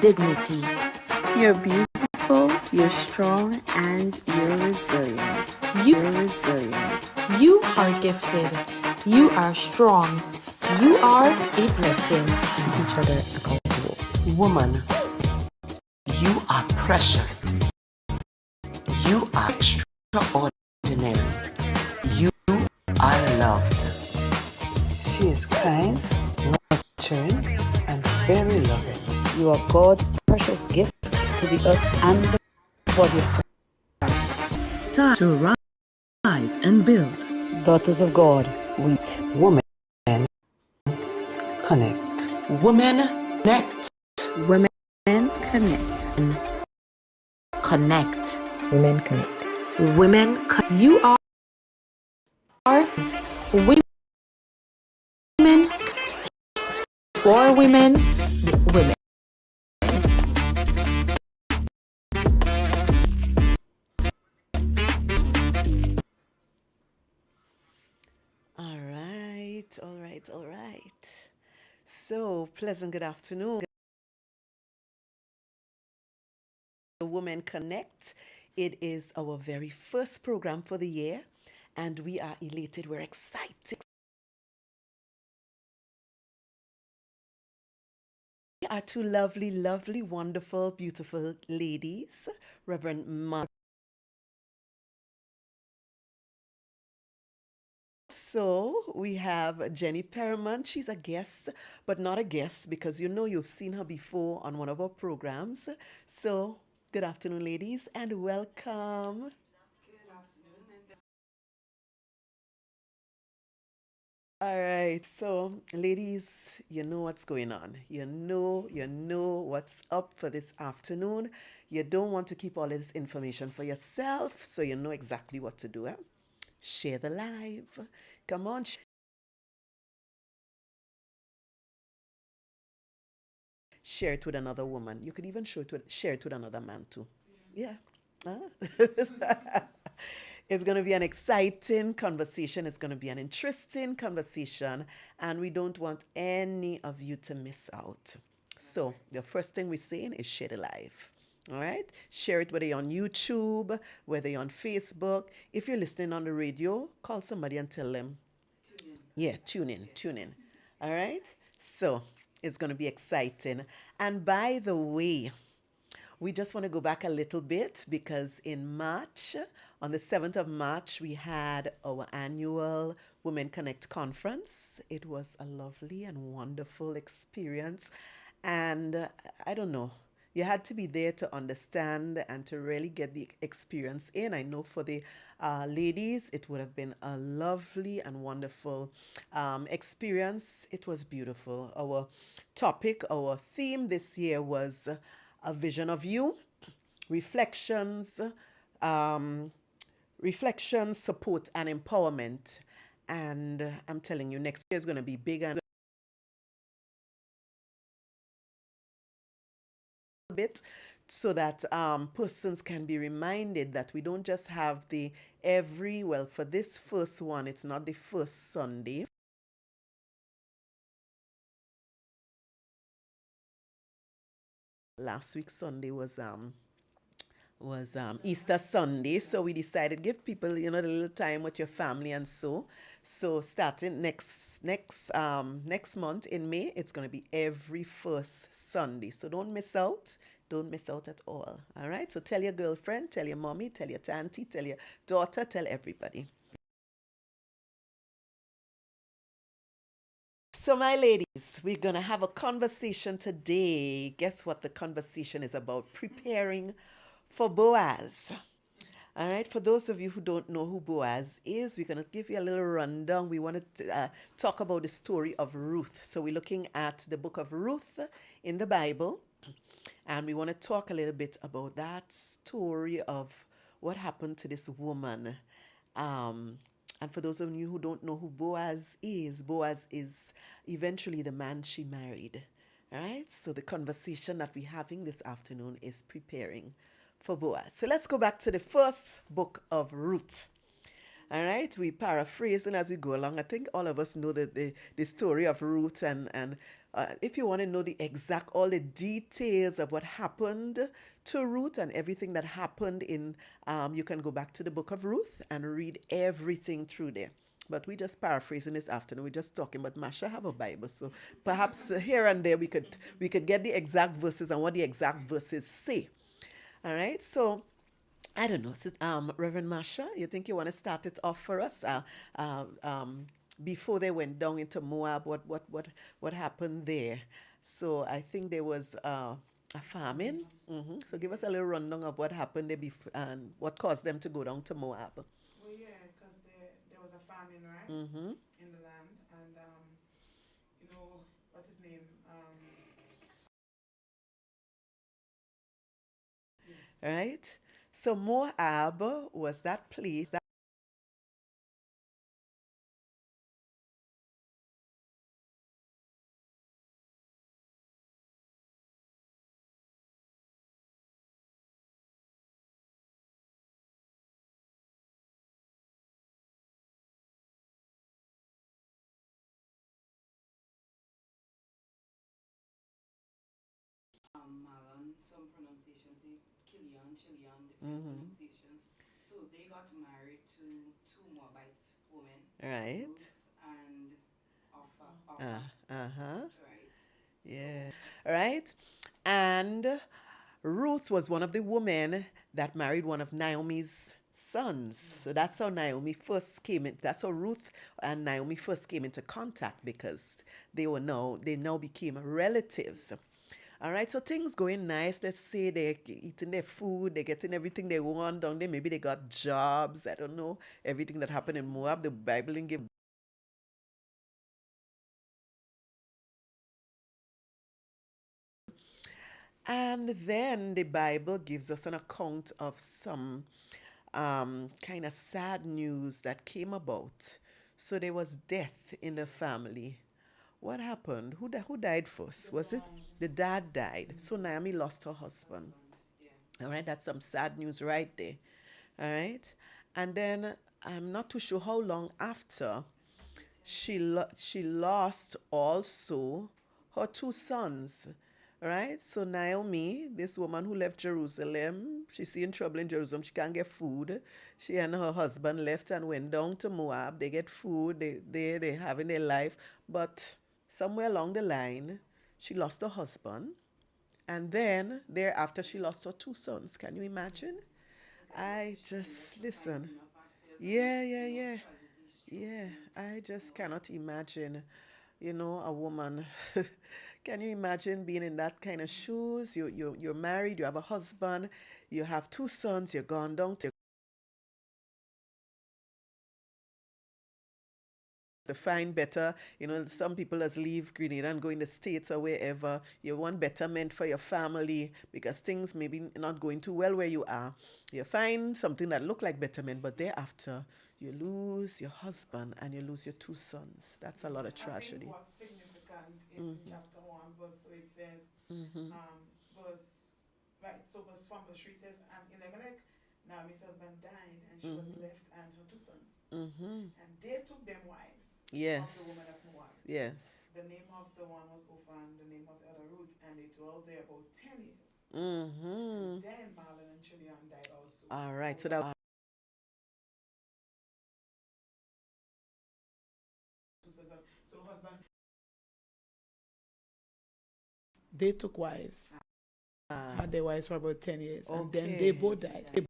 dignity. You're beautiful, you're strong, and you're resilient. You're resilient. You are gifted. You are strong. You are a blessing. Keep each other accountable. Woman, you are precious. You are extraordinary. You are loved. She is kind, nurturing, and very loving. You are God's precious gift to the earth and the body of Christ. Time to rise and build. Daughters of God, wait. Women connect. Women connect. Women connect. Connect. Women connect. Women You are women. For women. Women. All right. So, pleasant good afternoon. Women Connect. It is our very first program for the year, and we are elated. We're excited. We are two lovely, wonderful, beautiful ladies, Reverend Mark. So we have Jenny Perriman. She's a guest, but not a guest because you know you've seen her before on one of our programs. So good afternoon, ladies, and welcome. All right, so ladies, you know what's going on. You know what's up for this afternoon. You don't want to keep all this information for yourself, so you know exactly what to do. Share the live. Come on. Share it with another woman. You could even share it with another man too. Yeah. It's going to be an exciting conversation. It's going to be an interesting conversation. And we don't want any of you to miss out. So the first thing we're saying is share the live. All right? Share it whether you're on YouTube, whether you're on Facebook. If you're listening on the radio, call somebody and tell them. Yeah, tune in. All right? So it's going to be exciting. And by the way, we just want to go back a little bit because in March, on the 7th of March, we had our annual Women Connect conference. It was a lovely and wonderful experience. And I don't know, you had to be there to understand and to really get the experience in. I know for the ladies, it would have been a lovely and wonderful experience. It was beautiful. Our topic, our theme this year was a vision of you, reflections, support, and empowerment. And I'm telling you, next year is going to be big and a bit so that persons can be reminded that we don't just have for this first one, it's not the first Sunday. Last week Sunday was Easter Sunday, so we decided give people a little time with your family and so starting next month in May, it's going to be every first Sunday, so don't miss out at all right? So tell your girlfriend, tell your mommy, tell your auntie, tell your daughter, tell everybody. So, my ladies, we're going to have a conversation today. Guess what the conversation is about? Preparing for Boaz. All right, for those of you who don't know who Boaz is, we're going to give you a little rundown. We want to talk about the story of Ruth. So we're looking at the book of Ruth in the Bible, and we want to talk a little bit about that story of what happened to this woman. And for those of you who don't know who Boaz is eventually the man she married. All right, so the conversation that we're having this afternoon is preparing for Boaz. So let's go back to the first book of Ruth. All right, we paraphrasing as we go along. I think all of us know the story of Ruth and if you want to know the exact, all the details of what happened to Ruth and everything that happened you can go back to the book of Ruth and read everything through there. But we just paraphrasing this afternoon. We're just talking. But Masha have a Bible, so perhaps here and there we could get the exact verses and what the exact verses say. All right. So I don't know, Reverend Masha, you think you want to start it off for us? Before they went down into Moab, what happened there? So I think there was a famine. So give us a little rundown of what happened there and what caused them to go down to Moab. Well, yeah, because there was a famine, right, Mm-hmm. in the land, and what's his name? Yes. Right? So Moab was that place that Malon, some pronunciations say Kilian, Chilian, different pronunciations. So they got married to two Moabite women, right. Ruth and Orpha. Uh-huh. Right. Yeah. Right? And Ruth was one of the women that married one of Naomi's sons. So that's how Naomi first came in. That's how Ruth and Naomi first came into contact because they now became relatives. All right, so things going nice. Let's say they're eating their food, they're getting everything they want down there. Maybe they got jobs. I don't know. Everything that happened in Moab, the Bible didn't give. And then the Bible gives us an account of some kind of sad news that came about. So there was death in the family. What happened? Who died first? Was it the dad died? So Naomi lost her husband. Yeah. All right, that's some sad news right there. All right, and then I'm not too sure how long after she lost also her two sons. Right? So Naomi, this woman who left Jerusalem, she's seeing trouble in Jerusalem. She can't get food. She and her husband left and went down to Moab. They get food. They having their life. But somewhere along the line, she lost her husband. And then thereafter she lost her two sons. Can you imagine? I just listen. Yeah, yeah, yeah. Yeah, I just cannot imagine, a woman. Can you imagine being in that kind of shoes? You're married, you have a husband, you have two sons, you're gone down to find better. Some people just leave Grenada and go in the States or wherever. You want betterment for your family because things maybe not going too well where you are. You find something that look like betterment, but thereafter you lose your husband and you lose your two sons. That's a lot of I think tragedy. what's significant is in chapter 1, verse, so it says, right, so from verse 3 says, and Elimelech, Naomi's husband, died, and she was left and her two sons. And they took them wives Yes. of the women of Moab. Yes. The name of the one was Orpha, and the name of the other Ruth, and they dwelled there about 10 years. Mm-hmm. And then Mahlon and Chilion died also. All right. So that. So husband. They took wives. Had their wives for about 10 years. And then they both died.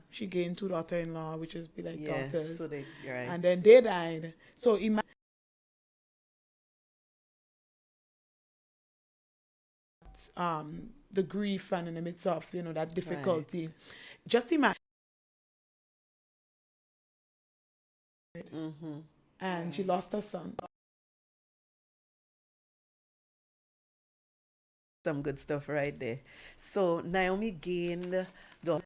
She gained two daughters-in-law, which is be like Yes. daughters. So they. Right. And then they died. So imagine the grief and in the midst of that difficulty. Right. Just imagine. Mm-hmm. And she lost her son. Some good stuff right there. So Naomi gained the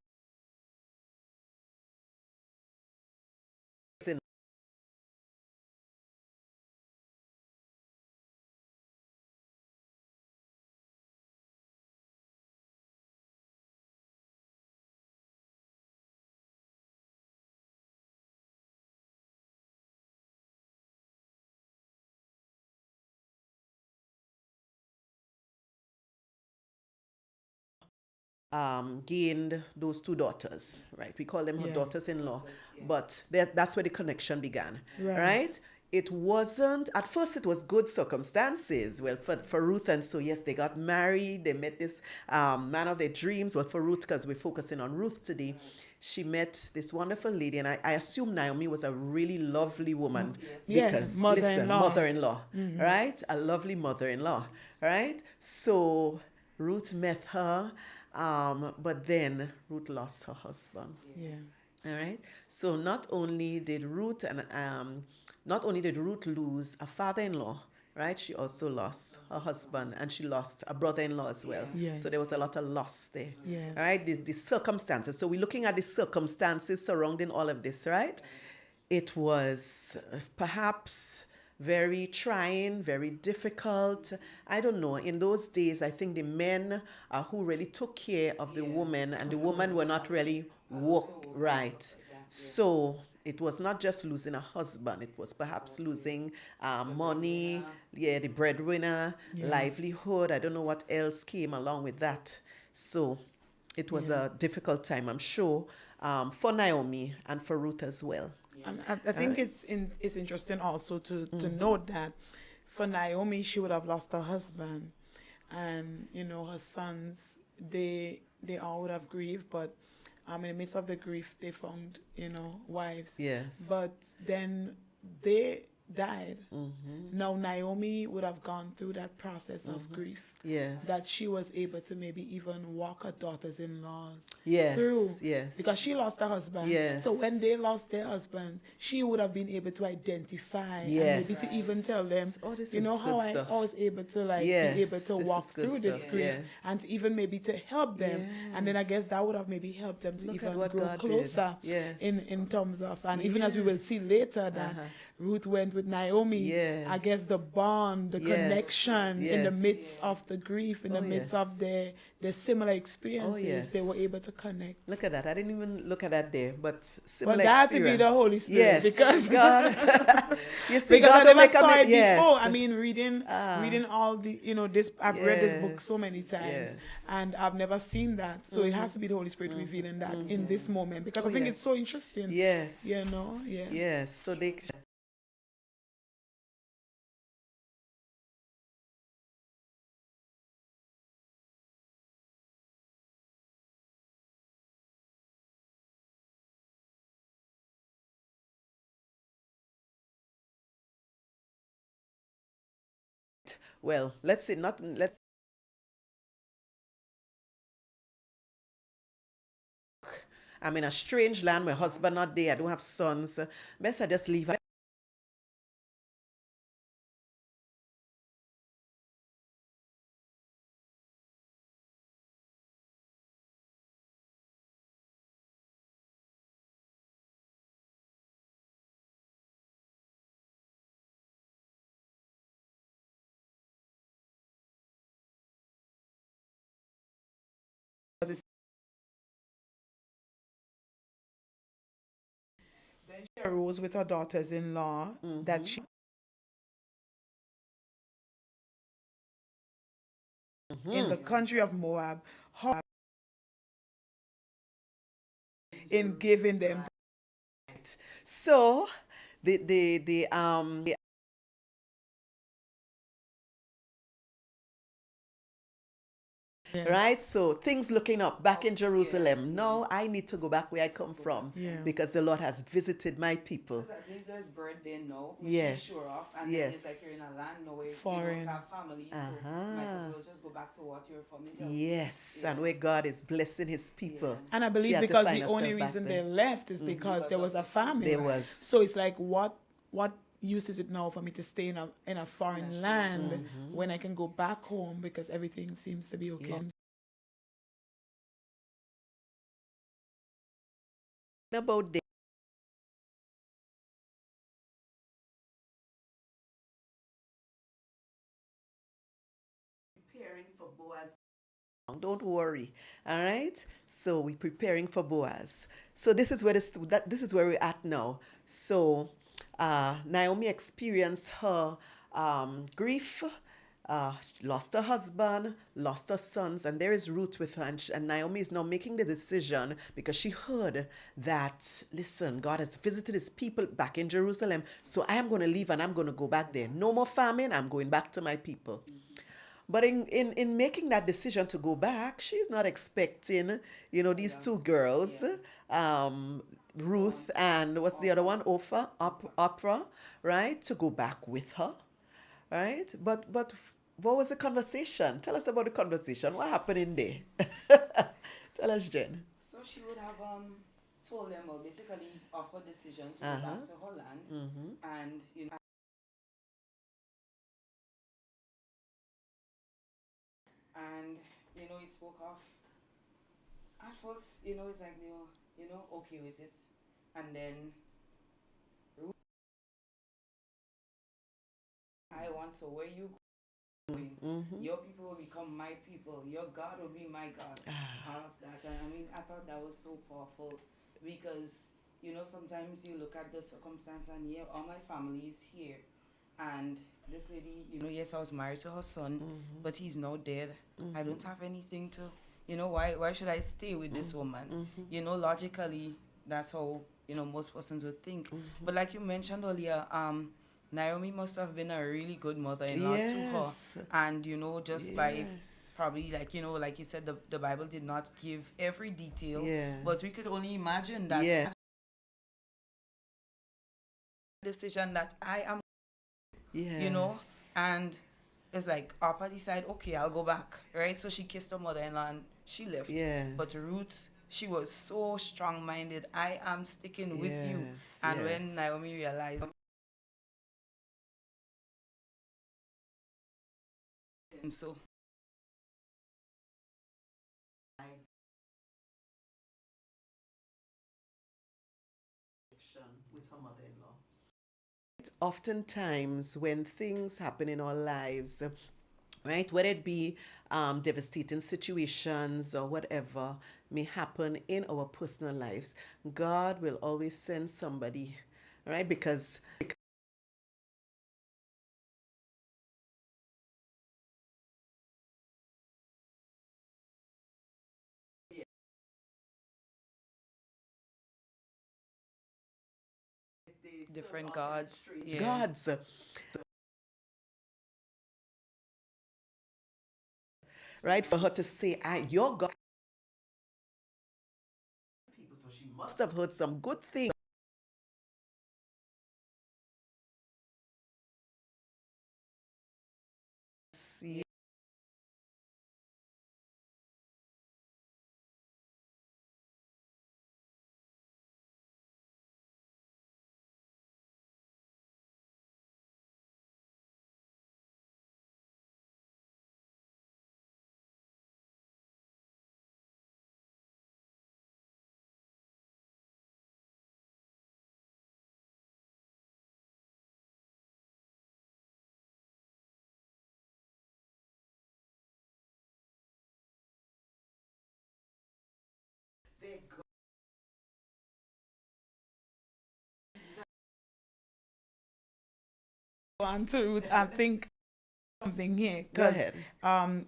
gained those two daughters, right? We call them her Yeah. daughters-in-law, but that's where the connection began, Right. right? It wasn't, at first it was good circumstances. Well, for Ruth and so, yes, they got married. They met this man of their dreams. Well, for Ruth, because we're focusing on Ruth today, she met this wonderful lady. And I assume Naomi was a really lovely woman. Yeah, Because, mother-in-law. mother-in-law, right? A lovely mother-in-law, right? So Ruth met her, but then Ruth lost her husband. Yeah. All right. So not only did Ruth lose a father-in-law, right? She also lost her husband, and she lost a brother-in-law as well. Yes. So there was a lot of loss there. Yeah. All right. The circumstances. So we're looking at the circumstances surrounding all of this, right? It was perhaps very trying, very difficult. I don't know. In those days, I think the men who really took care of the woman, and the woman were not really right. So it was not just losing a husband, it was perhaps losing money, the breadwinner, livelihood. I don't know what else came along with that. So it was a difficult time, I'm sure, for Naomi and for Ruth as well. And I think it's interesting also to note that for Naomi, she would have lost her husband, and her sons, they all would have grieved, but in the midst of the grief, they found wives. Yes. But then they died. Now Naomi would have gone through that process of grief. Yes. That she was able to maybe even walk her daughters-in-laws Yes. through. Yes. Because she lost her husband. Yes. So when they lost their husbands, she would have been able to identify Yes. and maybe to even tell them, Oh, this you know is how good stuff. I was able to Yes, be able to this walk is good through this stuff. grief, Yes. and to even maybe to help them. And then I guess that would have maybe helped them to Look at even what grow God did. closer Yes. in terms of, and even as we will see later that Ruth went with Naomi, Yes. I guess the bond, the Yes. connection in the Yes. midst of the grief, in the midst yes. of their similar experiences, yes. they were able to connect. Look at that. I didn't even look at that there, but Well, similar that had to be experience. the Holy Spirit, Yes, because God. You see, because God I will never make saw it yes. before. I mean, reading all the, this, I've read this book Yes. so many times, Yes. and I've never seen that. So it has to be the Holy Spirit revealing that in this moment, because I think yes. it's so interesting. Yes. Yeah. Yes. So they. Well, let's say not. Let's. I'm in a strange land. My husband not there. I don't have sons. Best I just leave. Then she arose with her daughters-in-law that she in the country of Moab, in giving them. So the right? So things looking up back in Jerusalem. No, I need to go back where I come from because the Lord has visited my people. At least there's bread there now. Yes. Sure of, and Yes. then it's like you're in a land now where Foreign. you don't have family, so you might as well just go back to what you're familiar with. Yes, and where God is blessing His people. And I She believe had to because find the only herself back reason there. they left is because there was a famine. There was. So it's like, what use is it now for me to stay in a foreign land when I can go back home because everything seems to be okay? About the preparing for Boaz. Don't worry, all right. So we're preparing for Boaz. So this is where this is where we're at now. So Naomi experienced her grief, lost her husband, lost her sons, and there is Ruth with her. And Naomi is now making the decision because she heard that, listen, God has visited his people back in Jerusalem, so I am going to leave and I'm going to go back there. No more famine, I'm going back to my people. But in making that decision to go back, she's not expecting, these two girls, Ruth and what's the other one, Opera, right, to go back with her, right? But what was the conversation? Tell us about the conversation. What happened in there? Tell us, Jen. So she would have told them, well, basically of her decision to go back to her land, and it spoke of, at first, it's like they were, okay with it, and then I want, so where you going? Your people will become my people. Your God will be my God. All of that. And I thought that was so powerful because, sometimes you look at the circumstance and all my family is here. And this lady, yes, I was married to her son, but he's now dead. I don't have anything to, why should I stay with this woman? Logically, that's how, most persons would think. But like you mentioned earlier, Naomi must have been a really good mother-in-law to her. And, just by probably, like you said, the Bible did not give every detail. But we could only imagine that decision that I am, and it's like, Appa decided, okay, I'll go back, right? So she kissed her mother-in-law and she left. But Ruth, she was so strong-minded. I am sticking with you. And when Naomi realized, and so with her mother-in-law. Oftentimes when things happen in our lives, right, whether it be devastating situations or whatever may happen in our personal lives, God will always send somebody, right? Because different gods. Gods. Right? For her to say, your God. So she must have heard some good things. See. On to Ruth, I think something here. Go ahead.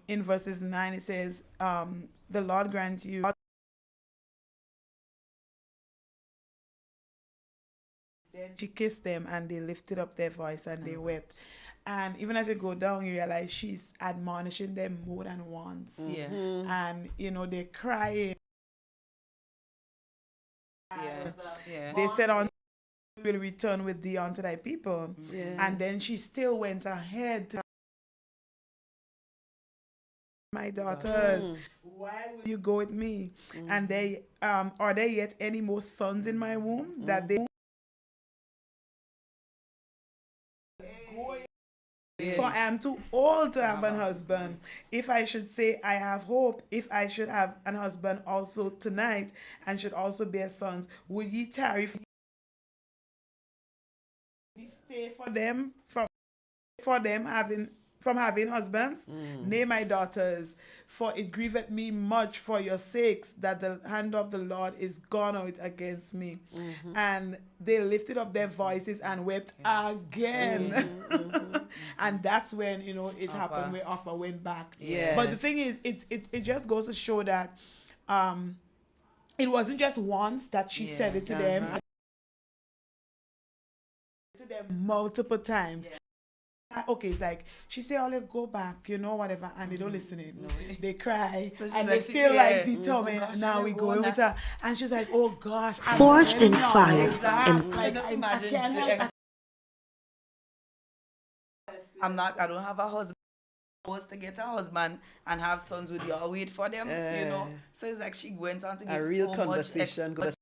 In verses 9 it says, the Lord grant you. Then she kissed them and they lifted up their voice and they wept. And even as you go down, you realize she's admonishing them more than once. And, they're crying. They said, on will return with thee unto thy people. And then she still went ahead to my daughters, why will you go with me? And they are there yet any more sons in my womb that they for I am too old to have an husband. If I should say I have hope, if I should have an husband also tonight and should also bear sons, would ye tarry for stay for them from having husbands? Nay, my daughters, for it grieveth me much for your sakes that the hand of the Lord is gone out against me. And they lifted up their voices and wept again. And that's when, you know, it happened where Offer went back. Yes. But the thing is, it just goes to show that it wasn't just once that she said it to them. To them multiple times. Okay, it's like she say, "Olive, go back," you know, whatever, and they don't listen in. They cry, So she's and like, they still like oh determined. gosh, Now we going with her, and she's like, "Oh gosh, I'm Forged in ready now." fire Exactly. and Just I imagine. can't help I don't have a husband. Was to get a husband and have sons with you all wait for them, you know. So it's like she went on to give A real so conversation. much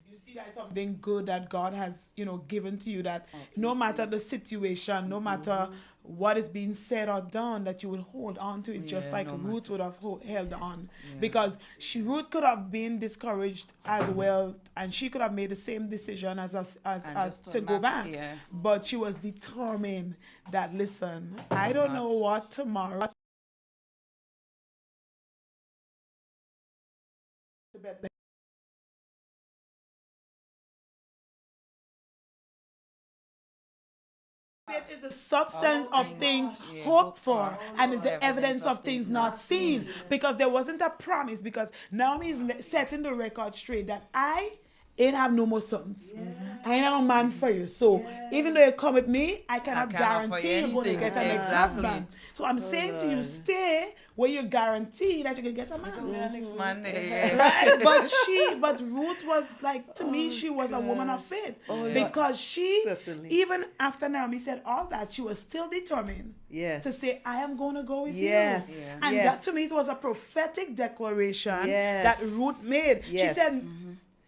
You see that something good that God has, you know, given to you, that no matter the situation, no matter what is being said or done, that you will hold on to it, just like Ruth would have held on. Because Ruth could have been discouraged as well, and she could have made the same decision as to go back. But she was determined that, listen, I don't know what tomorrow. Faith is the substance of things hoped for, and is the evidence of things not seen. Because there wasn't a promise, because Naomi is setting the record straight that I ain't have no more sons. I ain't have a man for you. So even though you come with me, I cannot guarantee you're going to get a next husband. So I'm saying to you, stay where you guarantee that you can get a man. Right? But Ruth was like, to me, she was a woman of faith. Because she, even after Naomi said all that, she was still determined to say, I am going to go with you. And that to me, it was a prophetic declaration that Ruth made. She said,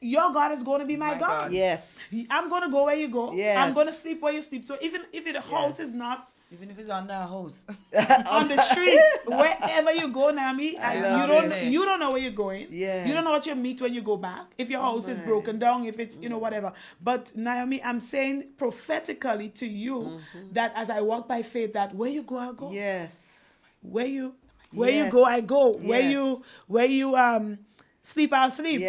your God is going to be my God. Yes. I'm going to go where you go. Yes. I'm going to sleep where you sleep. So even if the house is not... Even if it's on the house. on the streets, wherever you go, Naomi, you don't know where you're going. You don't know what you meet when you go back. If your house is broken down, if it's, you know, whatever. But Naomi, I'm saying prophetically to you that as I walk by faith, that where you go, I'll go. Where you go, I go. Where you sleep, I'll sleep.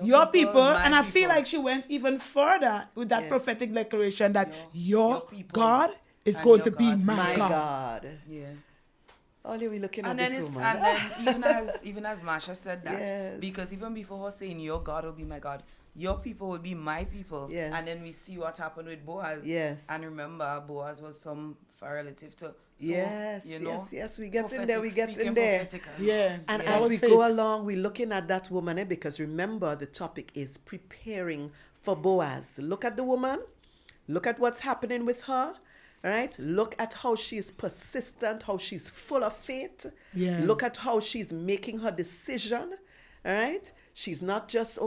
Your people, and I feel like she went even further with that prophetic declaration that your God is going to be my God. Only we looking at and this then woman. And then even as Marsha said that, because even before her saying your God will be my God, your people will be my people. And then we see what happened with Boaz. And remember, Boaz was some far relative to. So, you know, we get in there, And as we faith. go along, we're looking at that woman, because remember, the topic is preparing for Boaz. Look at the woman. Look at what's happening with her. Right? Look at how she's persistent, how she's full of faith. Look at how she's making her decision. Right? She's not just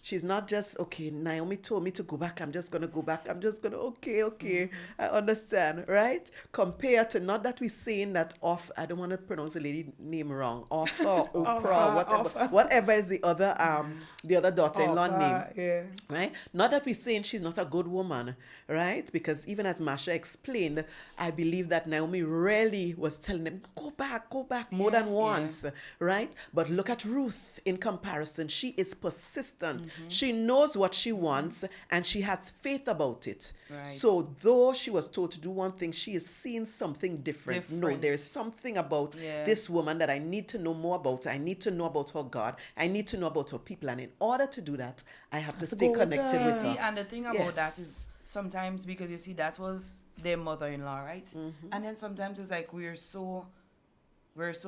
she's not just Naomi told me to go back, I'm just gonna go back, I'm just gonna I understand, right? Compared to, not that we're saying that I don't want to pronounce the lady name wrong, Oprah, whatever is the other daughter-in-law name. Right? Not that we're saying she's not a good woman, right? Because even as Marsha explained, I believe that Naomi really was telling them, go back more than once, right? But look at Ruth in comparison. She is persistent. She knows what she wants, and she has faith about it. So though she was told to do one thing, she is seeing something different. No, there's something about this woman that I need to know more about. I need to know about her God. I need to know about her people. And in order to do that, I have to stay connected with her. And the thing about that is, sometimes, because you see, that was their mother-in-law, right? And then sometimes it's like we're so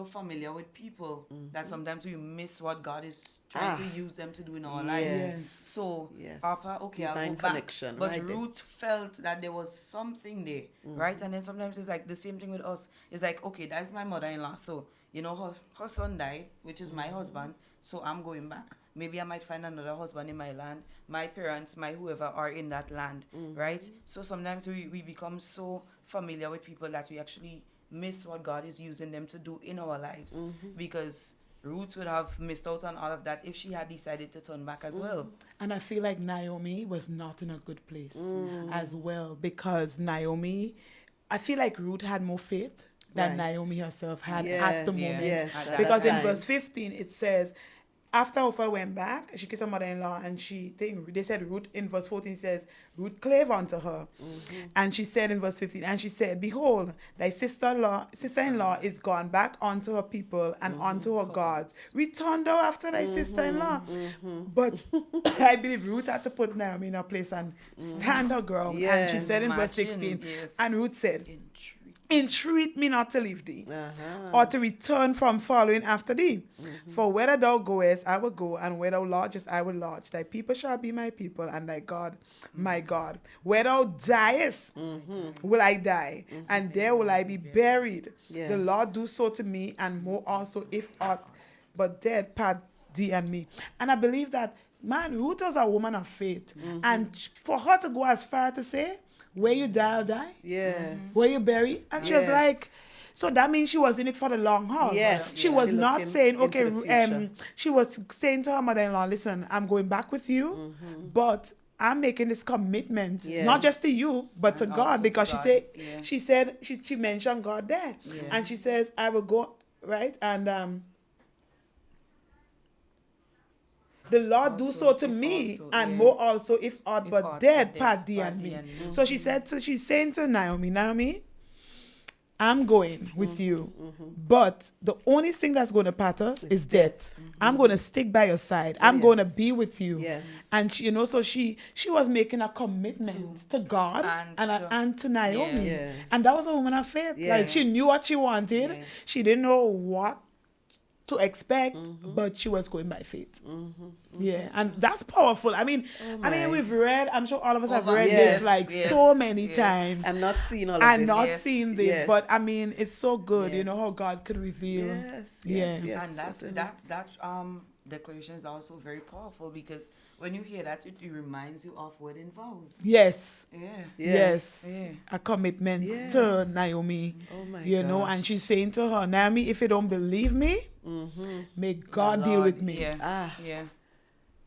familiar with people that sometimes we miss what God is trying to use them to do in our lives. So, Papa, I'll go back. But Ruth felt that there was something there, right? And then sometimes it's like the same thing with us. It's like, okay, that's my mother-in-law. So, you know, her son died, which is my husband. So I'm going back. Maybe I might find another husband in my land. My parents, my whoever are in that land, right? So sometimes we become so familiar with people that we actually miss what God is using them to do in our lives, because Ruth would have missed out on all of that if she had decided to turn back as well. And I feel like Naomi was not in a good place as well, because Naomi, I feel like Ruth had more faith than Right. Naomi herself had Yes, at the yeah, moment. yes, at that Because in time. verse 15 it says, after Ophel went back, she kissed her mother-in-law, and they said Ruth, in verse 14 says, Ruth clave unto her. And she said in verse 15, and she said, behold, thy sister-in-law is gone back unto her people and unto her gods. Return thou after thy sister-in-law. But I believe Ruth had to put Naomi in her place and stand her ground. And she Yes. said in verse Imagine, 16, yes. and Ruth said, Intrigue. entreat me not to leave thee, Uh-huh. or to return from following after thee. For whither thou goest, I will go, and where thou lodgest, I will lodge. Thy people shall be my people, and thy God, my God. Where thou diest, will I die, and there will I be buried. Yes. The Lord do so to me, and more also, if aught but dead part thee and me. And I believe that, man, Ruth was a woman of faith. And for her to go as far to say, where you die, I'll die. Yes. Where you bury? And she was Yes. like, so that means she was in it for the long haul. Yes. She Yes. was She not looking saying, into okay, the future. she was saying to her mother-in-law, listen, I'm going back with you, but I'm making this commitment, Yes. not just to you, but to And God, also because to she God. said, she mentioned God there. Yeah. And she says, I will go, right? And the Lord do so Also, to if me, also, and yeah. more also, if aught If but aught dead but part dead thee part and thee me. and me. So she's saying to Naomi, I'm going with you, but the only thing that's going to part us is death. I'm going to stick by your side. I'm going to be with you. Yes. And so she was making a commitment to God and to Naomi. Yes. And that was a woman of faith. Like, she knew what she wanted. Yes. She didn't know what to expect, but she was going by faith. Yeah, and that's powerful. I mean, we've read. I'm sure all of us have read Yes, this like yes, so many yes. times, And not seeing all of and this. not Yes, seen this. yes. But I mean, it's so good, Yes. how God could reveal. Yes, Yeah. yes, yes. And certainly. that's declaration is also very powerful, because when you hear that, it reminds you of wedding vows. Yes. Yeah. Yes. Yeah. A commitment Yes. to Naomi. Oh my And gosh. she's saying to her, Naomi, if you don't believe me, may God deal Lord, with me. Yeah. Ah. Yeah.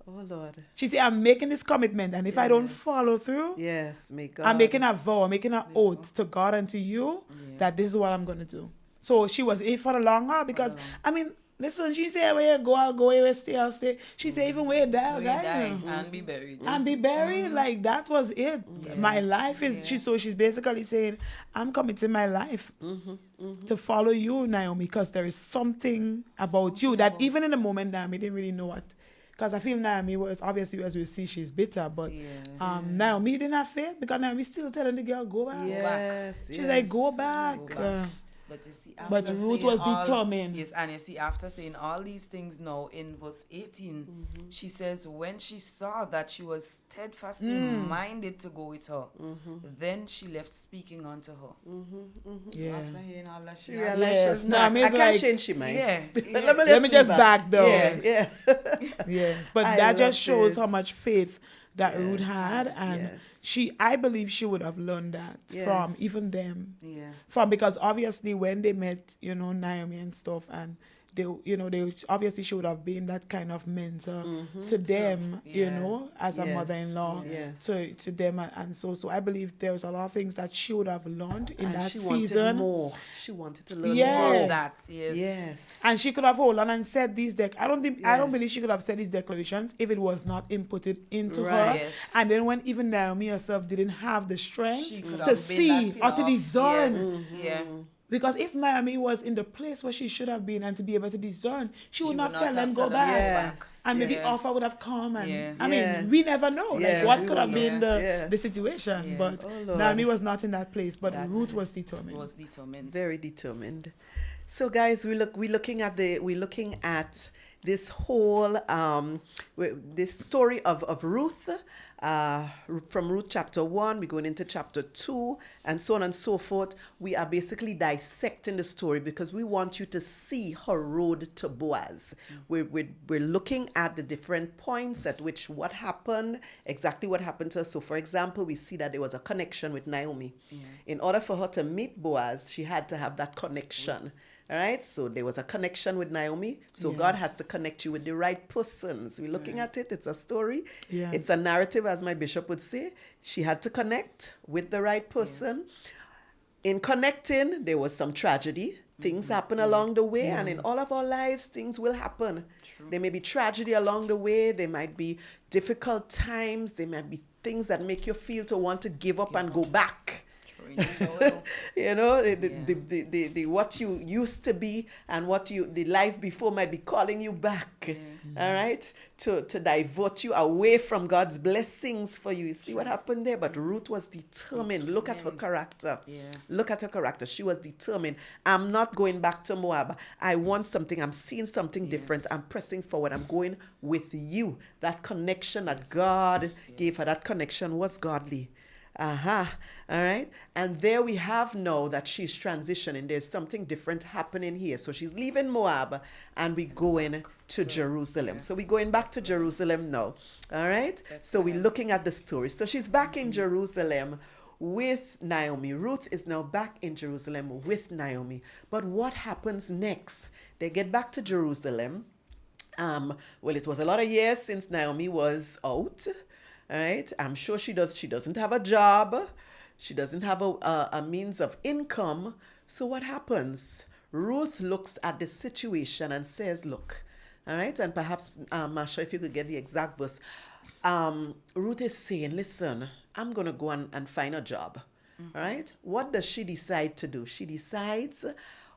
Oh Lord. She said, I'm making this commitment, and if I don't follow through, Yes, may God. I'm making a vow, I'm making an oath to God and to you that this is what I'm going to do. So she was in for the long haul, because, I mean, listen, she said, where you go, I'll go, where you stay, I'll stay. She said, even where you die, I'll We die. die you know. and be buried. And be buried, like that was it. My life is, she's basically saying, I'm committing my life to follow you, Naomi, because there is something about you that even in the moment, Naomi didn't really know what. Because I feel Naomi was, obviously, as we see, she's bitter, but Naomi didn't have faith, because Naomi still telling the girl, go back. Yes. She's like, go back. Go back. But you see, But after Ruth saying was determined. Yes, and you see, after saying all these things now, in verse 18, she says, when she saw that she was steadfastly minded to go with her, then she left speaking unto her. So Yeah. after hearing all that, she She had- realized Yes, she's not. Naomi's I can't like- change your mind. Yeah. Let me just back down. Yeah, yeah. Yes, but I that love just shows this. how much faith that Yes, Ruth had, and yes. I believe she would have learned that from Yes. even them, Yeah. because obviously when they met, Naomi and stuff, and they obviously she would have been that kind of mentor to them, Yeah. as a Yes, mother-in-law, yes. to them, and so I believe there's a lot of things that she would have learned in And that she wanted season. more. She wanted to learn Yeah. All more. of that, yes. Yes. And she could have hold on and said these I don't Yeah. believe she could have said these declarations if it was not inputted into her. Right. Yes. And then when even Naomi herself didn't have the strength She could to have been see that or to pillar of- discern. Yes. Yeah. Because if Naomi was in the place where she should have been and to be able to discern, she would not tell them go told back. Yes. And maybe Yeah. offer would have come, and Yeah. I Yes. mean, we never know Yeah, like what we could have will been know. the situation. Yeah. But Oh, Lord. Naomi was not in that place, but That's Ruth it. was determined. Was determined. Very determined. So guys, we're looking at this whole this story of Ruth, from Ruth chapter 1, we're going into chapter 2, and so on and so forth. We are basically dissecting the story because we want you to see her road to Boaz. We're looking at the different points at which what happened, exactly what happened to her. So for example, we see that there was a connection with Naomi. In order for her to meet Boaz, she had to have that connection. All right, so there was a connection with Naomi. So God has to connect you with the right persons. We're looking at it. It's a story. Yes. It's a narrative, as my bishop would say. She had to connect with the right person. in connecting, there was some tragedy. Things happen along the way, and in all of our lives, things will happen. There may be tragedy along the way. There might be difficult times. There might be things that make you feel to want to give up and go back. You know, the what you used to be and what the life before might be calling you back. All right, to divert you away from God's blessings for you. You see what happened there? But Ruth was determined. Look at her character. Look at her character. She was determined. I'm not going back to Moab. I want something. I'm seeing something different. I'm pressing forward. I'm going with you. That connection that God gave her, that connection was godly. All right. And there we have now that she's transitioning. There's something different happening here. So she's leaving Moab and we're going to Jerusalem. So we're going back to Jerusalem now. All right. So we're looking at the story. So she's back in Jerusalem with Naomi. Ruth is now back in Jerusalem with Naomi. But what happens next? They get back to Jerusalem. Well, it was a lot of years since Naomi was out. All right. I'm sure she doesn't have a job. She doesn't have a means of income. So what happens? Ruth looks at the situation and says, look, all right. And perhaps, Masha, if you could get the exact verse. Ruth is saying, listen, I'm going to go and find a job. All right. What does she decide to do? She decides,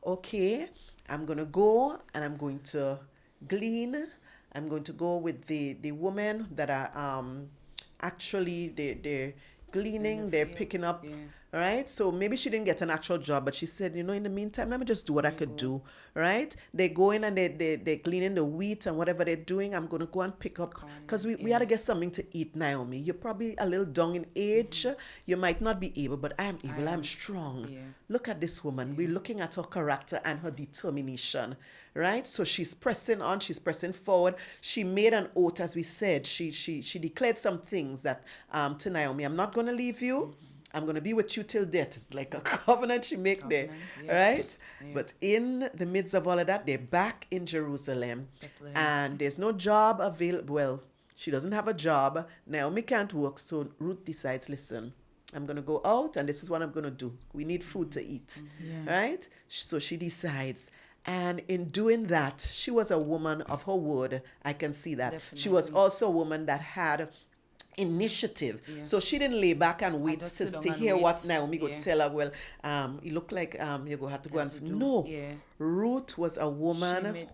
okay, I'm going to go and I'm going to glean. I'm going to go with the women that are, actually they're gleaning, they're picking up, right? So maybe she didn't get an actual job, but she said, you know, in the meantime, let me just do what I could do, right? They go in and they're gleaning the wheat and whatever they're doing. I'm going to go and pick up, because we had to get something to eat, Naomi. You're probably a little down in age. You might not be able, but I am able. I'm strong. Look at this woman. We're looking at her character and her determination, right? So she's pressing on, she's pressing forward. She made an oath, as we said. She declared some things that to Naomi, I'm not going to leave you. I'm going to be with you till death. It's like a covenant she make there, right? But in the midst of all of that, they're back in Jerusalem. And there's no job available. Well, she doesn't have a job. Naomi can't work. So Ruth decides, listen, I'm going to go out and this is what I'm going to do. We need food to eat, right? So she decides. And in doing that, she was a woman of her word. I can see that. Definitely. She was also a woman that had initiative. So she didn't lay back and wait to hear what Naomi would tell her. Well, you look like you're going to have to go and... No. Ruth was a woman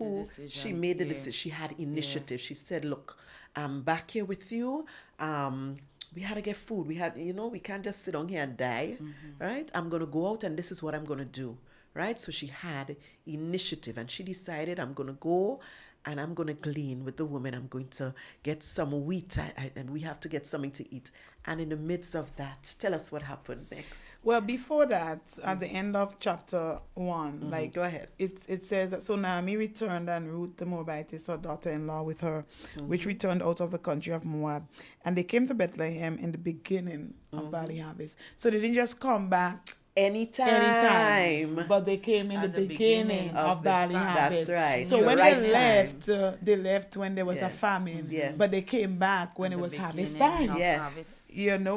she made the decision. She had initiative. She said, look, I'm back here with you. We had to get food. We had, we can't just sit down here and die, right? I'm going to go out and this is what I'm going to do. Right? So she had initiative and she decided, I'm going to go and I'm going to glean with the women. I'm going to get some wheat and we have to get something to eat. And in the midst of that, tell us what happened next. Well, before that, at the end of chapter 1, go ahead. It says that, so Naomi returned and Ruth the Moabitess, her daughter-in-law, with her, which returned out of the country of Moab. And they came to Bethlehem in the beginning of barley harvest. So they didn't just come back anytime, but they came in the beginning of barley harvest. That's right. So when they left when there was a famine, but they came back when it was harvest time.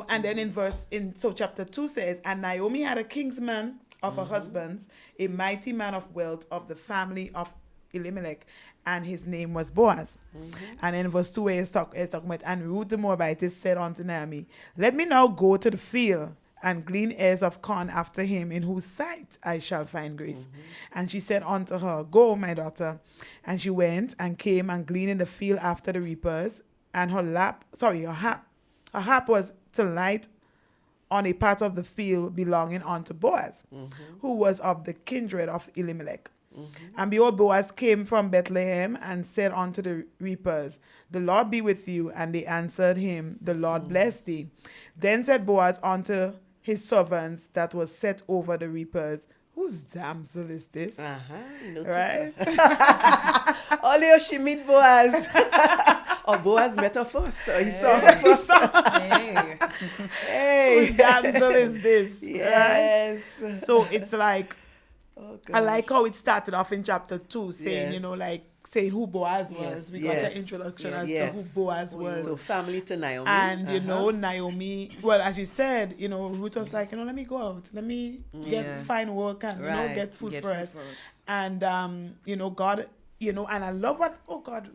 And then so chapter 2 says, and Naomi had a kinsman of her husband's, a mighty man of wealth of the family of Elimelech, and his name was Boaz. And in verse 2 it's talking about, and Ruth the Moabitess said unto Naomi, let me now go to the field and glean ears of corn after him, in whose sight I shall find grace. And she said unto her, go, my daughter. And she went and came and gleaned in the field after the reapers. And her harp was to light on a part of the field belonging unto Boaz, who was of the kindred of Elimelech. And behold, Boaz came from Bethlehem and said unto the reapers, the Lord be with you. And they answered him, the Lord bless thee. Then said Boaz unto his servants that was set over the reapers, whose damsel is this? Right? Only she meet Boaz. Or Boaz met her first. So he saw her first. Whose damsel is this? Yes. Right? So it's like, I like how it started off in chapter 2 saying, saying who Boaz was. Yes, We got yes, an introduction yes, as yes. to who Boaz was. So family to Naomi. And, you Uh-huh. know, Naomi, well, as you said, you know, Ruth was like, you know, let me go out. Let me Yeah. find work and, you know, Right. get food Get for food us. for us. And, you know, God, you know, and I love what, oh God,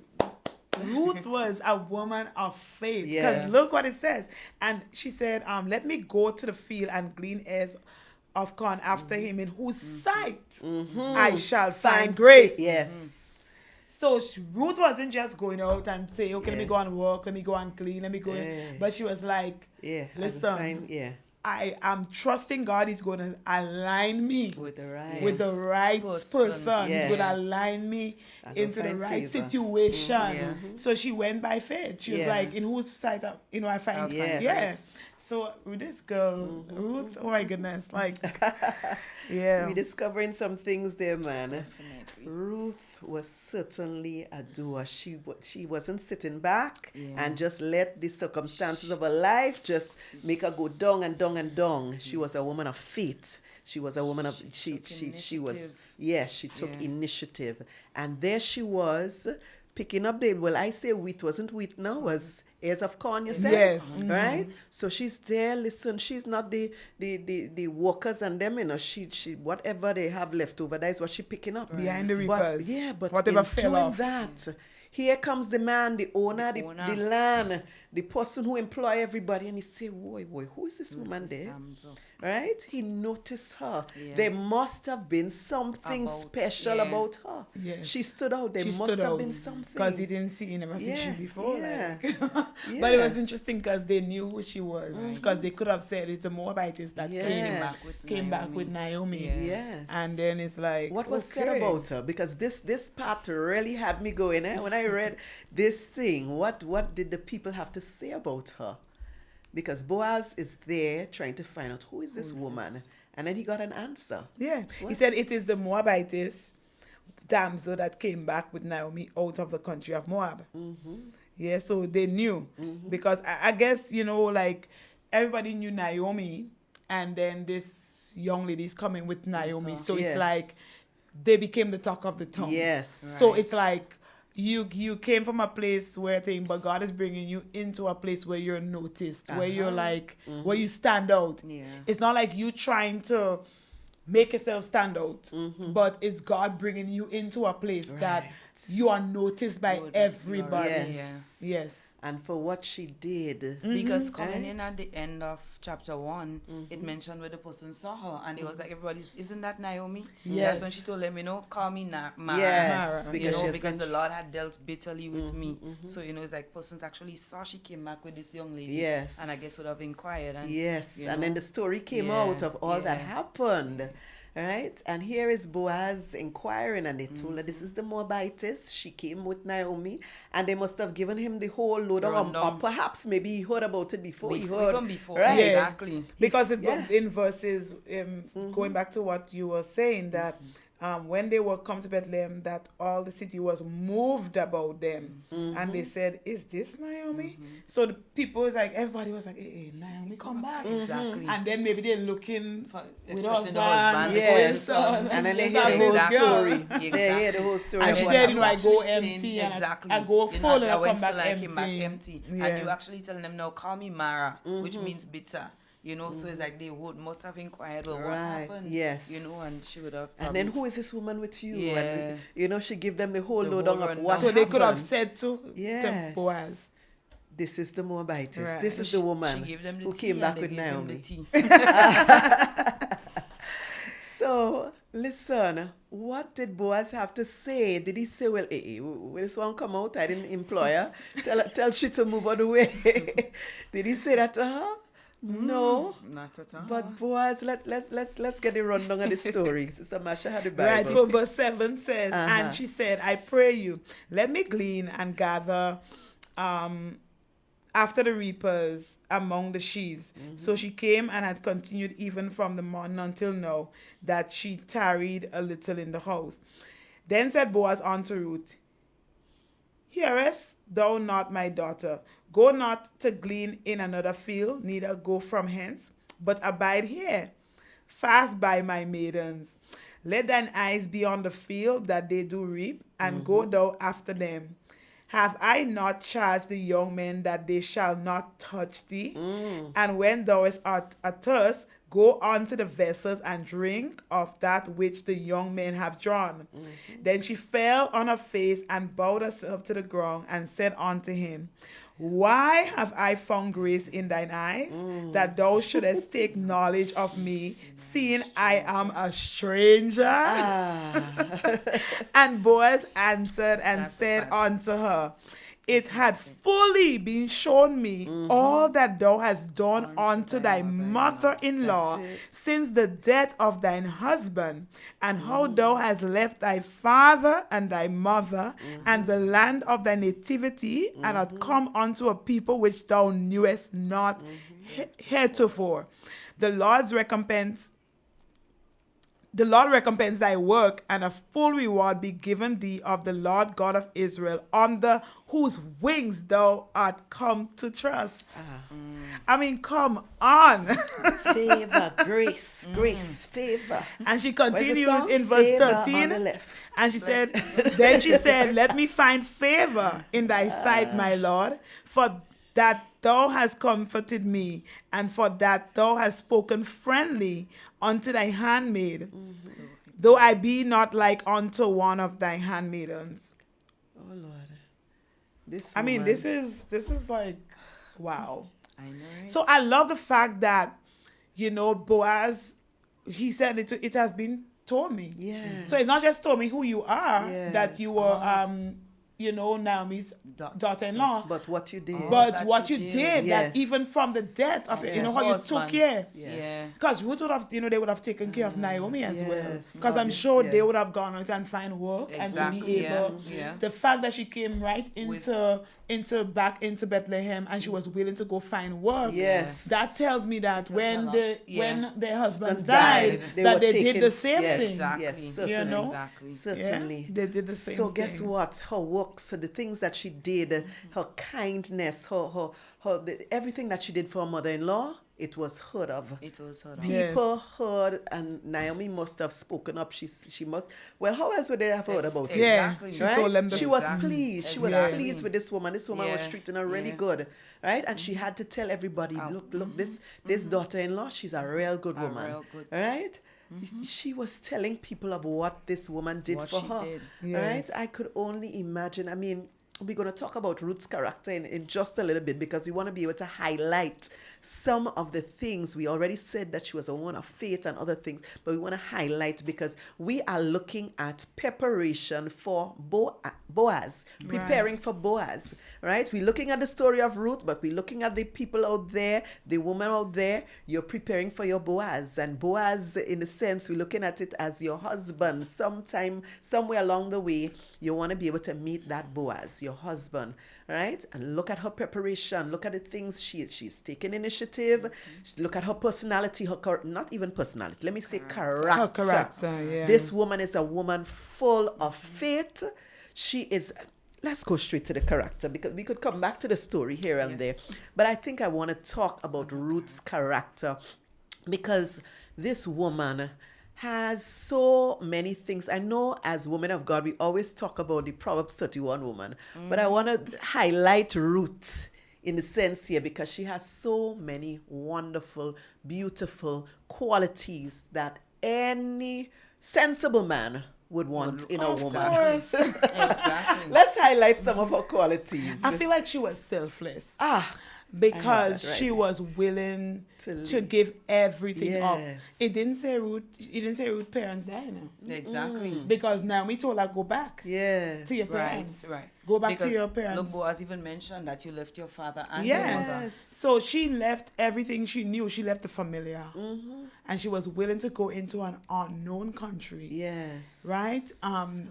Ruth was a woman of faith. Because Yes. look what it says. And she said, let me go to the field and glean ears of corn after him, in whose sight I shall find grace. Yes. So Ruth wasn't just going out and say, okay, let me Yeah. go and work, let me go and clean, let me go. Yeah. But she was like, Yeah. listen, Yeah. I am trusting God is going to align me With the right. with the right person. He's going to Yes. align me I'm gonna into the find right favor. situation. Yeah. So she went by faith. She was Yes. like, in whose sight, you know, I find, I'll find Yes. yeah. So with this girl, Ruth, oh my goodness, like, yeah. We're discovering some things there, man. Definitely. Ruth was certainly a doer. She wasn't sitting back Yeah. and just let the circumstances of her life just make her go down and down and down. She was a woman of faith. She was a woman of she was initiative. yes, she took Yeah. initiative. And there she was picking up the, well, I say wheat, wasn't wheat now, was ears of corn, you said? Yes. Right? So she's there, listen, she's not the workers and them, you know, she whatever they have left over, that is what she picking up. Behind the But reapers. yeah, but whatever in fell doing off. that, here comes the man, the owner, the land, the person who employ everybody, and he say, boy, who is this woman there? Damsel. Right? He noticed her. Yeah. There must have been something About- special yeah. about her. Yes. She stood out. There She must stood have out been something. because he didn't see, he never seen Yeah, she before. yeah, Like. But it yeah. was interesting because they knew who she was. Because they could have said it's the Moabites that Yes. came back with Naomi. Yeah. Yes. And then it's like, What was said okay. about her? Because this part really had me going. When I read this thing, what did the people have to say about her? Because Boaz is there trying to find out who is this woman, and then he got an answer. Yeah. He What? said it is the Moabites damsel that came back with Naomi out of the country of Moab. Yeah, so they knew. Because I guess, you know, like everybody knew Naomi, and then this young lady is coming with Naomi. So Yes. it's like they became the talk of the town. Yes. So it's like you came from a place where but God is bringing you into a place where you're noticed, where you're like, where you stand out. Yeah. It's not like you trying to make yourself stand out, but it's God bringing you into a place that you are noticed by everybody. Yes. Yes. And for what she did. Because coming in Right. at the end of chapter 1, it mentioned where the person saw her, and it was like, everybody's, isn't that Naomi? Yes. That's when she told them, you know, call me Mara. Yes, Mara, because You she know, has because been- the Lord had dealt bitterly with me. So, you know, it's like persons actually saw she came back with this young lady. Yes. And I guess would have inquired. And, Yes, you and then know, the story came Yeah, out of all that yeah. happened, right? And here is Boaz inquiring, and they told her this is the Moabitess. She came with Naomi, and they must have given him the whole lowdown, or Rundown. perhaps maybe he heard about it before. Even before. right? Yes. Exactly. Because Yeah. in verses, going back to what you were saying, that when they were come to Bethlehem, that all the city was moved about them. And they said, is this Naomi? So the people was like, everybody was like, hey, Naomi, come back. Exactly. And then maybe they're looking For- with expecting the husband, husband, Yes, son, and then they let's hear the have whole this girl. story. They hear the whole story. And of she what said, you know, I happened. go Actually empty saying, and exactly. I go You know, full and I went come back full, I empty. came back empty. Yeah. And you actually telling them, now call me Mara, which means bitter. You know, so it's like they must have inquired, well, what Right, happened? yes. You know, and she would have And then probably- who is this woman with you? Yeah. And, you know, she give them the whole The lowdown whole of rundown. what So they could have happened. said to Yes. Boaz. This is the Moabitess. Right. This is the woman she gave them the who tea came and back they with gave him the Naomi. tea. So, listen, what did Boaz have to say? Did he say, well, will this one come out? I didn't employ her. Tell she to move out of the way. Did he say that to her? No. Not at all. But Boaz, let's get the rundown of the story. Sister Masha had the Bible. Right, so verse 7 says, Uh-huh. and she said, I pray you, let me glean and gather after the reapers among the sheaves. So she came and had continued even from the morning until now, that she tarried a little in the house. Then said Boaz unto Ruth, hearest thou not, my daughter? Go not to glean in another field, neither go from hence, but abide here, fast by my maidens. Let thine eyes be on the field that they do reap, and go thou after them. Have I not charged the young men that they shall not touch thee? And when thou art athirst, go unto the vessels and drink of that which the young men have drawn. Then she fell on her face and bowed herself to the ground and said unto him, Why have I found grace in thine eyes, that thou shouldest take knowledge of me, seeing I am a stranger? And Boaz answered and said unto her, It had fully been shown me all that thou hast done unto thy mother-in-law since the death of thine husband, and how thou hast left thy father and thy mother and the land of thy nativity, and art come unto a people which thou knewest not heretofore. The Lord recompense thy work, and a full reward be given thee of the Lord God of Israel, under whose wings thou art come to trust. I mean, come on. Favor, grace, favor. And she continues in verse Favor on 13. the left. And she said, Then she said, Let me find favor in thy sight, my Lord, for that thou hast comforted me, and for that thou hast spoken friendly unto thy handmaid, though I be not like unto one of thy handmaidens. Oh Lord. This I mean, woman- this is like, wow. I know, right? So I love the fact that, Boaz, he said it has been told me. Yes. So it's not just told me who you are, that Yes. you were, Naomi's daughter-in-law. But what you did. But that what you you did. did, Yes. that even from the death of it, how you took care. Yeah. Because Ruth would have, they would have taken care of Naomi as well. Yes. Because I'm Obvious, sure yeah. they would have gone out and find work and to be Exactly, yeah, able. yeah. The fact that she came right back into Bethlehem and she was willing to go find work. Yes. That tells me that when their husbands And died, they that were they taken- did the same yes, thing. Exactly. Yes, certainly. You know? Exactly. Certainly. Yeah, they did the same So thing. guess what? Her works, the things that she did, her kindness, everything that she did for her mother-in-law, it was heard of. It was her. Yes. People heard, and Naomi must have spoken up. She must. Well, how else would they have heard about it? Yeah, Exactly. she Right? told them the She was Exactly. pleased. She was Exactly. pleased with this woman. This woman was Yeah. treating her really Yeah. good, right? And she had to tell everybody, look, this daughter-in-law, she's a real good woman, real good- right? She was telling people of what this woman did What for she her, did. Yes. right? I could only imagine. I mean, we're going to talk about Ruth's character in just a little bit, because we want to be able to highlight some of the things. We already said that she was a woman of faith and other things, but we want to highlight because we are looking at preparation for Boaz, preparing for Boaz, right? We're looking at the story of Ruth, but we're looking at the people out there, the woman out there. You're preparing for your Boaz, and Boaz, in a sense, we're looking at it as your husband. Somewhere along the way, you want to be able to meet that Boaz, your husband, right? And look at her preparation. Look at the things she's taken initiative. Look at her personality. Not even personality. Let me say character. Her character, yeah. This woman is a woman full of faith. She is. Let's go straight to the character, because we could come back to the story here and there. But I think I want to talk about Ruth's character, because this woman has so many things. I know as women of God, we always talk about the Proverbs 31 woman, but I want to highlight Ruth in the sense here, because she has so many wonderful, beautiful qualities that any sensible man would want in a woman. Exactly. Let's highlight some of her qualities. I feel like she was selfless. I Because know that, right? she was willing To to give everything up. Yes. It didn't say Ruth parents died. Exactly. Because Naomi told her, go back Yes. to your Right, parents. right. Go back Because to your parents. Look, Boaz even mentioned that you left your father and your Yes. mother. So she left everything she knew. She left the familiar. And she was willing to go into an unknown country. Yes. Right?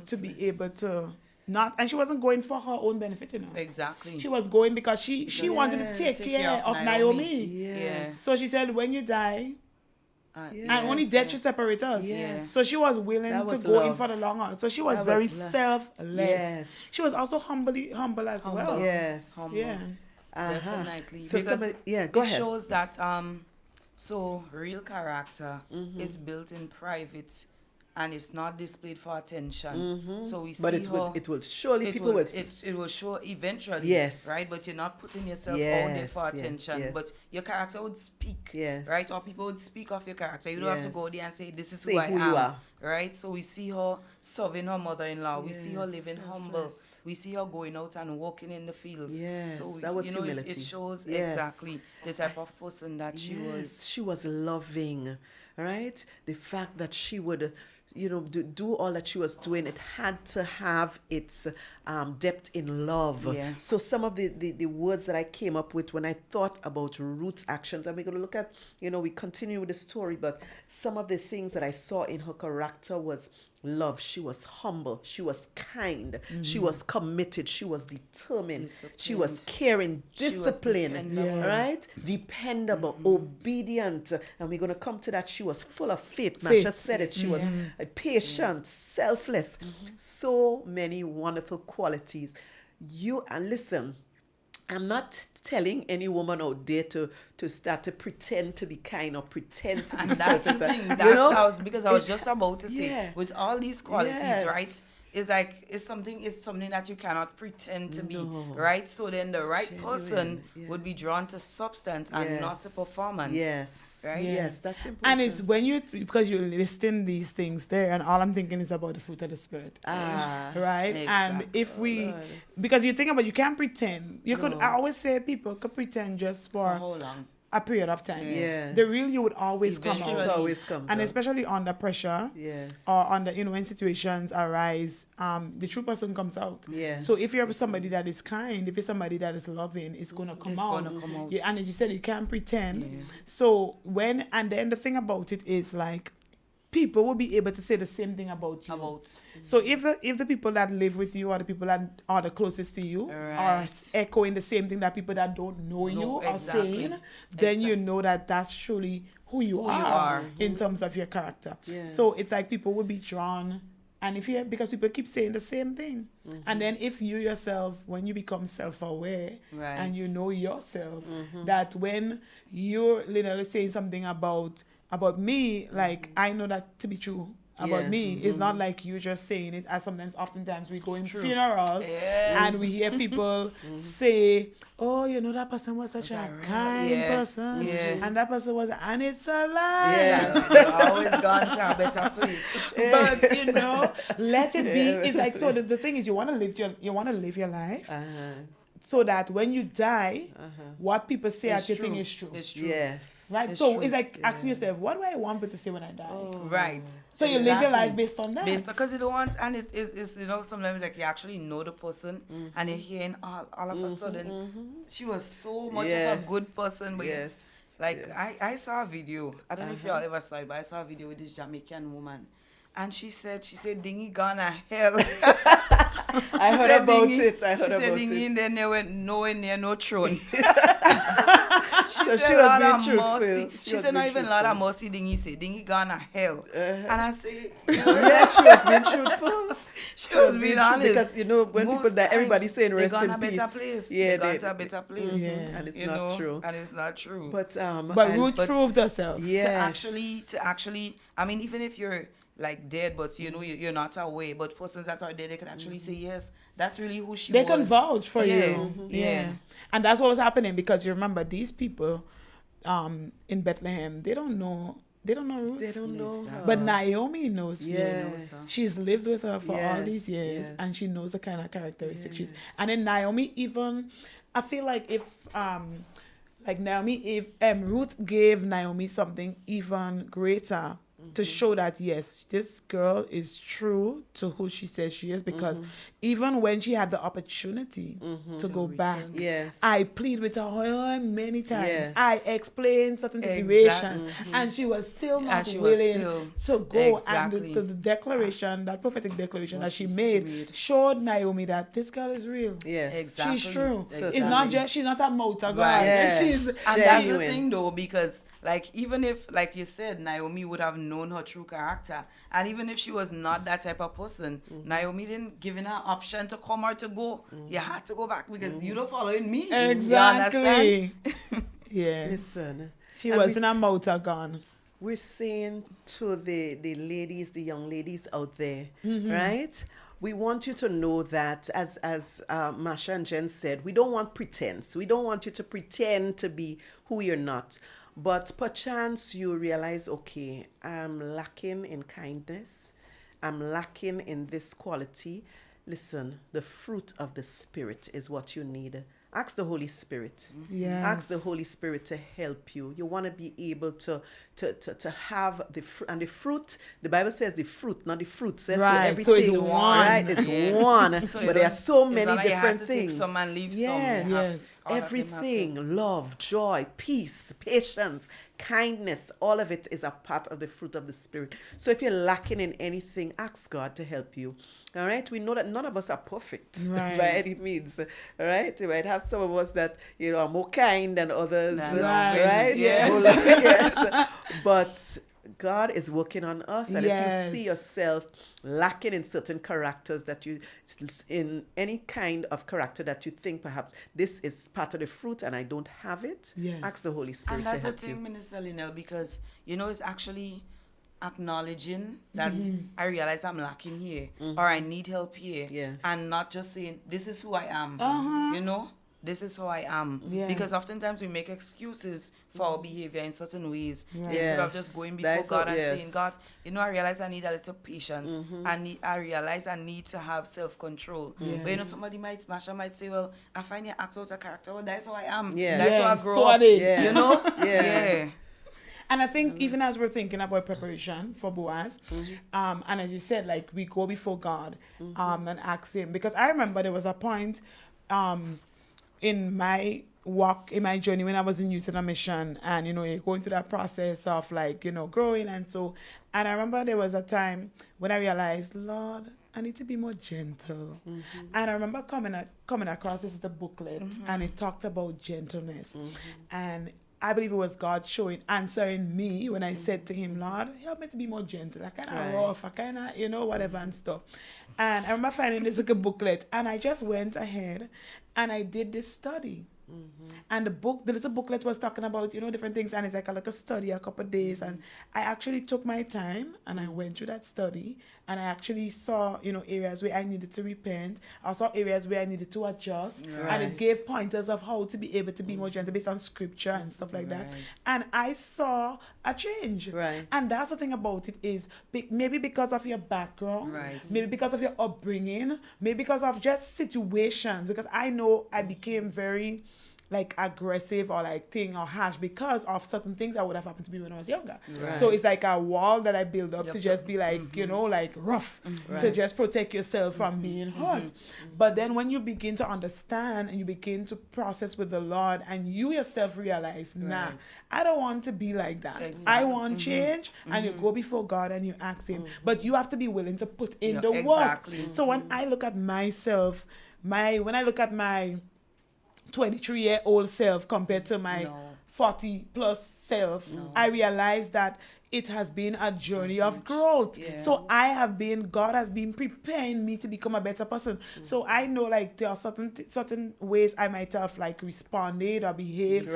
To be able to not, and she wasn't going for her own benefit, Exactly. She was going because she wanted to take care of Naomi. Yes. So she said, when you die, and only death should separate us. Yes. So she was willing That to was go in love. for the long haul. So she was That very was love. selfless. Yes. She was also humble as well. Yes. Humble. Yeah. Definitely. So Because somebody, go it ahead. shows that so real character is built in private and it's not displayed for attention. So we see But how it will surely it people will, would. it will show eventually, Yes. right? But you're not putting yourself out there for Yes, attention. yes. But your character would speak, Yes. right? Or people would speak of your character. You don't have to go there and say, this is Say who I who you am, are. right? So we see her serving her mother-in-law. We see her Yes, living humble. selfless. We see her going out and walking in the fields. Yes, so that was you know, humility. It shows Yes. exactly the type of person that she was. She was loving, right? The fact that she would, do all that she was doing, it had to have its depth in love. Yeah. So some of the words that I came up with when I thought about Ruth's actions, and we're going to look at, we continue with the story, but some of the things that I saw in her character was love. She was humble. She was kind. She was committed. She was determined. She was caring, disciplined, right? Dependable, obedient. And we're going to come to that. She was full of faith. Masha said it. She was patient, selfless. So many wonderful qualities. And listen, I'm not telling any woman out there to start to pretend to be kind or pretend to be And that's the selfless. thing. That's because I was just about to say, with all these qualities, Yes. right? It's something that you cannot pretend to be, right? So then the right person would be drawn to substance and not to performance. Yes. Right? Yes, that's important. And it's when because you're listing these things there, and all I'm thinking is about the fruit of the spirit. Right? Exactly. And if because you think about, you can't pretend. I always say people could pretend just for How long? a period of time. Yes. The real you would always come Eventually. It out. always comes And out. especially under pressure. Yes. Or under, when situations arise, the true person comes out. Yes. So if you're somebody that is kind, if you're somebody that is loving, it's gonna come out. Yeah, and as you said, you can't pretend. Yeah. So and then the thing about it is, like, people will be able to say the same thing about you. So if the people that live with you or the people that are the closest to you are echoing the same thing that people that don't know you are saying, then you know that that's truly who you are in terms of your character. Yes. So it's like people will be drawn, and because people keep saying the same thing. And then if you yourself, when you become self-aware and you know yourself, that when you're literally saying something about me, like, I know that to be true about me. It's not like you just saying it, as oftentimes we go in funerals and we hear people say, oh, that person was such a kind person, and that person was, and it's a lie. You've always gone to a better place. But let it be. It's like, so the thing is, you want to live your life. So that when you die, what people say at your thing is true. It's true. Yes. Right? It's So true. it's like asking yourself, what do I want people to say when I die? Right. So you live your life based on that. Because you don't want, and it's sometimes like you actually know the person and you're hearing all of a sudden, she was so much of a good person. But I saw a video. I don't know if y'all ever saw it, but I saw a video with this Jamaican woman. And she said, Dingy gone to hell. I heard about it. She said Dingy in there nowhere near no throne. So she was being truthful. She said, not even Lord of mercy, Dingy said, Dingy gone to hell. And I say, yeah, she was being truthful. She was being honest. Because, when people die, everybody's saying rest in peace. They gone to a better place. And it's not true. And it's not true. But Ruth proved herself. Yes. To actually, I mean, even if you're like dead, but you're not away, but persons that are dead, they can actually say, yes, that's really who she was. They can vouch for you. Yeah. And that's what was happening, because you remember, these people in Bethlehem, they don't know Ruth. They don't know her. But Naomi knows. Yes. She's lived with her for all these years, and she knows the kind of characteristics she's. And then Naomi, even, I feel like if Ruth gave Naomi something even greater, to show that, yes, this girl is true to who she says she is, because even when she had the opportunity to go back, I plead with her many times. I explained certain situations, and she was still not willing to go. And the declaration, that prophetic declaration that she made, showed Naomi that this girl is real. Yes, exactly. She's true. Exactly. It's not just, she's not a motor girl. Right. Yeah. She's and that's the thing, though, because like, even if, like you said, Naomi would have known her true character, and even if she was not that type of person, Naomi didn't give her option to come or to go. You had to go back, because you don't following me. Exactly. Yeah. Listen, She wasn't a motor gun. we're saying to the ladies, the young ladies out there, right? We want you to know that, as Masha and Jen said, we don't want pretense. We don't want you to pretend to be who you're not. But perchance you realize, okay, I'm lacking in kindness. I'm lacking in this quality. Listen, the fruit of the Spirit is what you need. Ask the Holy Spirit. Yes. Ask the Holy Spirit to help you. You want to be able to have the fruit. And the fruit, the Bible says the fruit, not the fruits. So Right, everything, so it's one. right? It's one. So But there are so it's many not like you different have to take things. some and leave Yes. some. You have- Yes. all of them have to- Everything, love, joy, peace, patience, kindness, all of it is a part of the fruit of the Spirit. So if you're lacking in anything, ask God to help you. All right? We know that none of us are perfect Right. by any means. All right? You might have some of us that, are more kind than others. Than loving, Right? yes. More loving, yes. But God is working on us. And if Yes. you see yourself lacking in certain characters that you, in any kind of character that you think perhaps this is part of the fruit and I don't have it, Yes. ask the Holy Spirit And to that's the help you. thing, Minister Linnell, because, it's actually acknowledging that I realize I'm lacking here or I need help here. Yes. And not just saying, this is who I am. This is who I am. Yes. Because oftentimes we make excuses for our behavior in certain ways Right. instead of Yes. just going That before is God what- and yes. saying, God, I realize I need a little patience. I realize I need to have self-control. But somebody Masha might say, well, I find you act out of character. Well, that's how I am. Yeah. That's how I Yes, grow so up. are they. Yeah. Yeah. And I think even as we're thinking about preparation for Boaz, and as you said, like we go before God and ask him. Because I remember there was a point in my walk, in my journey when I was in youth and a mission, and you're going through that process of like, growing and I remember there was a time when I realized, Lord, I need to be more gentle. And I remember coming across this is a booklet and it talked about gentleness. And I believe it was God answering me when I said to him, Lord, help me to be more gentle. I kind of rough, I kind of, whatever and stuff. And I remember finding this like a booklet and I just went ahead and I did this study. And the little booklet was talking about, different things. And it's like a study, a couple of days. And I actually took my time and I went through that study. And I actually saw, areas where I needed to repent. I saw areas where I needed to adjust. And it gave pointers of how to be able to be more gentle based on scripture and stuff like that. And I saw a change. Right. And that's the thing about it is maybe because of your background, maybe because of your upbringing, maybe because of just situations. Because I know I became very like aggressive or like thing or harsh because of certain things that would have happened to me when I was younger. Right. So it's like a wall that I build up to just be like, like rough, to just protect yourself from being hurt. But then when you begin to understand and you begin to process with the Lord and you yourself realize, nah, I don't want to be like that. Exactly. I want change. And you go before God and you ask him. But you have to be willing to put in the work. So when I look at myself, when I look at my 23-year-old self compared to my 40 plus self, I realized that it has been a journey of growth. So God has been preparing me to become a better person. So I know like there are certain ways I might have like responded or behaved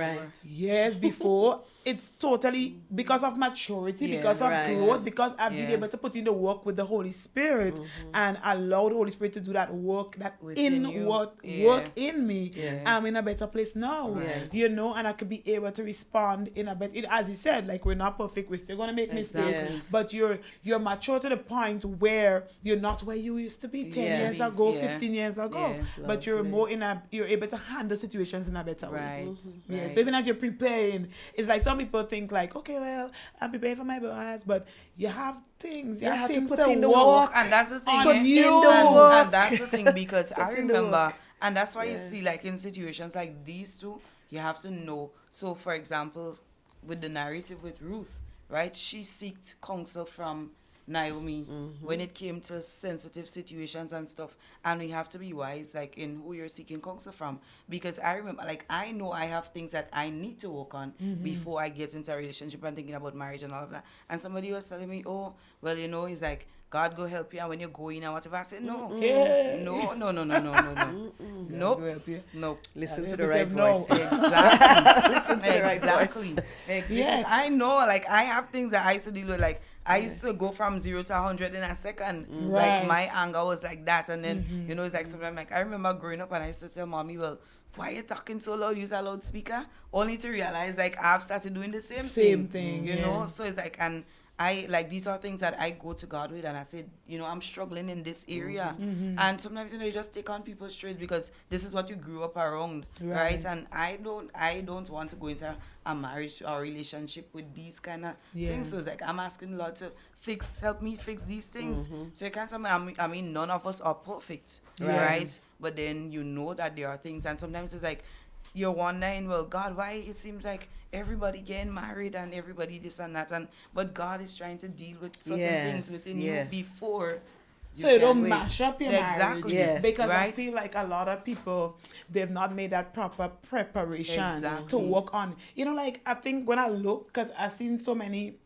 years before. It's totally because of maturity, because of growth, because I've been able to put in the work with the Holy Spirit and allow the Holy Spirit to do that work work in me. I'm in a better place now, and I could be able to respond in a better, as you said, like we're not perfect, we're still going to make mistakes, but you're mature to the point where you're not where you used to be 10 years ago, 15 years ago, but you're more you're able to handle situations in a better way. So even as you're preparing, it's like some people think like, okay, well, I'm preparing for my Boaz, but you have things, you have things to put in the work. work. And that's the thing. Put in the and work. that's the thing, because I in the remember, work. and that's why you see like in situations like these two, you have to know. So for example, with the narrative with Ruth, right? She sought counsel from Naomi when it came to sensitive situations and stuff. And we have to be wise, like in who you're seeking counsel from. Because I remember, like, I know I have things that I need to work on before I get into a relationship and thinking about marriage and all of that. And somebody was telling me, oh, well, it's like, God go help you, and when you're going and whatever. I said, no, Yeah. no. Nope. Help you. Nope. Listen to Help the right yourself, voice. no. Exactly. Listen to the right Exactly. voice. Because I know, like, I have things that I used to deal with. Like, I used to go from 0 to 100 in a second. Right. Like, my anger was like that. And then, you know, it's like sometimes, like, I remember growing up and I used to tell mommy, well, why are you talking so loud? Use a loudspeaker. Only to realize, like, I've started doing the same thing. You know? So it's like, and I, like, these are things that I go to God with, and I said, you know, I'm struggling in this area. And sometimes, you know, you just take on people's traits because this is what you grew up around, right? And I don't want to go into a marriage or a relationship with these kind of things. So it's like, I'm asking the Lord to help me fix these things. So you can't tell me, I mean, none of us are perfect, right? But then you know that there are things, and sometimes it's like, you're wondering, well, God, why it seems like everybody getting married and everybody this and that, but God is trying to deal with certain things within you before. So you don't mash up your marriage. Yes. Because I feel like a lot of people, they've not made that proper preparation to work on. You know, like, I think when I look, because I've seen so many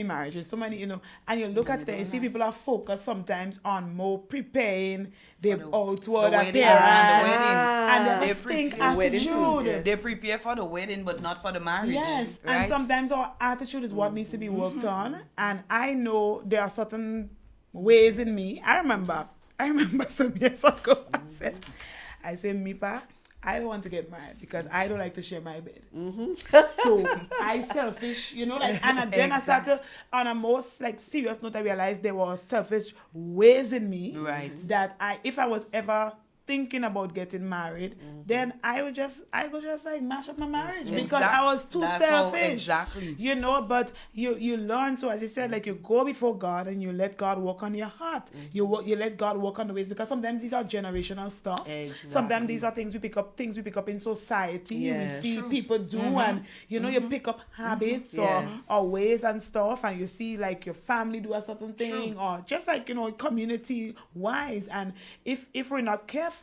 marriages, so many, you know, and you look at them, you see people are focused sometimes on more preparing their outward appearance and they think attitude. They prepare for the wedding, but not for the marriage. Yes, right? and sometimes our attitude is what needs to be worked on. And I know there are certain ways in me. I remember some years ago, I said, Mipa, I don't want to get married because I don't like to share my bed. So I selfish, you know, like, and then I started on a most like serious note. I realized there were selfish ways in me that if I was ever thinking about getting married, then I would just like mash up my marriage because I was too selfish. You know, but you learn. So as I said, like, you go before God and you let God work on your heart. You let God work on the ways, because sometimes these are generational stuff. Sometimes these are things we pick up in society. We see people do, and you know, you pick up habits or ways and stuff, and you see like your family do a certain thing, or just like, you know, community wise. And if we're not careful,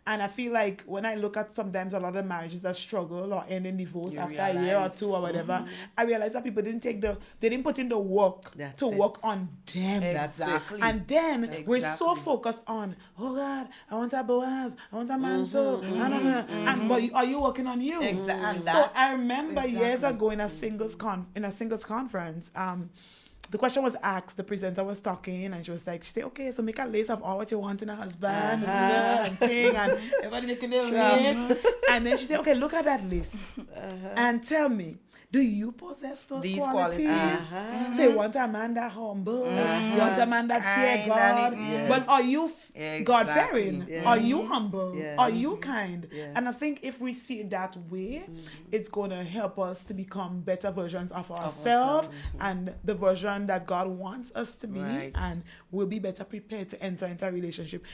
and I feel like when I look at sometimes a lot of marriages that struggle or end in divorce after a year or two or whatever, I realize that people didn't put in the work work on them. And then we're so focused on, oh God, I want a Boaz, I want a man, but are you working on you? So I remember years ago in a singles conference, the question was asked, the presenter was talking, and she said, okay, so make a list of all what you want in a husband, and thing, and everybody making their list. And then she said, okay, look at that list and tell me, do you possess these qualities? So you want a man that humble, you want a man that fear God, but are you God-fearing? Are you humble? Are you kind? And I think if we see it that way, it's going to help us to become better versions of ourselves and the version that God wants us to be, and we'll be better prepared to enter into a relationship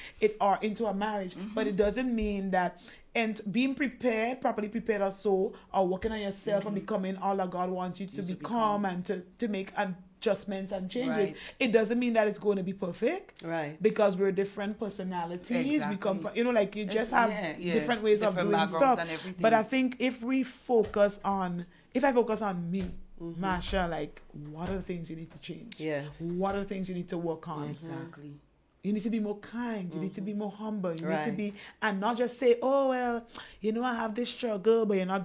or into a marriage. But it doesn't mean that being properly prepared or working on yourself and becoming all that God wants you to become and to make adjustments and changes. It doesn't mean that it's going to be perfect. Because we're different personalities. We come from, you know, like, you just have different ways of doing stuff. But I think if I focus on me, Marsha, like, what are the things you need to change? What are the things you need to work on? You need to be more kind. You need to be more humble. You need to be, and not just say, oh, well, you know, I have this struggle, but you're not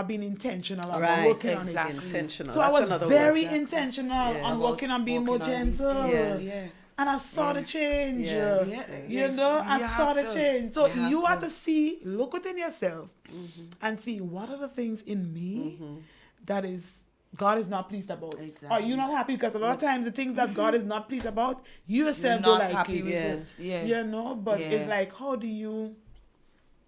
being intentional about working on it. Intentional. So that's I was very intentional on working on being more gentle. And I saw the change. You know, I saw the change. So you have to look within yourself and see, what are the things in me that is God is not pleased about. Are you not happy? Because a lot of times the things that God is not pleased about, you yourself don't like it. You know, but it's like, how do you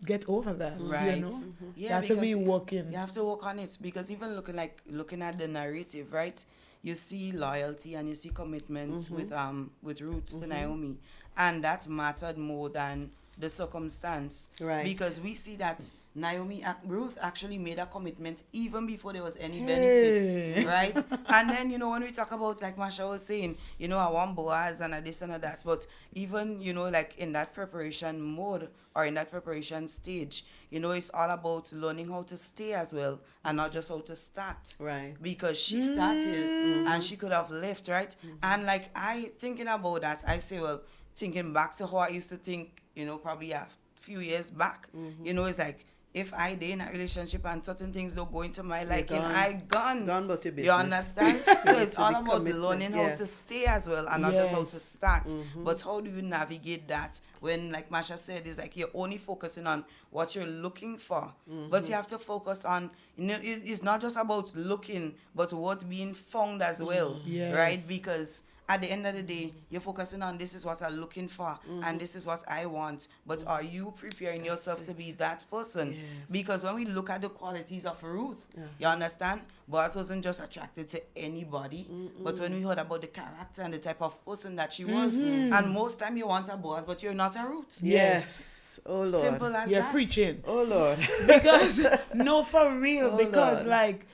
get over that? You know? That's a way working. You have to work on it, because even looking at the narrative, right? You see loyalty and you see commitment with Ruth to Naomi, and that mattered more than the circumstance. Because we see that Ruth actually made a commitment even before there was any benefits, right? And then, when we talk about, like Masha was saying, I want Boaz and a this and a that, but even, like in that preparation mode or in that preparation stage, it's all about learning how to stay as well and not just how to start. Right. Because she started and she could have left, right? And like thinking about that, I say, well, thinking back to how I used to think, probably a few years back, it's like, if I did in a relationship and certain things don't go into my liking, I gone. Gone about your business. You understand? So it's all about learning how yes. to stay as well and not just how to start. But how do you navigate that when, like Masha said, it's like you're only focusing on what you're looking for. But you have to focus on, it's not just about looking, but what's being found as well. Yes. Right? Because at the end of the day, you're focusing on this is what I'm looking for and this is what I want. But are you preparing yourself to be that person? Yes. Because when we look at the qualities of Ruth, you understand? Boaz wasn't just attracted to anybody, but when we heard about the character and the type of person that she was, and most time you want a Boaz, but you're not a Ruth. Yes. Oh, Lord. Simple as You're that. preaching. Oh, Lord. Because, no, for real, Oh, because, Lord. like,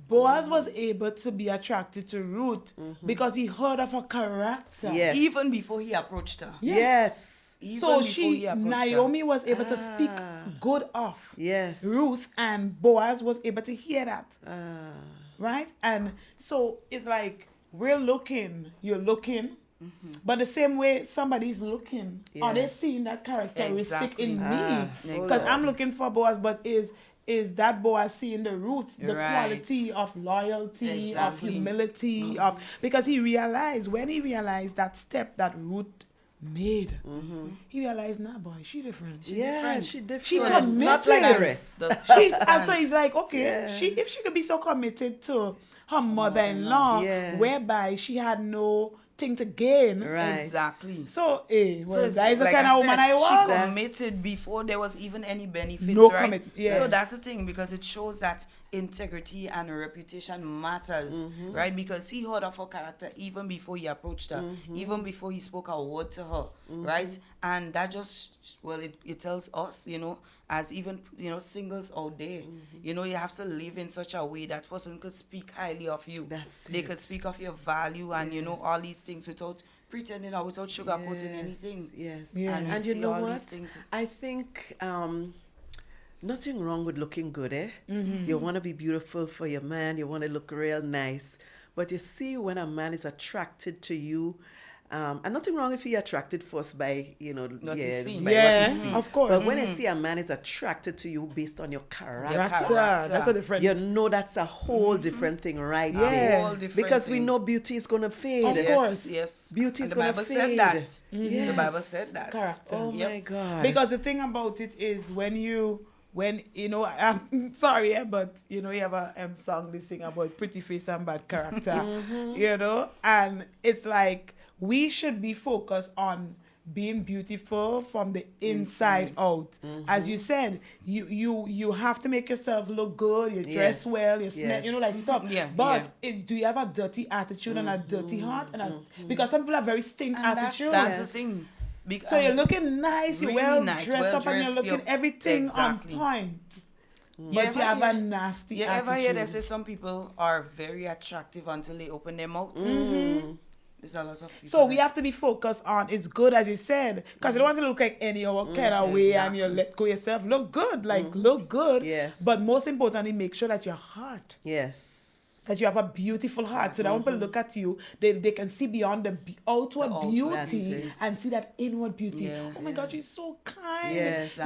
Boaz was able to be attracted to Ruth because he heard of her character. Yes. Even before he approached her. Yes. Even So before he approached Naomi was able to speak good of Yes. Ruth, and Boaz was able to hear that. Ah. Right? And so it's like, you're looking, but the same way somebody's looking, are they seeing that characteristic in me? Because I'm looking for Boaz, but is that Boaz seeing the Ruth, the quality of loyalty, of humility, because he realized that step that Ruth made, he realized, nah, boy, she different. She different. She So committed. not like the rest. And so he's like, okay, if she could be so committed to her mother-in-law, whereby she had no thing to gain. Right. Exactly. So, that is the like kind of woman I want. She committed before there was even any benefits, No right? commit. Yes. So that's the thing, because it shows that integrity and reputation matters, right? Because he heard of her character even before he approached her, even before he spoke a word to her, right? And that just, well, it tells us, as even, singles out there, you have to live in such a way that person could speak highly of you. They could speak of your value and, all these things without pretending or without sugarcoating anything. Yes. And you know all what? these things. I think nothing wrong with looking good, eh? You want to be beautiful for your man. You want to look real nice. But you see, when a man is attracted to you, and nothing wrong if he attracted first by, What you see. by what you see. Of course. But when you see a man is attracted to you based on your character, That's a different. you know that's a whole different thing right Yeah. there. Whole different Because we thing. know beauty is going to fade. Of course. Yes. Beauty is And going the to Bible fade. said that. Yes. The Bible said that. Character. Oh Yep. my God. Because the thing about it is I'm sorry, but you have a song they sing about pretty face and bad character, and it's like we should be focused on being beautiful from the inside out. As you said, you have to make yourself look good, you dress well, you smell, like stuff. Yeah, But do you have a dirty attitude and a dirty heart? Because some people have very stink And attitude. that's the thing. So you're looking nice, you're really well nice, dressed up, and you're well-dressed, looking you're- everything exactly. on point. You But ever you have hear- a nasty You attitude. ever hear they say some people are very attractive until they open their mouth? There's a lot of people. So we have to be focused on it's good, as you said, because you don't want to look like any other kind of way, and you let go yourself. Look good, look good. Yes. But most importantly, make sure that your heart, Yes. that you have a beautiful heart, so that when people look at you, they can see beyond the outward outward, beauty yes. and see that inward beauty. Yeah. Oh my God, she's so kind. Yes.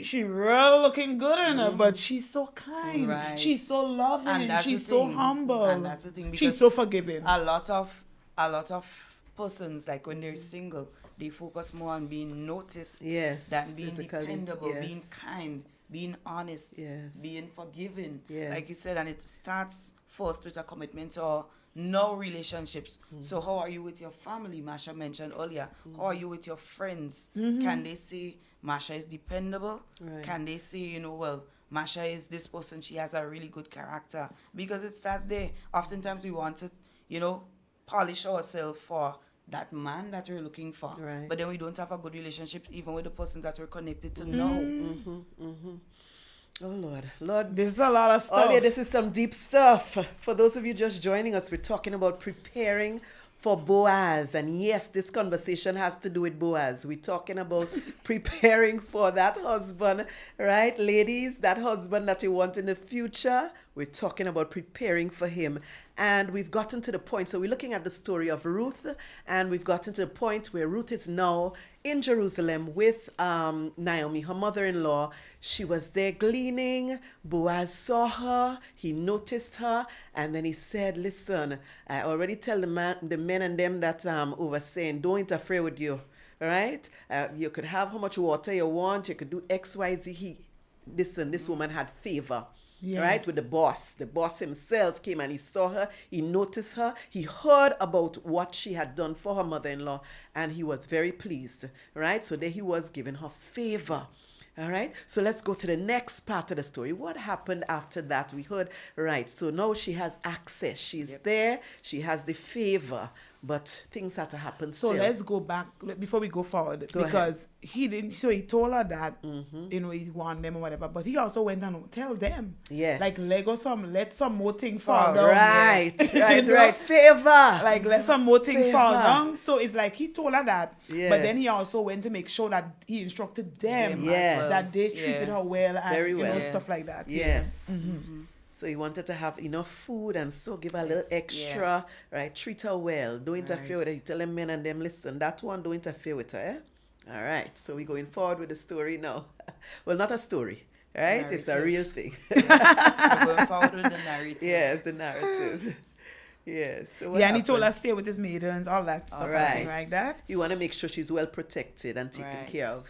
She real looking good in her, but she's so kind. Right. She's so loving. And that's She's the so thing. humble. And that's the thing, She's because so forgiving. a lot of persons, like when they're single, they focus more on being noticed Yes, than being physically, dependable, yes. being kind, being honest, Yes. being forgiving. Yes. Like you said, and it starts first with a commitment or no relationships. So how are you with your family? Masha mentioned earlier. How are you with your friends? Can they say Masha is dependable? Right. Can they say, Masha is this person, she has a really good character? Because it starts there. Oftentimes we want to, polish ourselves for that man that we're looking for. Right. But then we don't have a good relationship even with the persons that we're connected to now. Oh, Lord. Lord, This is a lot of stuff. oh, yeah, this is some deep stuff. For those of you just joining us, we're talking about preparing for Boaz. And yes, this conversation has to do with Boaz. We're talking about preparing for that husband, right? Ladies, that husband that you want in the future, we're talking about preparing for him. And we've gotten to the point, so we're looking at the story of Ruth, and we've gotten to the point where Ruth is now in Jerusalem with Naomi, her mother-in-law. She was there gleaning. Boaz saw her, he noticed her, and then he said, listen, I already tell the men and them that overseeing, don't interfere with you, right? You could have how much water you want, you could do X, Y, Z. Listen, this woman had favor. Yes. Right, with the boss. The boss himself came and he saw her, he noticed her, he heard about what she had done for her mother-in-law, and he was very pleased, right? So there he was giving her favor. All right, so let's go to the next part of the story. What happened after that? We heard, right, so now she has access. She's there, she has the favor, but things had to happen So still. let's go back before we go forward, Go because he didn't. So he told her that you know he want them or whatever, but he also went and tell them, Yes. like let some more thing fall down. Right, You right, know? right. Favor. Like let some more thing fall Favor. down. So it's like he told her that, Yes. but then he also went to make sure that he instructed them Yes. that they treated her well and Very you know well. stuff like that. Yes. So he wanted to have enough food and so give her a little extra, right? Treat her well. Don't interfere with her. You tell them men and them, listen, that one, don't interfere with her, eh? All right. So we're going forward with the story now. Well, not a story, right? It's a real thing. We're going forward with the narrative. Yes, the narrative. Yes. So what Yeah, and he told her happened? stay with his maidens, all that stuff, Right. everything like that. You want to make sure she's well protected and taken Right. care of.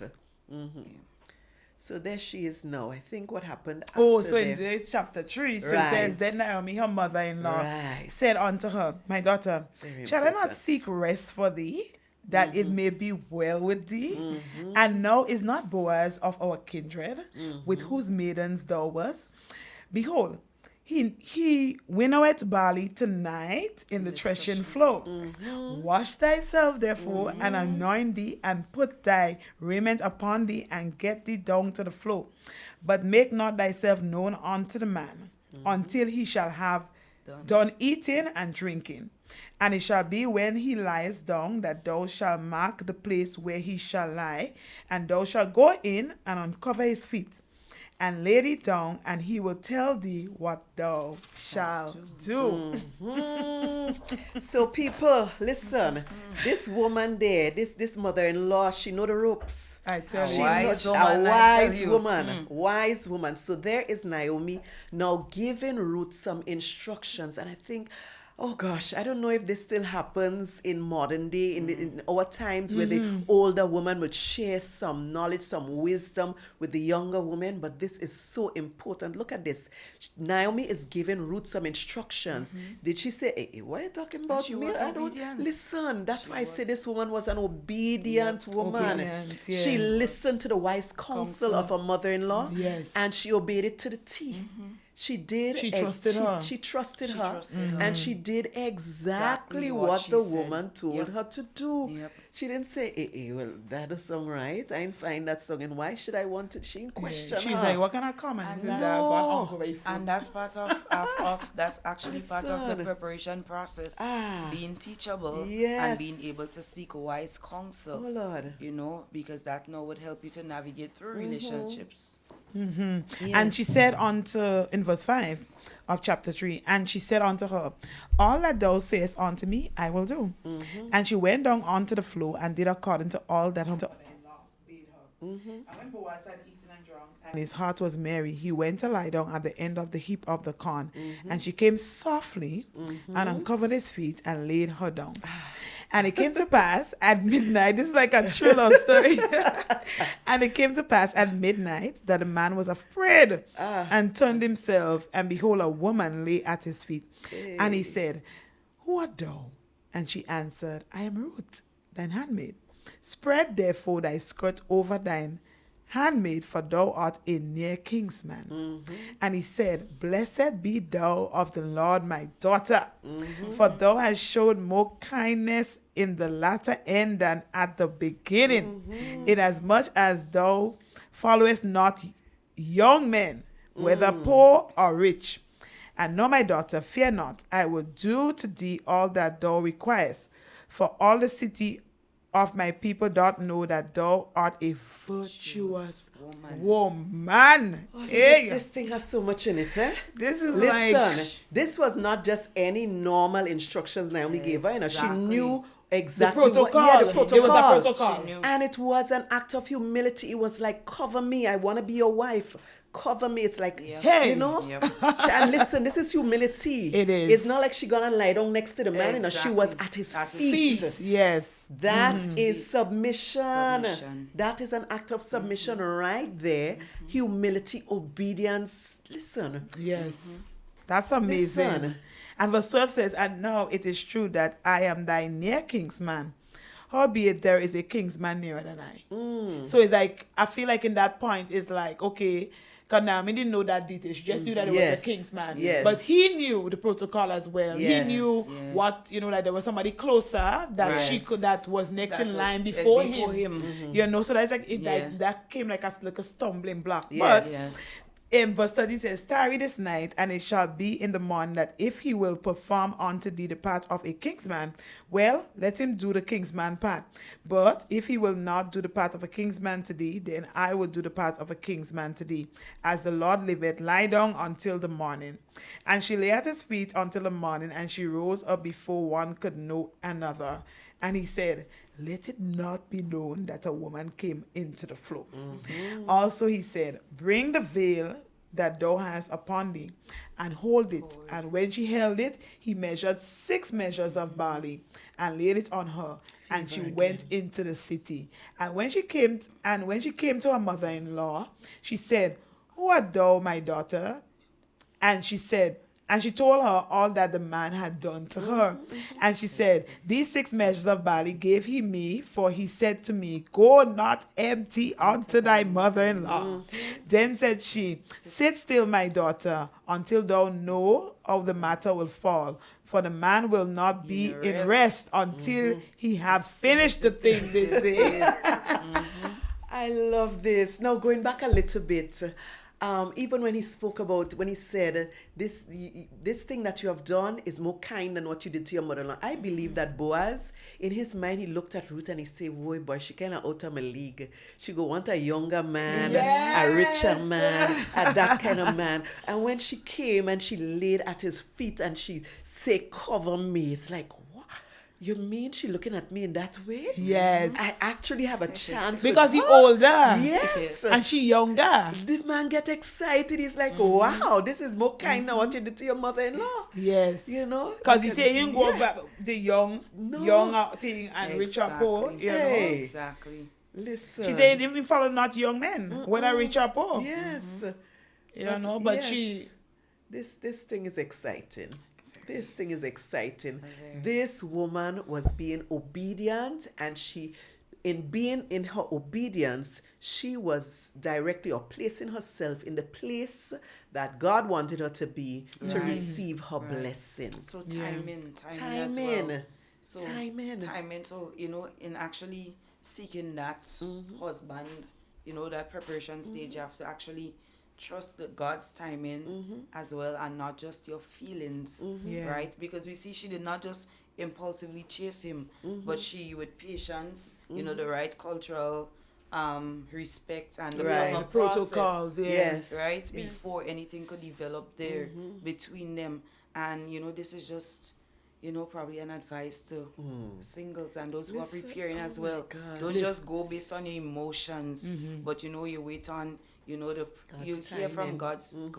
So there she is now. I think what happened Oh, after so in there- this chapter 3, so it Right. says, then Naomi, her mother-in-law, Right. said unto her, my daughter, Very shall I not important. seek rest for thee, that it may be well with thee? And now is not Boaz of our kindred, with whose maidens thou wast? Behold, he winnoweth barley tonight in the threshing floor. Wash thyself therefore, and anoint thee, and put thy raiment upon thee, and get thee down to the floor. But make not thyself known unto the man, until he shall have done eating and drinking. And it shall be when he lies down that thou shalt mark the place where he shall lie, and thou shalt go in and uncover his feet, and lay thee down, and he will tell thee what thou shalt do. So people, listen. This woman there, this mother-in-law, she know the ropes. I tell She you. wise knows- woman, a I tell wise you. woman, wise woman. So there is Naomi now giving Ruth some instructions, and I think, oh gosh, I don't know if this still happens in modern day, in our times, where the older woman would share some knowledge, some wisdom with the younger woman, but this is so important. Look at this. Naomi is giving Ruth some instructions. Did she say, hey, what are you talking about? she Me? was I don't obedient. listen. That's why I say this woman was an obedient woman. Obedient, She yeah. listened to the wise counsel of her mother-in-law, Yes. and she obeyed it to the T. She did. She trusted her. She trusted her, trusted her. and she did exactly Exactly what what she the said. woman told Yep. her to do. Yep. She didn't say, well, that is song right. I didn't find that song, and why should I want it? She didn't question She's her. like, what kind of comments is that? No. Go uncover your foot. And that's part of that's actually part of the Listen. preparation process. Ah. Being teachable Yes. and being able to seek wise counsel. Oh, Lord. You know, because that now would help you to navigate through relationships. And she said unto, in verse 5 of chapter 3, and she said unto her, all that thou sayest unto me, I will do. And she went down onto the floor and did according to all that her mother-in-law bade her. And when Boaz had eaten and drunk, and his heart was merry, he went to lie down at the end of the heap of the corn. And she came softly and uncovered his feet and laid her down. And it came to pass at midnight, this is like a thriller story. And it came to pass at midnight that the man was afraid and turned himself, and behold, a woman lay at his feet. And he said, who art thou? And she answered, I am Ruth, thine handmaid. Spread therefore thy skirt over thine handmaid, for thou art a near kinsman. And he said, blessed be thou of the Lord, my daughter, for thou hast showed more kindness in the latter end than at the beginning, inasmuch as thou followest not young men, whether poor or rich. And now, my daughter, fear not. I will do to thee all that thou requirest. For all the city of my people doth know that thou art a virtuous woman. Oh, Hey, this thing has so much in it, eh? this is Listen, like... this was not just any normal instructions Naomi gave her. You know, she Exactly. knew exactly The protocol. What, yeah, the It protocol. was a protocol. She knew. And it was an act of humility. It was like, cover me. I want to be your wife. Cover me. It's like, Hey. you know. Yep. And listen, this is humility. It is. It's not like she gonna lie down next to the man. You know, she was at his feet. Yes. That is submission. Submission. That is an act of submission right there. Humility, obedience. Listen. Yes. That's amazing. Listen. And verse 12 says, and now it is true that I am thy near kinsman. Howbeit there is a kinsman nearer than I. So it's like, I feel like in that point, it's like, okay, because Naomi didn't know that detail. She just knew that it was Yes. a kinsman. Yes. But he knew the protocol as well. Yes. He knew what, that there was somebody closer that she Yes. could, that was next That in was, line before him. him. So that's like, Yeah. that came like a stumbling block. Yes. But Yes. in verse 30 says, tarry this night, and it shall be in the morning that if he will perform unto thee the part of a kingsman, well, let him do the kingsman part. But if he will not do the part of a kingsman to thee, then I will do the part of a kingsman to thee. As the Lord liveth, lie down until the morning. And she lay at his feet until the morning, and she rose up before one could know another. And he said, let it not be known that a woman came into the floor. Also he said, bring the veil that thou hast upon thee, and hold it. And when she held it, he measured 6 measures of barley, and laid it on her, and she went into the city. And when she came to her mother-in-law, she said, who art thou, my daughter? And she told her all that the man had done to her. And she said, these 6 measures of barley gave he me, for he said to me, go not empty unto thy mother-in-law. Then said she, sit still, my daughter, until thou know how the matter will fall. For the man will not be in rest until he have finished the things they say. I love this. Now, going back a little bit, even when he spoke about, when he said, this thing that you have done is more kind than what you did to your mother-in-law. I believe that Boaz, in his mind, he looked at Ruth and he said, boy, she kind of out of my league. She go want a younger man, a richer man, that kind of man. And when she came and she laid at his feet and she said, cover me, it's like, you mean she looking at me in that way? Yes. I actually have a chance. Because with he her? older. Yes. And she younger. The man get excited. He's like, wow, this is more kind than what you did to your mother-in-law. Yes. You know? Because he say he go Yeah. back the young thing and rich or poor. You know? Hey. Exactly. Listen. She said he didn't follow not young men, whether rich or poor. Yes. You know, but yes, she... This thing is exciting. This thing is exciting. This woman was being obedient, and in her obedience, she was directly or placing herself in the place that God wanted her to be to receive her blessing. So timing as Timing. well. So Timing. So, in actually seeking that husband, that preparation stage, you have to actually trust God's timing as well, and not just your feelings, right? Because we see she did not just impulsively chase him, but she, with patience, the right cultural respect and the Right, proper the protocols, process, yes. right? Before anything could develop there between them. And, this is just, probably an advice to singles and those who are preparing as well. Don't just go based on your emotions, but, you wait on, you hear from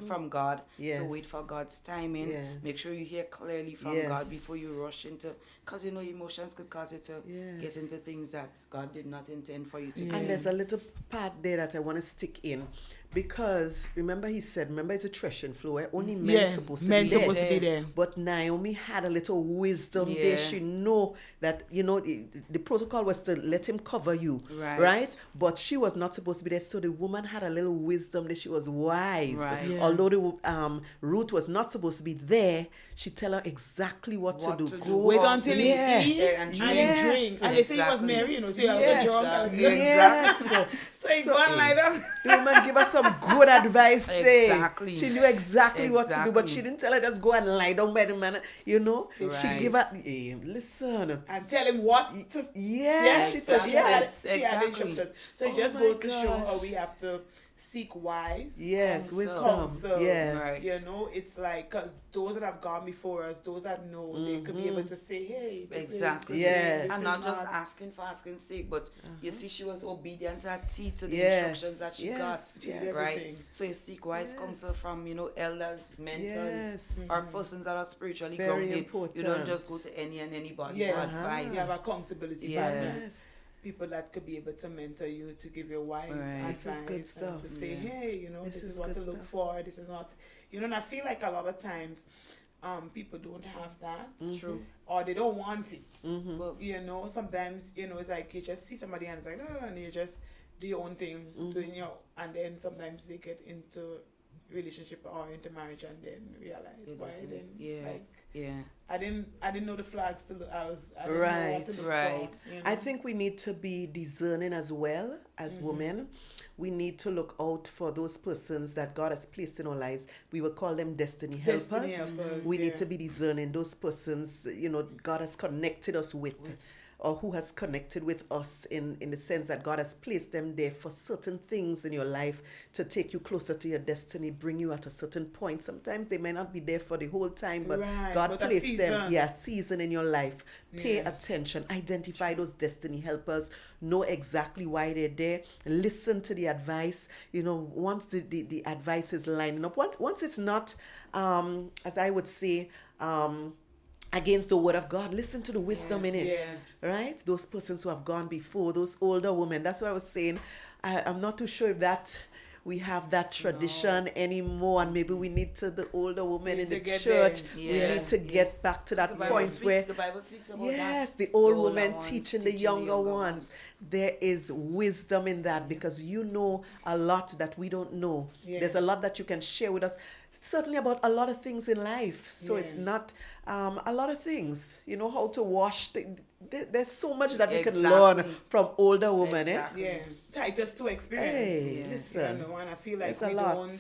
from God. Yes. So wait for God's timing. Yes. Make sure you hear clearly from God before you rush into, because emotions could cause you to get into things that God did not intend for you to. And there's a little part there that I want to stick in, because remember it's a threshing floor. Only men supposed to be there. But Naomi had a little wisdom there. She know that the protocol was to let him cover you, right? But she was not supposed to be there. So the woman had a little wisdom that she was wise. Right. Yeah. Although Ruth was not supposed to be there, she tell her exactly what to do. Go Wait until he eat and and drink. he drink. And they say he was Exactly. married, so you have to drunk. Yes. So he go and lie down. The woman give us some some good advice there. Exactly. She knew exactly what to do, but Exactly. she didn't tell her just go and lie down by the man. You know, she Right. give her, hey, listen. And tell him what to Yeah, she told she yeah. had Exactly. instructions. So it Oh just my goes to show gosh. how we have to seek wise Yes, Counsel. wisdom. counsel. Yes. Right. You know, it's like, because those that have gone before us, those that know, they could be able to say, hey, this Exactly. is, Yes. this And is not just asking for asking sake, but you see, she was obedient to her T to the Yes. instructions that she Yes. got. Yes. Right? Everything. So you seek wise counsel from, elders, mentors, Yes. or persons that are spiritually Very grounded. important. You don't just go to any and anybody Yeah, for advice. you have accountability Yes. partners. People that could be able to mentor you, to give you wise Right. advice, This is good and stuff. to say, Yeah. hey, This this is is what good to look stuff. for. This is not, and I feel like a lot of times, people don't have that, True. or they don't want it. Well, Sometimes it's like you just see somebody and it's like, no, and you just do your own thing, doing and then sometimes they get into relationship or into marriage and then realize It why I doesn't- didn't yeah. like. yeah. I didn't know the flags till I didn't know Right, what to look right. for, I think we need to be discerning as well as women. We need to look out for those persons that God has placed in our lives. We will call them destiny helpers. Destiny helpers, We yeah. need to be discerning those persons, God has connected us with. Or who has connected with us in the sense that God has placed them there for certain things in your life to take you closer to your destiny, bring you at a certain point. Sometimes they may not be there for the whole time, but Right, God but a placed them, season. season in your life. Pay Yeah. attention, identify those destiny helpers, know exactly why they're there, listen to the advice. Once the advice is lining up, once it's not, as I would say, against the word of God, listen to the wisdom in it. Yeah. Right? Those persons who have gone before, those older women. That's what I was saying. I'm not too sure if that we have that tradition anymore, and maybe we need to, the older women We in need the to get church, there. we Yeah, need to get back to that The Bible point speaks- where the Bible speaks about yes, that. the old older women ones teaching the younger ones. There is wisdom in that because you know a lot that we don't know. Yeah. There's a lot that you can share with us, certainly about a lot of things in life. So it's Yeah. not a lot of things. How to wash. There's so much that we can Exactly. learn from older women. Exactly. Yeah, just to experience. Hey, Yeah. listen. And I feel like There's a lot.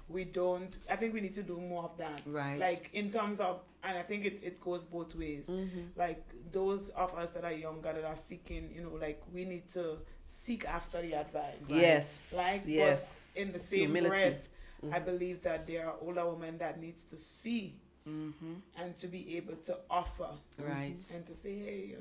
we don't. I think we need to do more of that. Right. Like in terms of, and I think it goes both ways. Mm-hmm. Like those of us that are younger that are seeking, like we need to seek after the advice. Yes. Like, Yes. but in the same Humility. breath, I believe that there are older women that needs to see and to be able to offer. Right. And to say, hey,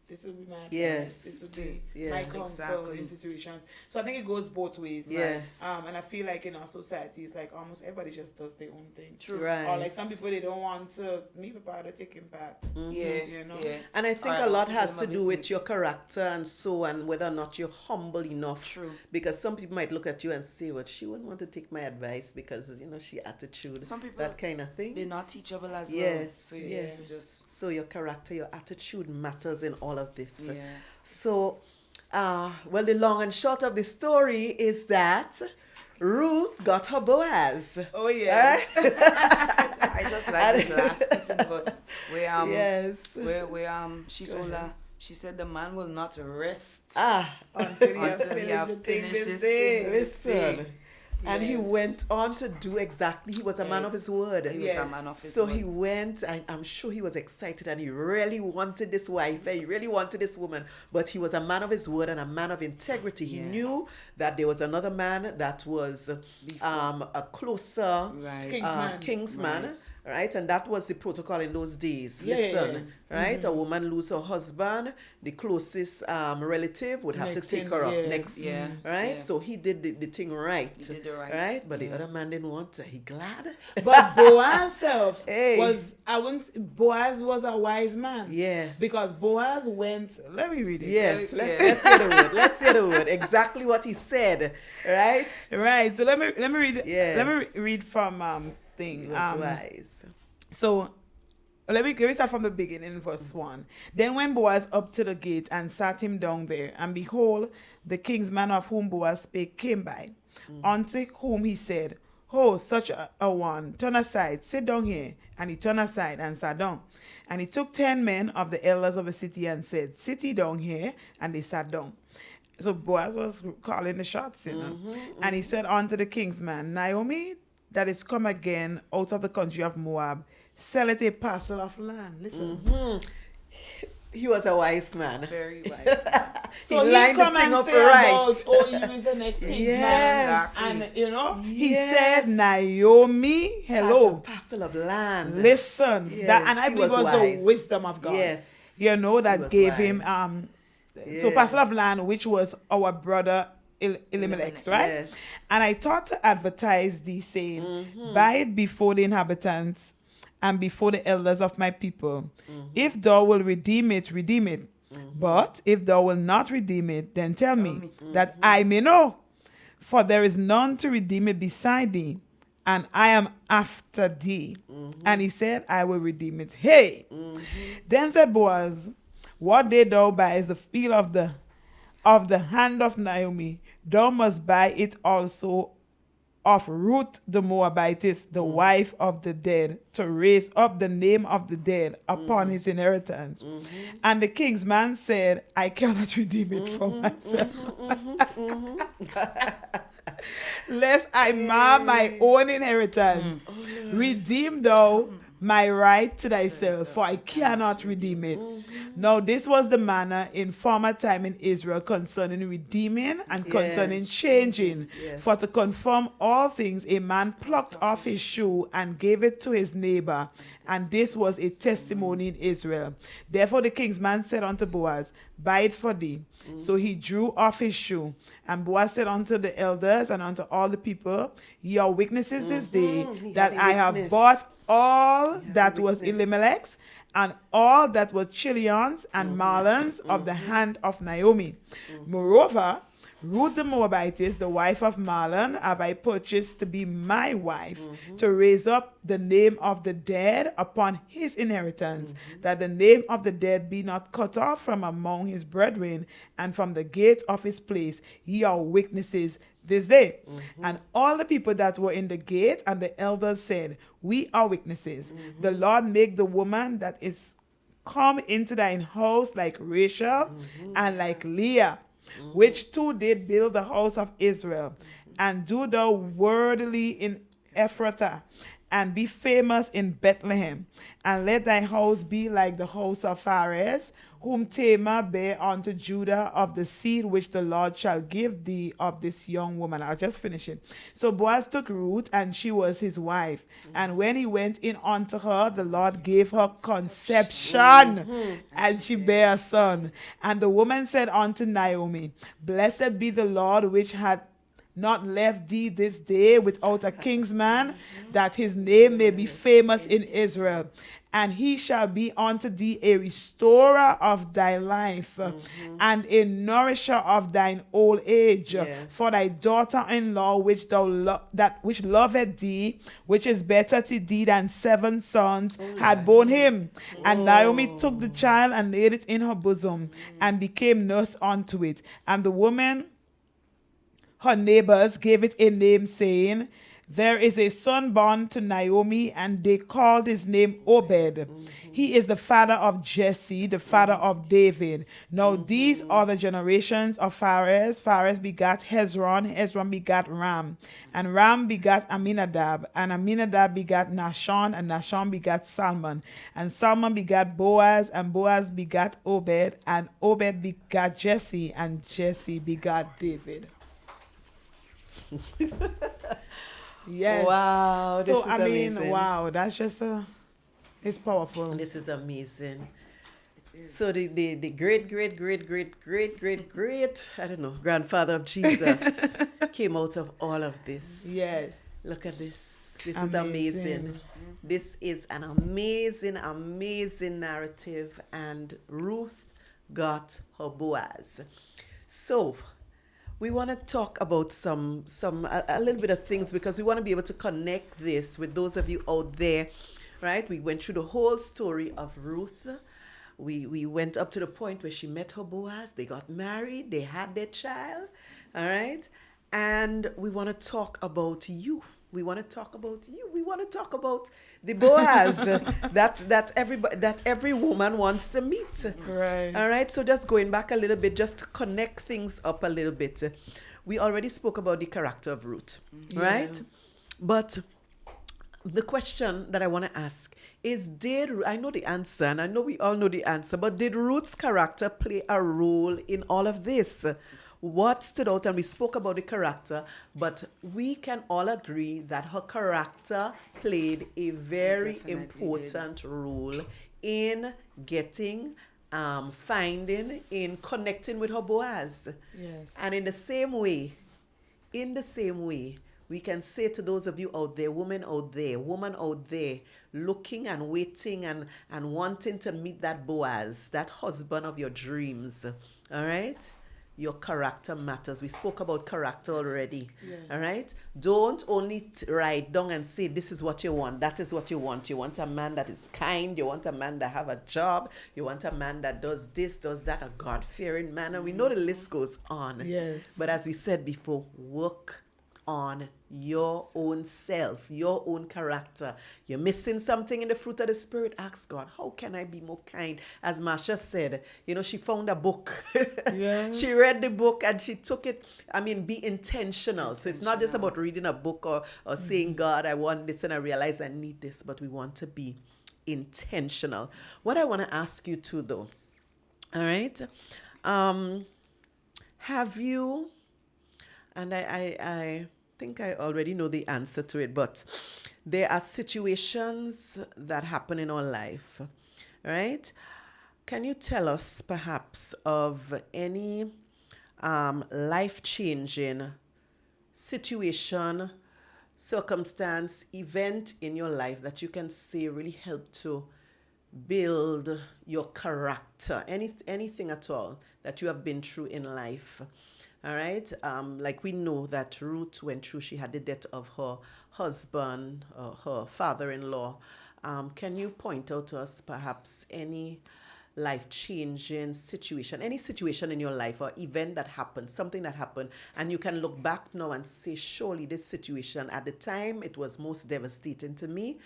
this will be my advice. Yes. This will be Yeah. my counsel Exactly. in situations. So I think it goes both ways. Yes. And I feel like in our society, it's like almost everybody just does their own thing. True. Right. Or like some people, they don't want to meet the part of taking part. Yeah. You know? Yeah. And I think Or a lot open has my to do with business. your character and whether or not you're humble enough. True. Because some people might look at you and say, well, she wouldn't want to take my advice because, she attitude. Some people, that kind of thing. They're not teachable as well. Yes, So you yes. have to just So your character, your attitude matters in all of this. yeah. So, well, the long and short of the story is that Ruth got her Boaz. Oh, yeah. I just like this last piece in the verse where Yes. where she told her, she said the man will not rest Until you until he have finish the thing finished this his day. thing. Listen. And he Yes. went on to do exactly. He was a man of his word. He was Yes. a man of his So word. he went, I'm sure he was excited and he really wanted this wife. He really wanted this woman. But he was a man of his word and a man of integrity. He Yeah. knew that there was another man that was a closer Right. Kingsman. kingsman, right? And that was the protocol in those days. Yeah. Listen, right? A woman lose her husband, the closest relative would have to Next take in, her up yeah. next. Yeah. Right? Yeah. So he did the thing right. He did it right. But the Yeah. other man didn't want to. He glad? But Boaz self Hey. Boaz was a wise man. Yes. Because Boaz went, let me read it. Yes, Yeah. let's hear the word. Let's hear the word. Exactly what he said, right? Right. So let me read. Yes. Let me read from thing. He was wise. So let me start from the beginning, verse 1. Then when Boaz up to the gate and sat him down there, and behold, the kingsman of whom Boaz spake came by, unto whom he said, Oh, such a one, turn aside, sit down here. And he turned aside and sat down. And he took 10 men of the elders of the city and said, Sit ye down here. And they sat down. So Boaz was calling the shots, And he said unto the king's man, Naomi, that is come again out of the country of Moab, selleth a parcel of land. Listen. He was a wise man. Very wise. So he lined the come thing and up say right. about, oh, you is the next king's Yes. man. And, he Yes. said, Naomi, hello. Has a parcel of land. Listen. Yes, That, and I he believe was was the wise. wisdom of God. Yes. You know, He that was gave wise. him, so parcel of land, which was our brother Elimelech's, right? Yes. And I thought to advertise thee, saying, buy it before the inhabitants and before the elders of my people. If thou will redeem it, redeem it. But if thou will not redeem it, then tell me that I may know. For there is none to redeem it beside thee, and I am after thee. And he said, I will redeem it. Hey! Then said Boaz, what day thou buyest the field of the hand of Naomi, thou must buy it also of Ruth the Moabitess, the wife of the dead, to raise up the name of the dead upon his inheritance. And the king's man said, I cannot redeem it for myself, lest I mar my own inheritance. Redeem thou my right to thyself, for I cannot redeem it. Now this was the manner in former time in Israel concerning redeeming and concerning changing. For to confirm all things, a man plucked off his shoe and gave it to his neighbor. And this was a testimony in Israel. Therefore the king's man said unto Boaz, buy it for thee. So he drew off his shoe. And Boaz said unto the elders and unto all the people, ye are witnesses this day that I have bought all that was Elimelech's and all that was Chilion's and Mahlon's of the hand of Naomi. Moreover, Ruth the Moabitess, the wife of Mahlon, have I purchased to be my wife, to raise up the name of the dead upon his inheritance, that the name of the dead be not cut off from among his brethren, and from the gate of his place. Ye are witnesses this day. And all the people that were in the gate and the elders said, we are witnesses. The Lord make the woman that is come into thine house like Rachel and like Leah, which two did build the house of Israel. And do thou worthily in Ephrathah, and be famous in Bethlehem. And let thy house be like the house of Pharez, whom Tamar bare unto Judah, of the seed which the Lord shall give thee of this young woman. I'll just finish it. So Boaz took Ruth, and she was his wife. And when he went in unto her, the Lord gave her conception, and she bare a son. And the woman said unto Naomi, blessed be the Lord, which had not left thee this day without a king's man, that his name may be famous in Israel. And he shall be unto thee a restorer of thy life, and a nourisher of thine old age. For thy daughter-in-law, which which loveth thee, which is better to thee than 7 sons, had borne him. And Naomi took the child and laid it in her bosom, and became nurse unto it. And the woman, her neighbors, gave it a name, saying, there is a son born to Naomi, and they called his name Obed. He is the father of Jesse, the father of David. Now these are the generations of Pharez. Pharez begat Hezron. Hezron begat Ram. And Ram begat Aminadab. And Aminadab begat Nahshon. And Nahshon begat Salmon. And Salmon begat Boaz. And Boaz begat Obed. And Obed begat Jesse. And Jesse begat David. Yes. Wow. This is amazing. Wow. That's just it's powerful. This is amazing. So the great, I don't know, grandfather of Jesus came out of all of this. Yes. Look at this. This is amazing. This is an amazing narrative, and Ruth got her Boaz. So we want to talk about a little bit of things, because we want to be able to connect this with those of you out there, right? We went through the whole story of Ruth. We went up to the point where she met her Boaz. They got married. They had their child. All right. And we want to talk about you. We want to talk about you. We want to talk about the Boaz that every woman wants to meet. Right. All right. So just going back a little bit, just to connect things up a little bit. We already spoke about the character of Ruth, right? But the question that I want to ask is, I know the answer, and I know we all know the answer, but did Ruth's character play a role in all of this? What stood out? And we spoke about the character, but we can all agree that her character played a very important role in getting, finding, in connecting with her Boaz. Yes. And in the same way, we can say to those of you out there, woman out there, looking and waiting and wanting to meet that Boaz, that husband of your dreams, all right? Your character matters. We spoke about character already, all right? Don't only write down and say, this is what you want, that is what you want. You want a man that is kind. You want a man that have a job. You want a man that does this, does that, a God-fearing man. And we know the list goes on. Yes. But as we said before, work on your own self, your own character. You're missing something in the fruit of the Spirit. Ask God, how can I be more kind? As Marsha said, she found a book. Yeah. She read the book and she took it. Be intentional. So it's not just about reading a book or saying, God, I want this and I realize I need this, but we want to be intentional. What I want to ask you too, though, all right? Have you, and I think I already know the answer to it, but there are situations that happen in our life, right? Can you tell us perhaps of any life-changing situation, circumstance, event in your life that you can say really helped to build your character? Anything at all that you have been through in life? All right. Like we know that Ruth went through, she had the death of her husband, her father-in-law. Can you point out to us perhaps any life-changing situation, any situation in your life or event that happened, something that happened, and you can look back now and say, surely this situation, at the time, it was most devastating to me,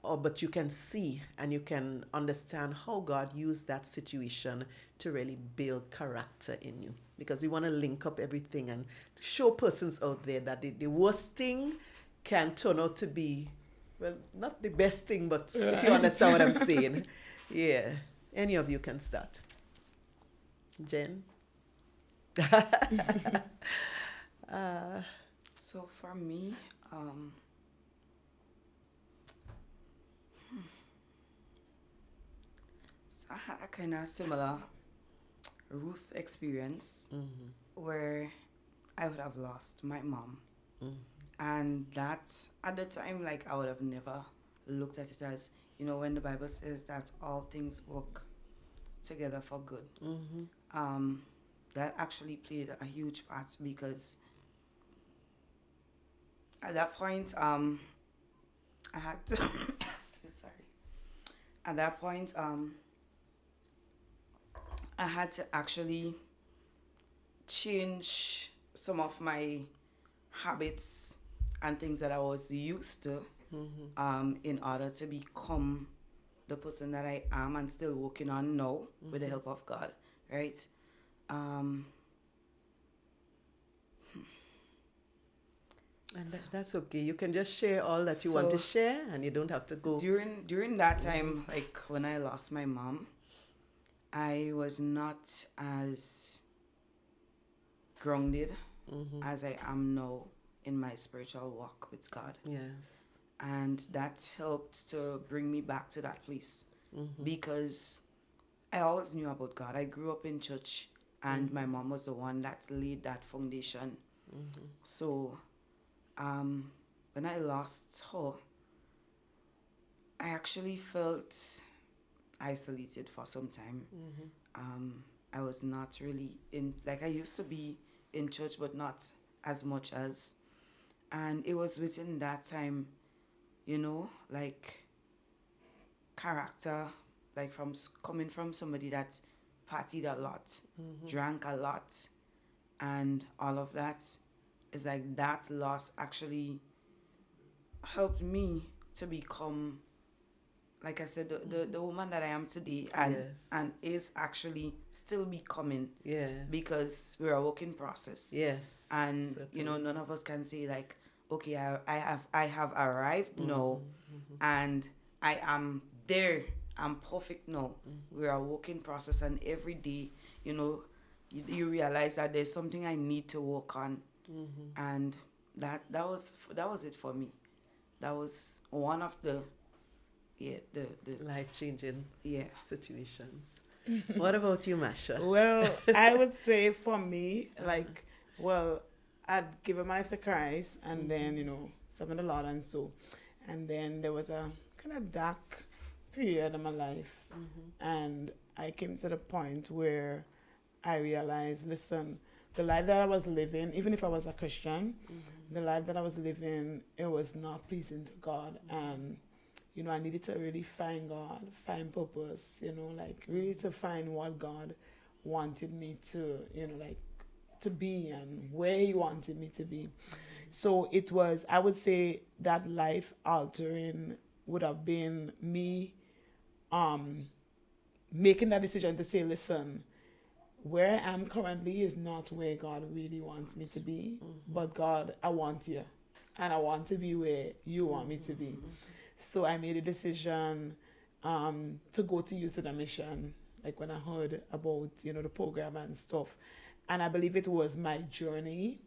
but you can see and you can understand how God used that situation to really build character in you. Because we want to link up everything and show persons out there that the worst thing can turn out to be, well, not the best thing, but if you understand what I'm saying. Yeah. Any of you can start. Jen? So for me, so I had a kind of similar Ruth experience where I would have lost my mom. And that, at the time, like, I would have never looked at it as, when the Bible says that all things work together for good. That actually played a huge part, because at that point, I had to, at that point, I had to actually change some of my habits and things that I was used to in order to become the person that I am and still working on now with the help of God, right? And that's okay. You can just share all that you want to share, and you don't have to go. During that time, like when I lost my mom, I was not as grounded as I am now in my spiritual walk with God. Yes. And that helped to bring me back to that place, because I always knew about God. I grew up in church, and my mom was the one that laid that foundation. So when I lost her, I actually felt isolated for some time. I was not really in, like, I used to be in church, but not as much as. And it was within that time, like, character, like, from coming from somebody that partied a lot, drank a lot, and all of that, is like that loss actually helped me to become, like I said, the woman that I am today, and Yes. and is actually still becoming, Yes. because we're a working process. Yes. And none of us can say like, okay, I have arrived, no, and I am there, I'm perfect, no. We're a working process, and every day, you realize that there's something I need to work on, and that was it for me. That was one of the Life-changing yeah. situations. What about you, Masha? Well, I would say for me, like, well, I'd given my life to Christ, and then, serving the Lord, and so. And then there was a kind of dark period in my life. And I came to the point where I realized, listen, the life that I was living, even if I was a Christian, the life that I was living, it was not pleasing to God. And, I needed to really find God, find purpose, like really to find what God wanted me to, like to be and where he wanted me to be. So it was, I would say that life altering would have been me making that decision to say, listen, where I am currently is not where God really wants me to be, but God, I want you, and I want to be where you want me to be. So I made a decision to go to Youth in a Mission, like when I heard about, the program and stuff. And I believe it was my journey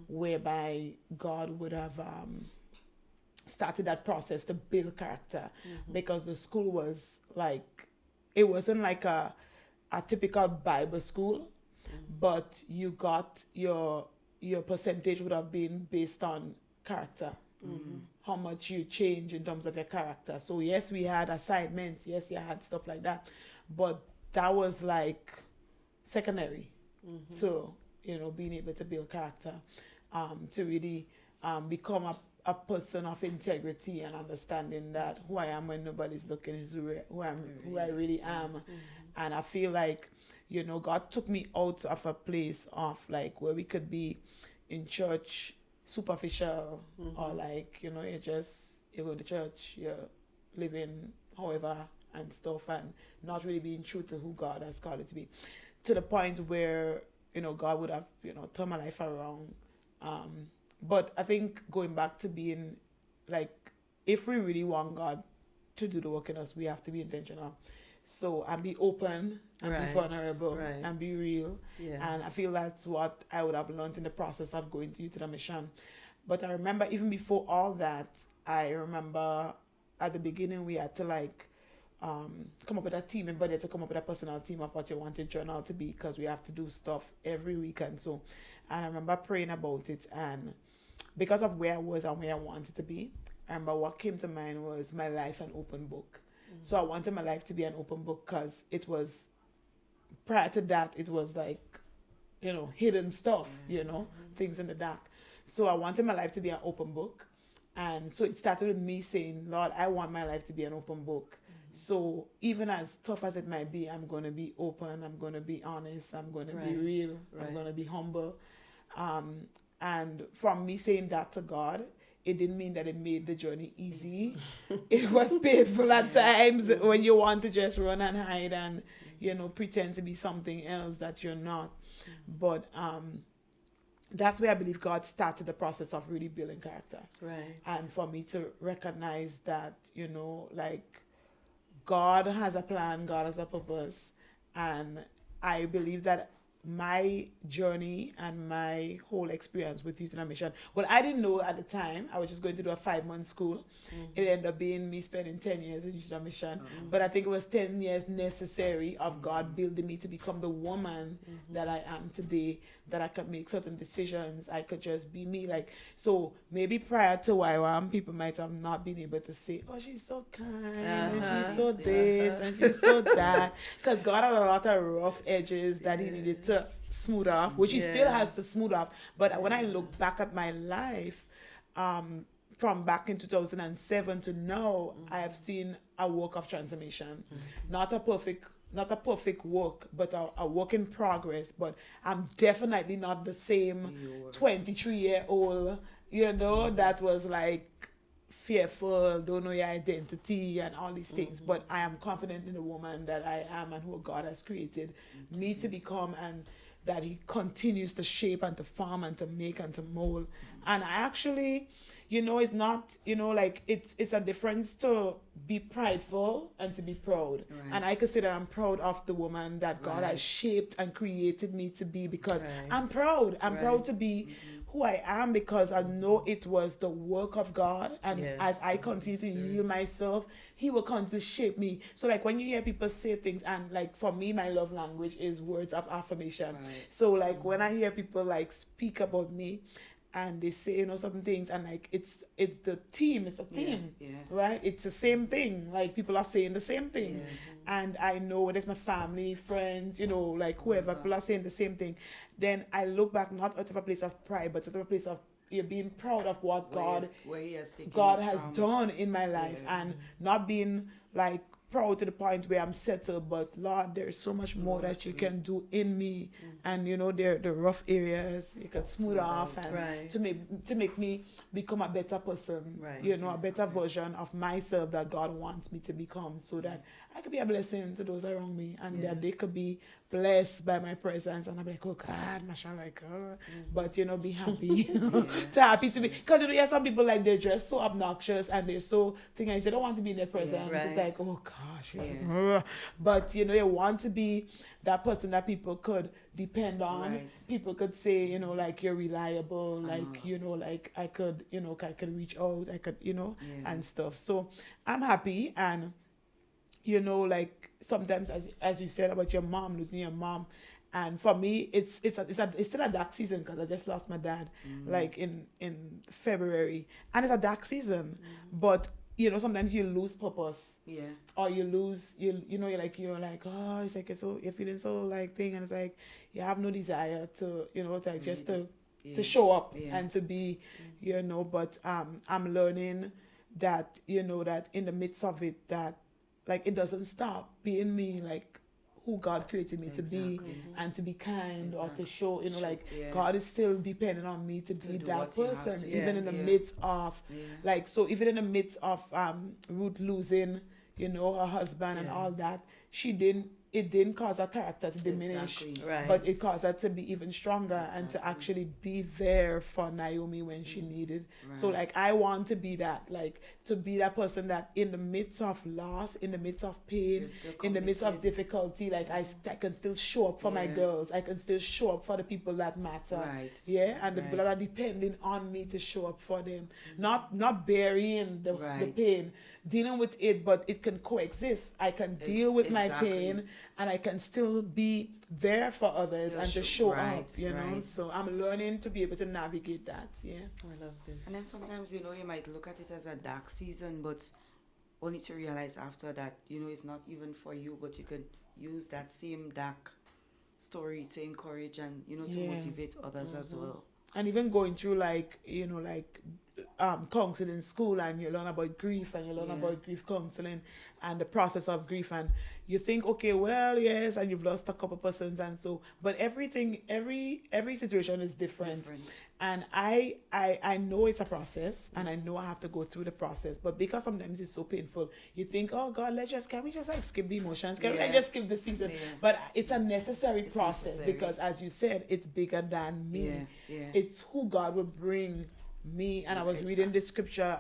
whereby God would have started that process to build character, because the school was like, it wasn't like a typical Bible school, but you got your percentage would have been based on character. How much you change in terms of your character. So yes, we had assignments, yes, you had stuff like that, but that was like secondary to being able to build character, to really become a person of integrity and understanding that who I am when nobody's looking is who I really am. And I feel like God took me out of a place of like where we could be in church superficial, or like you go to church, you're living however and stuff, and not really being true to who God has called it to be, to the point where God would have turned my life around. But I think going back to being like, if we really want God to do the work in us, we have to be intentional. So, and be open and be vulnerable and be real. Yes. And I feel that's what I would have learned in the process of going to Youth in a Mission. But I remember even before all that, I remember at the beginning we had to like come up with a team, and budget to come up with a personal team of what you want your journal to be, because we have to do stuff every week. And so, and I remember praying about it, and because of where I was and where I wanted to be, I remember what came to mind was my life an open book. So I wanted my life to be an open book, because it was, prior to that, it was like, hidden stuff, things in the dark. So I wanted my life to be an open book. And so it started with me saying, Lord, I want my life to be an open book. So even as tough as it might be, I'm going to be open, I'm going to be honest, I'm going to be real, I'm going to be humble. And from me saying that to God, it didn't mean that it made the journey easy. It was painful at times when you want to just run and hide and, pretend to be something else that you're not. But that's where I believe God started the process of really building character. Right. And for me to recognize that, like God has a plan, God has a purpose. And I believe that my journey and my whole experience with Youth in a Mission, well, I didn't know at the time. I was just going to do a 5-month school. It ended up being me spending 10 years in Youth in a Mission. But I think it was 10 years necessary of God building me to become the woman that I am today, that I could make certain decisions. I could just be me. Like, so maybe prior to YWAM, people might have not been able to say, oh, she's so kind, and she's so this, and she's so that. Because God had a lot of rough edges that he needed to smooth off, which he still has to smooth off. But when I look back at my life, from back in 2007 to now, I have seen a work of transformation. Not a perfect work, but a work in progress. But I'm definitely not the same 23-year-old, that was like fearful, don't know your identity and all these things. But I am confident in the woman that I am and who God has created me to become, and that he continues to shape and to form and to make and to mold. And I actually, it's not, like it's a difference to be prideful and to be proud. Right. And I could say that I'm proud of the woman that God has shaped and created me to be, because I'm proud. I'm proud to be who I am, because I know it was the work of God. And as I continue to yield myself, he will continue to shape me. So like when you hear people say things, and like for me, my love language is words of affirmation. Right. So like when I hear people like speak about me, and they say, certain things, and like it's the team, it's a team, right? It's the same thing. Like people are saying the same thing, and I know whether it's my family, friends, like whoever, people are saying the same thing. Then I look back not out of a place of pride, but out of a place of being proud of what God has done in my life, and not being like proud to the point where I'm settled, but Lord, there's so much more that you can do in me. And there the rough areas you can smooth off, and to make me become a better person, a better version of myself that God wants me to become, so that I could be a blessing to those around me, and that they could be blessed by my presence. And I'm like, oh God, mashallah, like, but be happy, happy to be, because some people like they're just so obnoxious and they're so thinking they don't want to be in their presence. It's like, oh gosh, but you want to be that person that people could depend on. People could say, like you're reliable, like like I could reach out, I could and stuff. So I'm happy. And like sometimes, as you said about your mom, losing your mom, and for me it's still a dark season, because I just lost my dad like in February, and it's a dark season. But sometimes you lose purpose, or you lose you're like oh, it's like you're feeling so like thing, and it's like you have no desire to like just to show up and to be but I'm learning that that in the midst of it, that like it doesn't stop being me, like who God created me to be, and to be kind, or to show God is still depending on me to be that person, even in the midst of like, so even in the midst of Ruth losing her husband and all that, it didn't cause her character to diminish, but it caused her to be even stronger, and to actually be there for Naomi when she needed. So like I want to be that, like to be that person that in the midst of loss, in the midst of pain, in the midst of difficulty, like I can still show up for my girls. I can still show up for the people that matter. And the people that are depending on me to show up for them. Not burying the pain, dealing with it, but it can coexist. I can deal with my pain, and I can still be there for others, and to show up, So I'm learning to be able to navigate that. I love this. And then sometimes, you might look at it as a dark season, but only to realize after that, it's not even for you, but you can use that same dark story to encourage and, to motivate others as well. And even going through like, counseling school, and you learn about grief, and you learn about grief counseling and the process of grief, and you think, okay, well, yes, and you've lost a couple persons, and so, but every situation is different. And I know it's a process, and I know I have to go through the process, but because sometimes it's so painful, you think, oh God, can we just like skip the emotions, can we like just skip the season? But it's a necessary process, because as you said, it's bigger than me. It's who God will bring me. And I was reading this scripture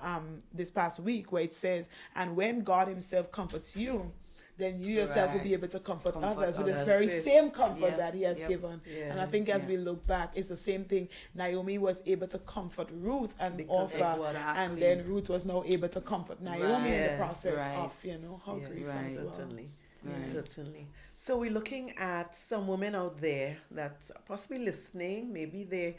this past week, where it says, and when God himself comforts you, then you yourself will be able to comfort others with the very same comfort that he has given. And I think as we look back, it's the same thing. Naomi was able to comfort Ruth and Orpha, and then Ruth was now able to comfort Naomi in the process of her grief as well. Certainly. So we're looking at some women out there that's possibly listening. Maybe they're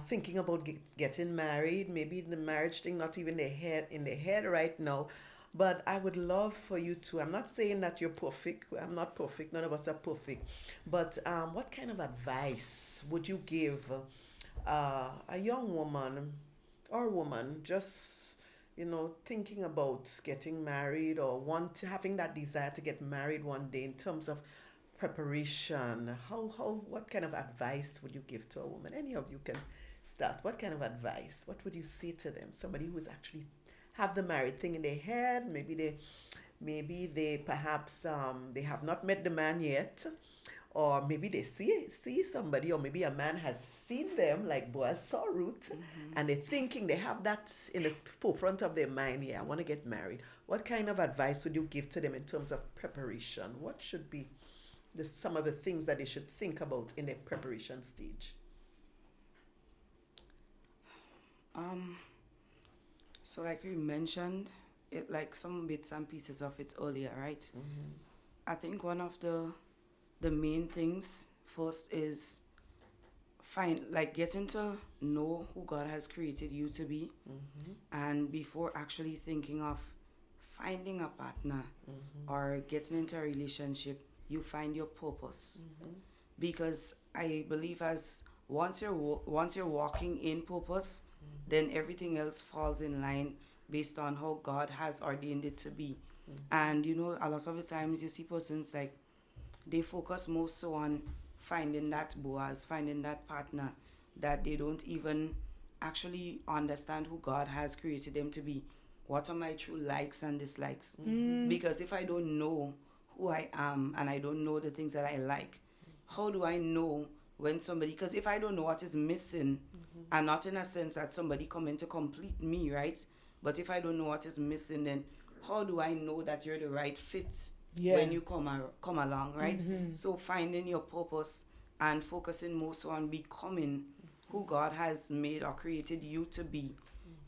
thinking about getting married. Maybe the marriage thing not even in their head right now. But I would love for you to, I'm not saying that you're perfect. I'm not perfect. None of us are perfect. But what kind of advice would you give a young woman or woman just, thinking about getting married, or having that desire to get married one day, in terms of preparation? What kind of advice would you give to a woman? Any of you can start. What kind of advice? What would you say to them? Somebody who's actually have the married thing in their head. Maybe they perhaps they have not met the man yet, or maybe they see somebody, or maybe a man has seen them, like Boaz saw Ruth, and they're thinking, they have that in the forefront of their mind. Yeah, I want to get married. What kind of advice would you give to them in terms of preparation? What should be some of the things that they should think about in their preparation stage? So like we mentioned, it like some bits and pieces of it earlier, right? I think one of the main things first is getting to know who God has created you to be, and before actually thinking of finding a partner or getting into a relationship, you find your purpose. Because I believe as once you're walking in purpose, then everything else falls in line based on how God has ordained it to be. And you know, a lot of the times you see persons like they focus most so on finding that Boaz, finding that partner, that they don't even actually understand who God has created them to be. What are my true likes and dislikes? Because if I don't know who I am and I don't know the things that I like, how do I know when somebody, because if I don't know what is missing, and not in a sense that somebody come in to complete me, right? But if I don't know what is missing, then how do I know that you're the right fit when you come along, right? So finding your purpose and focusing most on becoming who God has made or created you to be.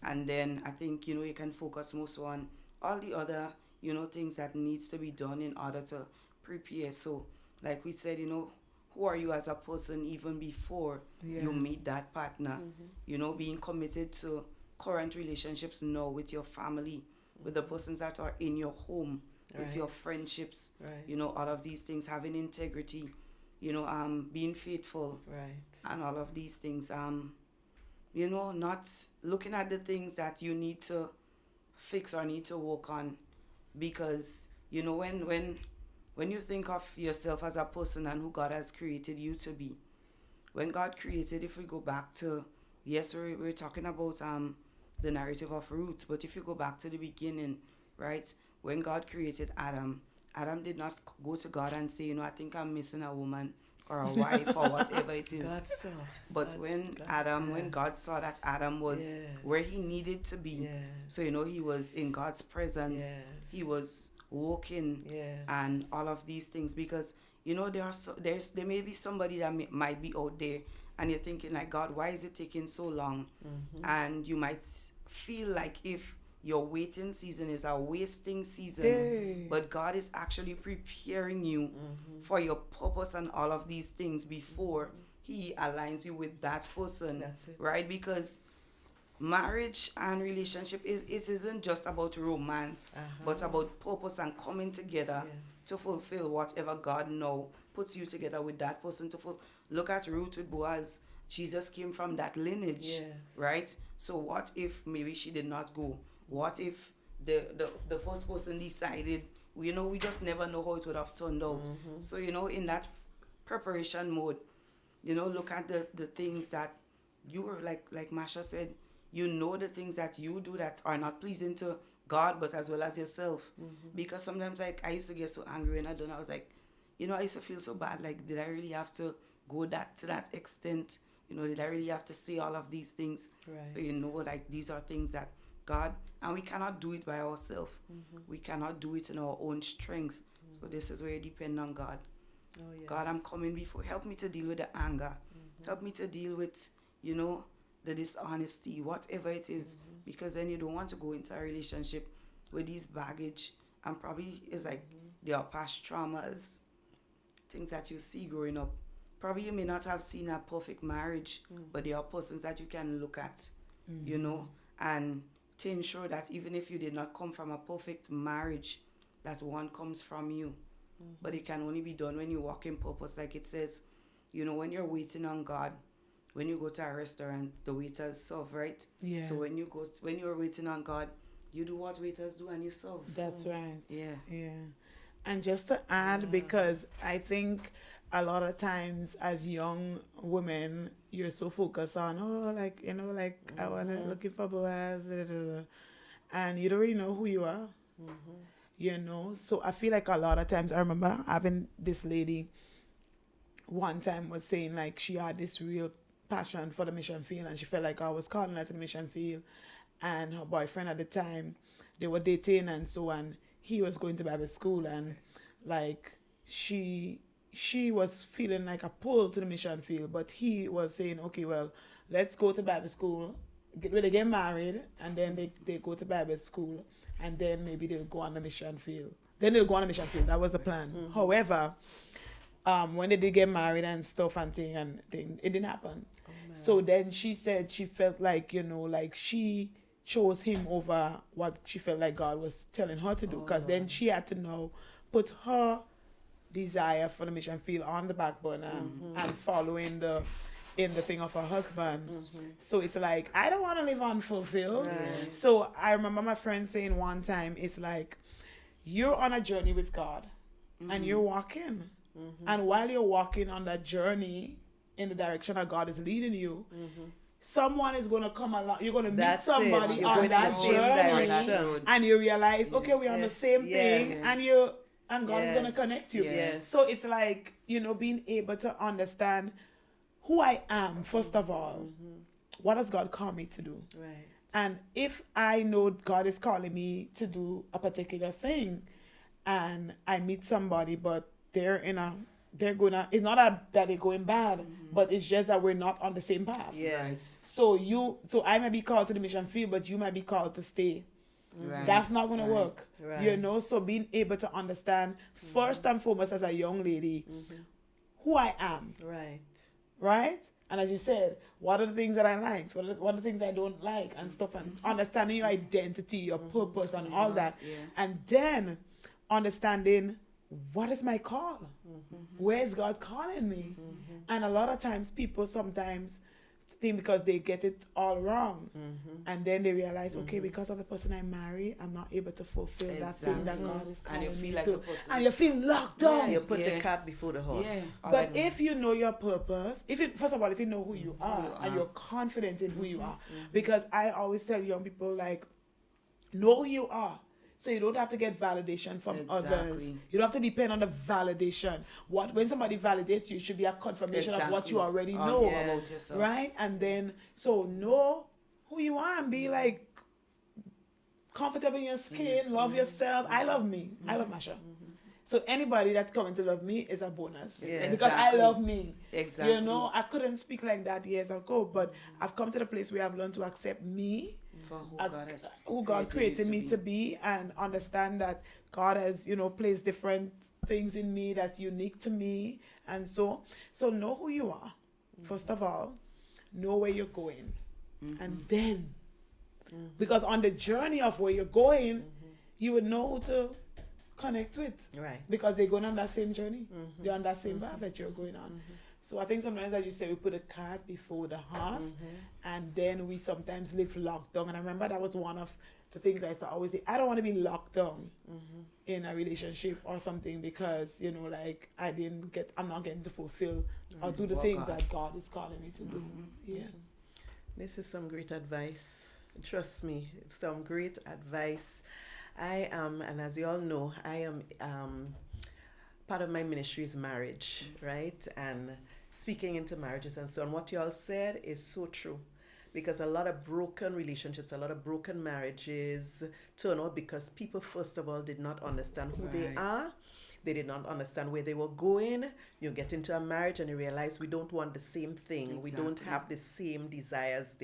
And then I think, you know, you can focus most on all the other, you know, things that needs to be done in order to prepare. So like we said, you know, who are you as a person even before you meet that partner? You know, being committed to current relationships now with your family, with the persons that are in your home, with your friendships, you know, all of these things, having integrity, you know, being faithful, and all of these things, you know, not looking at the things that you need to fix or need to work on, because, you know, when you think of yourself as a person and who God has created you to be, when God created, if we go back to, yes, we're talking about the narrative of Ruth, but if you go back to the beginning, right, when God created Adam did not go to God and say, you know, I think I'm missing a woman or a wife or whatever it is. God saw. But when God saw that Adam was where he needed to be, so, you know, he was in God's presence, he was walking, and all of these things, because, you know, there may be somebody that might be out there and you're thinking like, God, why is it taking so long? And you might feel like if your waiting season is a wasting season, but God is actually preparing you for your purpose and all of these things before he aligns you with that person. Right? Because marriage and relationship it isn't just about romance, but about purpose and coming together to fulfill whatever God now puts you together with that person to fulfill. Look at Ruth with Boaz. Jesus came from that lineage, right? So what if maybe she did not go? What if the first person decided, you know, we just never know how it would have turned out. So, you know, in that preparation mode, you know, look at the things that you were, like Masha said, you know, the things that you do that are not pleasing to God, but as well as yourself. Because sometimes, like, I used to get so angry when I was like, you know, I used to feel so bad, like, did I really have to go to that extent? You know, did I really have to say all of these things? So, you know, like, these are things that God, and we cannot do it by ourselves. We cannot do it in our own strength. So this is where you depend on God. God, I'm coming before. Help me to deal with the anger. Help me to deal with, you know, the dishonesty, whatever it is. Because then you don't want to go into a relationship with these baggage. And probably it's like there are past traumas, things that you see growing up. Probably you may not have seen a perfect marriage, but there are persons that you can look at, you know, and to ensure that even if you did not come from a perfect marriage, that one comes from you. But it can only be done when you walk in purpose. Like it says, you know, when you're waiting on God, when you go to a restaurant, the waiters serve, right? So when you're waiting on God, you do what waiters do and you serve. That's right. Yeah. And just to add, because I think a lot of times as young women, you're so focused on, I want to looking for Boaz, and you don't really know who you are. You know, so I feel like a lot of times I remember having this lady one time was saying like she had this real passion for the mission field and she felt like I was calling her to the mission field, and her boyfriend at the time, they were dating and so on. He was going to Bible school and like she was feeling like a pull to the mission field, but he was saying, okay, well, let's go to Bible school, they get married, and then they go to Bible school, and then maybe they'll go on the mission field. Then they'll go on the mission field. That was the plan. However, when they did get married and stuff and thing, and it didn't happen. So then she said she felt like, you know, like she chose him over what she felt like God was telling her to do, because then she had to now put her desire for the mission field on the back burner and following the thing of her husband. So it's like, I don't want to live unfulfilled. So I remember my friend saying one time, it's like you're on a journey with God and you're walking, and while you're walking on that journey in the direction that God is leading you, someone is going to come along. You're going to meet somebody on that journey, and you realize, okay, we're on the same thing, and God is going to connect you. So it's like, you know, being able to understand who I am, first of all. What does God call me to do? Right. And if I know God is calling me to do a particular thing, and I meet somebody, but it's not that they're going bad, but it's just that we're not on the same path. So I may be called to the mission field, but you might be called to stay. That's not going to work. You know, so being able to understand first and foremost as a young lady who I am. Right? And as you said, what are the things that I like? What are the things I don't like and stuff, and understanding your identity, your purpose and all that. And then understanding, what is my call? Where is God calling me? And a lot of times people sometimes think because they get it all wrong, and then they realize, okay, because of the person I marry, I'm not able to fulfill that thing that God is calling me to. And you feel locked down. You put the cart before the horse. But if you know your purpose, first of all, if you know who you are and you're confident in who you are, because I always tell young people, like, know who you are. So you don't have to get validation from others. You don't have to depend on the validation. When somebody validates you, it should be a confirmation of what you already know. About yourself. Right? And then, so know who you are and be like comfortable in your skin, love yourself. I love me. I love Masha. So anybody that's coming to love me is a bonus. Because I love me. You know, I couldn't speak like that years ago, but I've come to the place where I've learned to accept me, for who God created me to be, and understand that God has, you know, placed different things in me that's unique to me. And so know who you are, first of all, know where you're going, and then, because on the journey of where you're going, you would know who to connect with, because they're going on that same journey. They're on that same path that you're going on. So I think sometimes, as you say, we put a cart before the horse, and then we sometimes live locked down. And I remember that was one of the things I used to always say, I don't want to be locked down in a relationship or something, because, you know, like I'm not getting to fulfill or do the things that God is calling me to do. This is some great advice. Trust me, it's some great advice. I am, and as you all know, I am, part of my ministry is marriage, right? And speaking into marriages and so on. What you all said is so true, because a lot of broken relationships, a lot of broken marriages turn out because people, first of all, did not understand who they are. They did not understand where they were going. You get into a marriage and you realize we don't want the same thing. We don't have the same desires.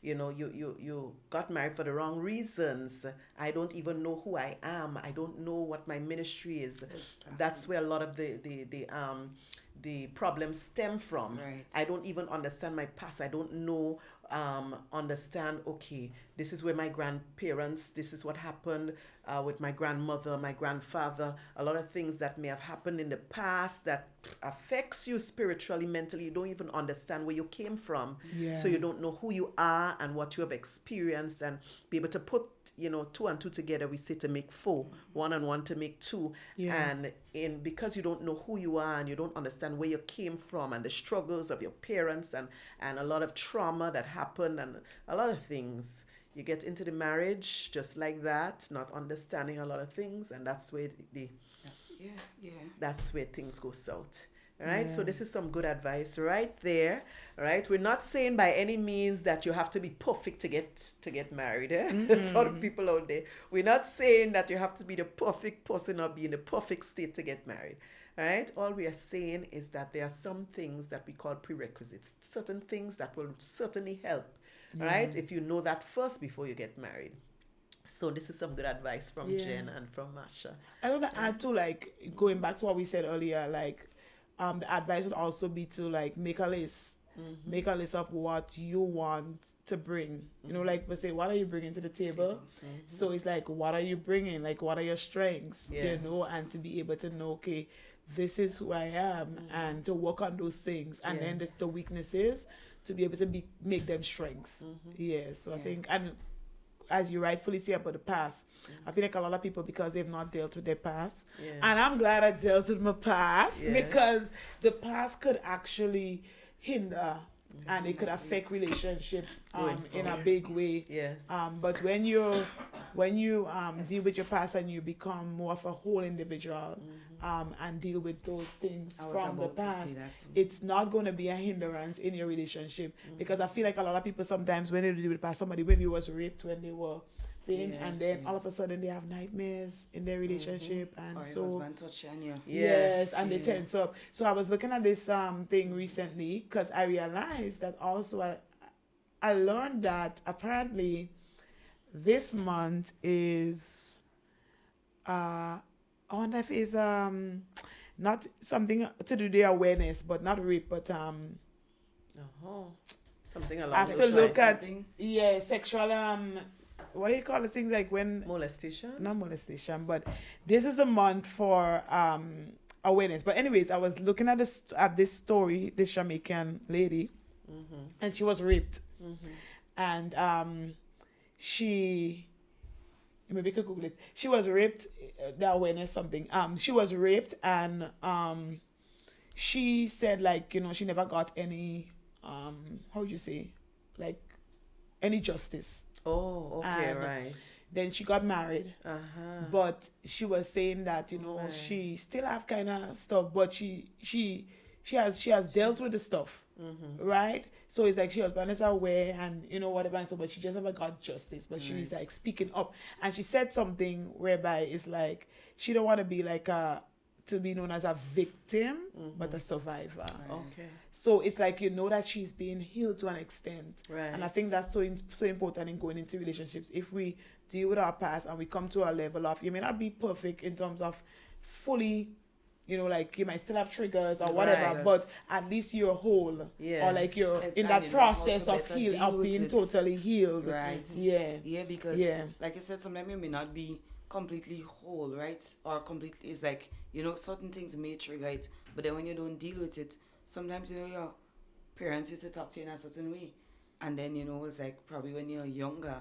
You got married for the wrong reasons. I don't even know who I am. I don't know what my ministry is. That's where a lot of the problems stem from. I don't even understand my past. I don't know, understand, okay, this is where my grandparents, this is what happened with my grandmother, my grandfather, a lot of things that may have happened in the past that affects you spiritually, mentally. You don't even understand where you came from. So you don't know who you are and what you have experienced, and be able to put, two and two together, we say, to make four, one and one to make two. And because you don't know who you are and you don't understand where you came from and the struggles of your parents and a lot of trauma that happened and a lot of things, You get into the marriage just like that, not understanding a lot of things, and that's where that's where things go south. All right, so this is some good advice right there. All right, we're not saying by any means that you have to be perfect to get married. For the people out there, we're not saying that you have to be the perfect person or be in the perfect state to get married. All right, all we are saying is that there are some things that we call prerequisites, certain things that will certainly help. All right, if you know that first before you get married. So this is some good advice from Jen and from Masha. I want to add to, like, going back to what we said earlier, like, the advice would also be to, like, make a list. Make a list of what you want to bring. You know, like we say, what are you bringing to the table? So it's like, what are you bringing? Like, what are your strengths? You know, and to be able to know, okay, this is who I am, and to work on those things, and then the weaknesses, to be able to make them strengths. So I think, and as you rightfully say about the past, I feel like a lot of people, because they've not dealt with their past, and I'm glad I dealt with my past, because the past could actually hinder and it could affect relationships in a big way. But when you deal with your past and you become more of a whole individual, and deal with those things from the past, it's not going to be a hindrance in your relationship. Because I feel like a lot of people sometimes, when they deal with past, somebody maybe was raped when they were thin, and then all of a sudden they have nightmares in their relationship, and or so husband touching you. and they tense up. So I was looking at this thing recently, because I realized that also I learned that apparently this month is I wonder if it's not something to do with the awareness, but not rape, but something along I have to look at sexual what do you call it, things like when molestation? Not molestation, but this is the month for awareness. But anyways, I was looking at this story, this Jamaican lady, and she was raped, and she, maybe you could Google it. She was raped. The awareness something. She was raped, and she said, like, you know, she never got any how would you say, like, any justice. Oh, okay, And right. Then she got married, but she was saying that, you know, she still have kind of stuff, but she has dealt with the stuff, right? So it's like she was honest aware, and you know whatever, and so, but she just never got justice. But she's like speaking up, and she said something whereby it's like she don't want to be like to be known as a victim, but a survivor. Okay. So it's like, you know, that she's being healed to an extent. Right. And I think that's so important in going into relationships. If we deal with our past and we come to a level of, you may not be perfect in terms of fully, you know, like you might still have triggers or whatever, but at least you're whole. Or like you're in that process of being totally healed. Right. Yeah. Because like I said, sometimes you may not be completely whole, right? Or completely, it's like, you know, certain things may trigger it, but then when you don't deal with it, sometimes, you know, your parents used to talk to you in a certain way, and then, you know, it's like probably when you're younger,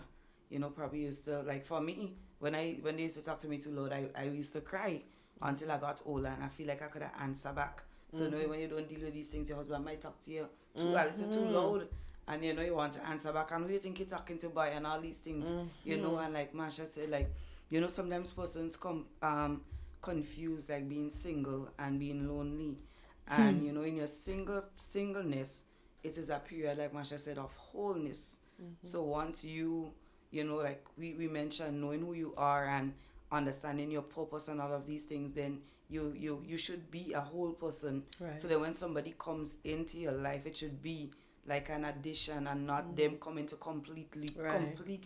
you know, probably used to, like for me, when they used to talk to me too loud, I used to cry until I got older, and I feel like I could answer back. So you know, when you don't deal with these things, your husband might talk to you too loud, and you know, you want to answer back, and who you think you're talking to, boy, and all these things, you know. And like Masha said, like, you know, sometimes persons confuse like being single and being lonely. And you know, in your singleness, it is a period, like Masha said, of wholeness. So once you know, like we mentioned, knowing who you are and understanding your purpose and all of these things, then you should be a whole person. Right. So that when somebody comes into your life, it should be like an addition and not them coming to complete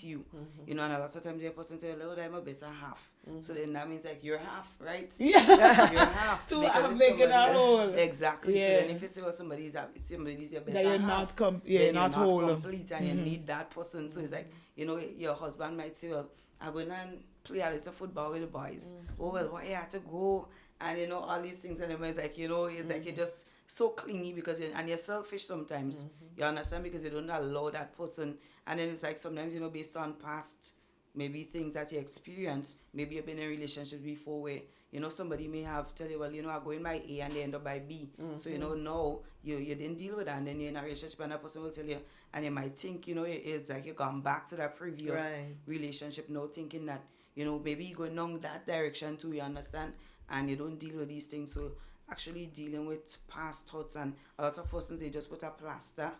you. You know, and a lot of times your person say, Lord, I'm a better half. So then that means like you're half, right? Yeah. You're half. So I'm making a whole. Exactly. So then if you say, well, somebody's your better that you're half, then you're not not whole. complete, and you need that person. So it's like, you know, your husband might say, well, I'm going and play a little football with the boys. Oh, well, why you have to go? And, you know, all these things. And it's like, you know, it's like you're just so clingy because you're selfish sometimes. You understand? Because you don't allow that person. And then it's like sometimes, you know, based on past maybe things that you experience, maybe you've been in a relationship before where You know, somebody may have tell you, well, you know, I'm going by A and they end up by B. So, you know, no, you didn't deal with that, and then you're in a relationship and that person will tell you, and you might think, you know, it's like you've gone back to that previous relationship, now thinking that, you know, maybe you're going down that direction too, you understand, and you don't deal with these things. So actually dealing with past thoughts, and a lot of persons, they just put a plaster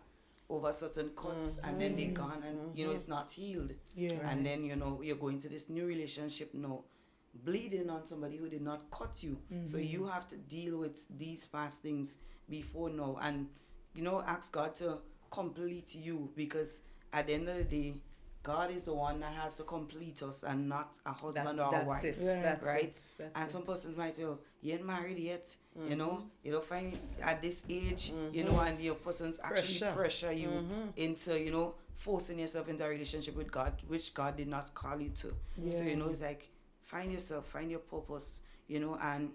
over certain cuts and then they gone, and you know, it's not healed. And then, you know, you're going to this new relationship now bleeding on somebody who did not cut you. So you have to deal with these past things before now, and you know, ask God to complete you, because at the end of the day, God is the one that has to complete us, and not a husband or a wife. Right? And some persons might tell, you ain't married yet, you know, you don't find at this age, you know, and your persons actually pressure you into, you know, forcing yourself into a relationship with God, which God did not call you to. So, you know, it's like, find yourself, find your purpose, you know. And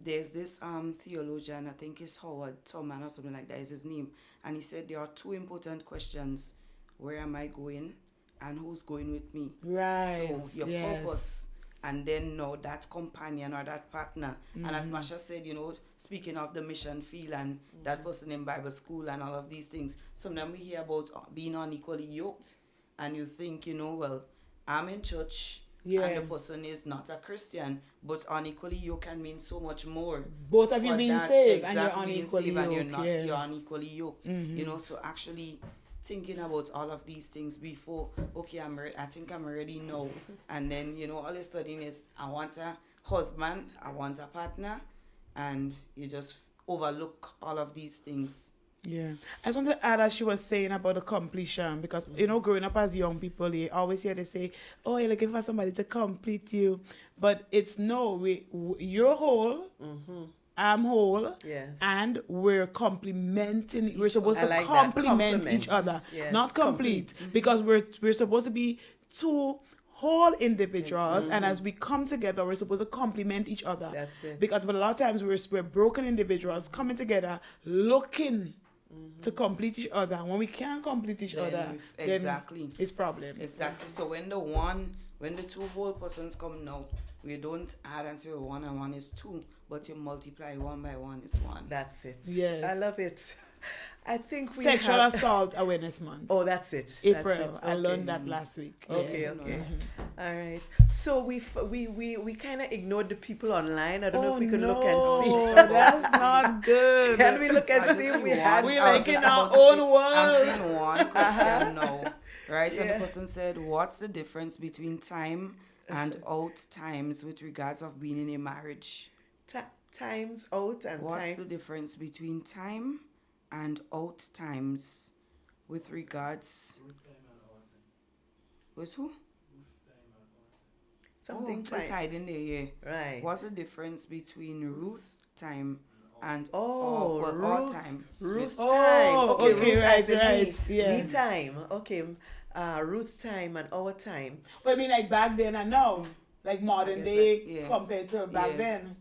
there's this theologian, I think it's Howard Thurman or something like that is his name, and he said there are two important questions: where am I going, and who's going with me? So your purpose, and then that companion or that partner. And as Masha said, you know, speaking of the mission field and that person in Bible school and all of these things, sometimes we hear about being unequally yoked, and you think, you know, well, I'm in church, and the person is not a Christian, but unequally yoked can mean so much more. Both of you being saved, exactly, and you're unequally yoked. And you're unequally yoked. You know, so actually thinking about all of these things before, okay, I think I'm ready now. And then, you know, all of a sudden is, I want a husband, I want a partner, and you just overlook all of these things. Yeah. I just wanted to add, as she was saying about the completion, because, you know, growing up as young people, you always hear they say, oh, you're looking for somebody to complete you. But it's no, you're whole, I'm whole, and we're complementing. We're supposed to complement each other, not complete, because we're supposed to be two whole individuals, and as we come together, we're supposed to complement each other. That's it. Because but a lot of times we're broken individuals coming together, looking to complete each other. And when we can't complete each other, then it's problems. Exactly. So when the two whole persons come now, we don't add and say one and one is two, but you multiply one by one is one. That's it. Yes. I love it. I think we Sexual Assault Awareness Month. Oh, that's it. April. That's it. I learned that last week. Okay. All right. So we kind of ignored the people online. I don't know if we could look and see. That's not good. Can we look and see if we had? We're like in our own world. I'm seeing one question now, right? And the person said, "What's the difference between time and out times with regards of being in a marriage?" Times out and what's time. the difference between time and out times with regards with who? Something time. It's hiding there, yeah. Right. What's the difference between Ruth time and Ruth, all time? Ruth time. Okay, Ruth right. Me time. Okay. Ruth's time and our time. Well, I mean, like back then and now, like modern day compared to back then.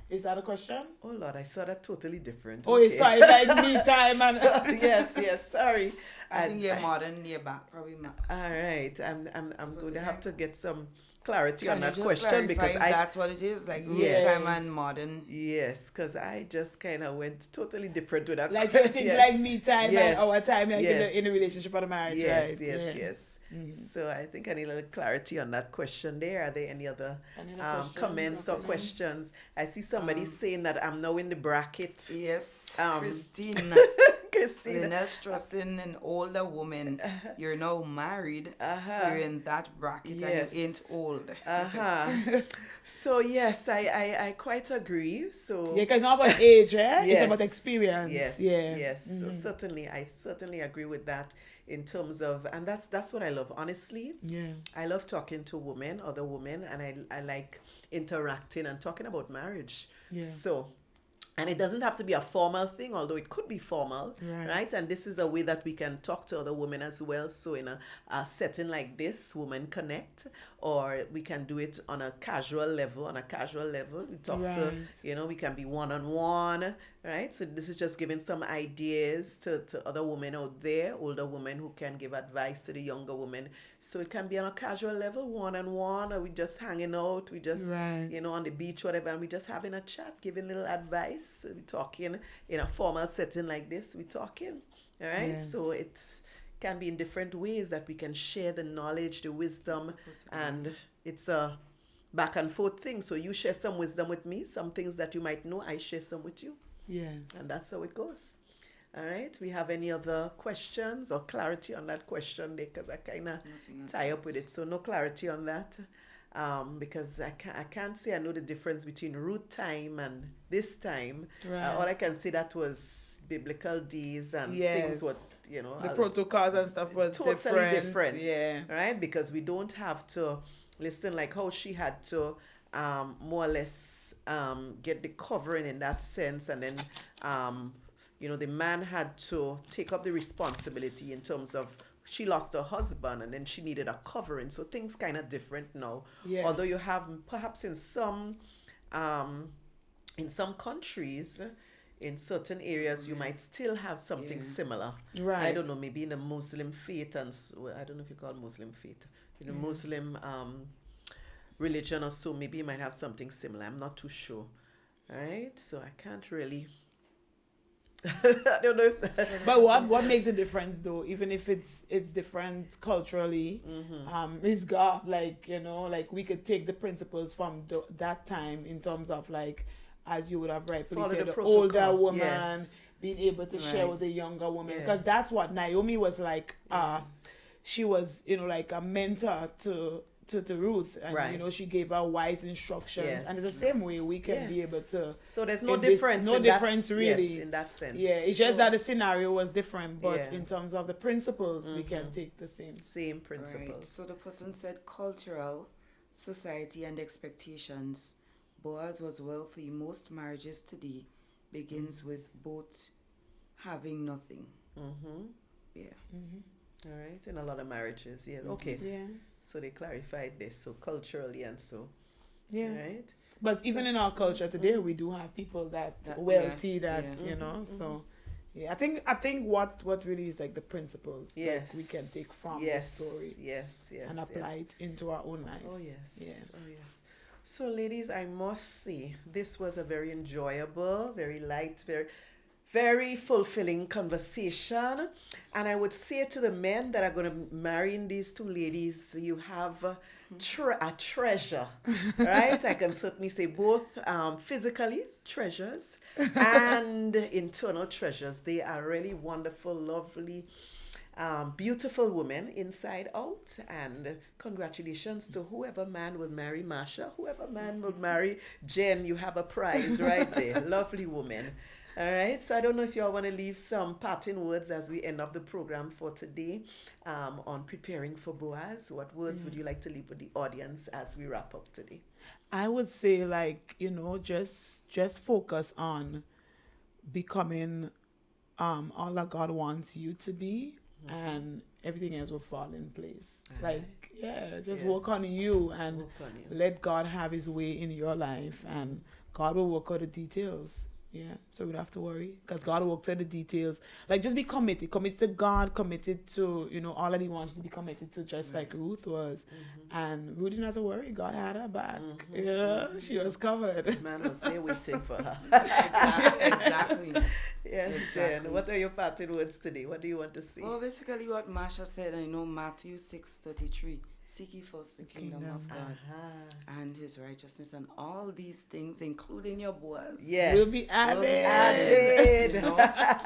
Is that a question? Oh Lord, I saw that totally different. Oh, it's sorry, like me time and yes, sorry. I think modern, back probably. All right, I'm going to have to get some clarity on that question because that's what it is, like time and modern. Yes, because I just kind of went totally different with that. Like you think like me time and our time, like in a relationship or a marriage, right? Yes. So I think I need a little clarity on that question there. Are there any other comments or questions? I see somebody saying that I'm now in the bracket. Yes, Christine. Lynette Strussin, an older woman. You're now married, so you're in that bracket and you ain't old. So yes, I quite agree. So because it's not about age, it's about experience. Yes. So I certainly agree with that. In terms of, and that's what I love, honestly. Yeah. I love talking to other women, and I like interacting and talking about marriage. Yeah. So, and it doesn't have to be a formal thing, although it could be formal, right? And this is a way that we can talk to other women as well. So in a setting like this, women connect, or we can do it on a casual level. We talk to, we can be one-on-one, right? So this is just giving some ideas to other women out there, older women who can give advice to the younger women. So it can be on a casual level, one-on-one, or we just hanging out, we just, Right. you know, on the beach, whatever, and we just having a chat, giving little advice. We talking in a formal setting like this, we talking, all right? Yes. So it's can be in different ways that we can share the knowledge, the wisdom, and it's a back and forth thing. So you share some wisdom with me, some things that you might know, I share some with you. Yes. And that's how it goes. All right. We have any other questions or clarity on that question, because I kind of tie up with it. So no clarity on that, because I can't say I know the difference between Ruth time and this time. Right. All I can say that was biblical days and things what, you know. The protocols and stuff was totally different. Yeah. Right? Because we don't have to listen like how she had to more or less get the covering in that sense, and then you know, the man had to take up the responsibility in terms of she lost her husband and then she needed a covering. So things kind of different now. Yeah. Although you have perhaps in some countries, in certain areas, you might still have something similar. Right. I don't know, maybe in the Muslim faith, and I don't know if you call it Muslim faith, in the Muslim religion or so, maybe you might have something similar. I'm not too sure. All right, so I can't really. I don't know if. But what makes a difference though, even if it's different culturally, is God. Like, you know, like we could take the principles from that time in terms of like, as you would have rightfully Follow said, the the older protocol. woman Yes. being able to share Right. with the younger woman, Yes. because that's what Naomi was like. She was, you know, like a mentor to Ruth, and Right. you know, she gave her wise instructions, Yes. and it's the same way we can be Yes. able to. So there's no in this- difference. no in difference that, really. Yes, in that sense. Yeah, it's just that the scenario was different, but Yeah. in terms of the principles, we can take the same. Same Right. principles. So the person said cultural, society, and expectations. Boaz was wealthy. Most marriages today begins with both having nothing. Yeah. All right, in a lot of marriages, yeah. Okay. Yeah, So they clarified this. So culturally and so. yeah. Right. But even in our culture today, we do have people that wealthy that you know. So yeah, I think what really is like the principles Yes. that we can take from Yes. the story Yes. Yes. and apply it into our own lives. Oh yes. Yeah. Oh yes. So ladies, I must say this was a very enjoyable, very light, very fulfilling conversation. And I would say to the men that are going to marry these two ladies, you have a treasure, right? I can certainly say both physically treasures and internal treasures. They are really wonderful, lovely, beautiful women inside out. And congratulations to whoever man will marry Masha, whoever man will marry Jen. You have a prize right there. Lovely woman. All right, so I don't know if you all want to leave some parting words as we end up the program for today on preparing for Boaz. What words would you like to leave with the audience as we wrap up today? I would say, like, you know, just focus on becoming all that God wants you to be, and everything else will fall in place. Like, just work on you and Work on you. let God have his way in your life, and God will work out the details. Yeah, so we don't have to worry, because God will work out the details. Like, just be committed to God, committed to, you know, all that he wants you to be committed to, just like Ruth was. And Ruth didn't have to worry. God had her back. You know, she was covered. Man was there waiting for her. Exactly. Yes, Exactly. Jen. What are your parting words today? What do you want to say? Well, basically what Masha said, I know Matthew 6:33. Seek ye first the kingdom of God and his righteousness, and all these things, including your Boaz, Yes. Will be added. Added. You know?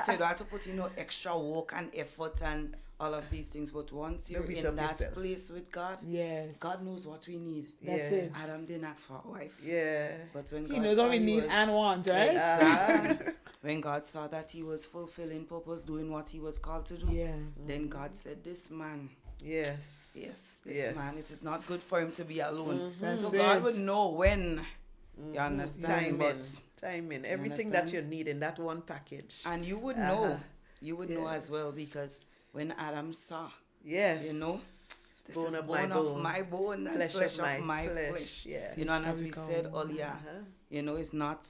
So you don't have to put in no extra work and effort and all of these things. But once you're beat in up that yourself. place with God, Yes. God knows what we need. That's Yeah. it. Adam didn't ask for a wife. Yeah. But when He God knows saw what we he need was- and want, right? Exactly. When God saw that he was fulfilling purpose, doing what he was called to do, Yeah. then God said, this man, Yes. this Yes. man, it is not good for him to be alone. That's So it. God would know when. You understand? Timing. Everything that you understand? need in that one package. And you would know. You would know as well, because when Adam saw, Yes. you know, this Bone is of my bone of bone. my bone and Flesh flesh of of my flesh. flesh. Yeah. You know, and as Shall we we said go? earlier, you know, it's not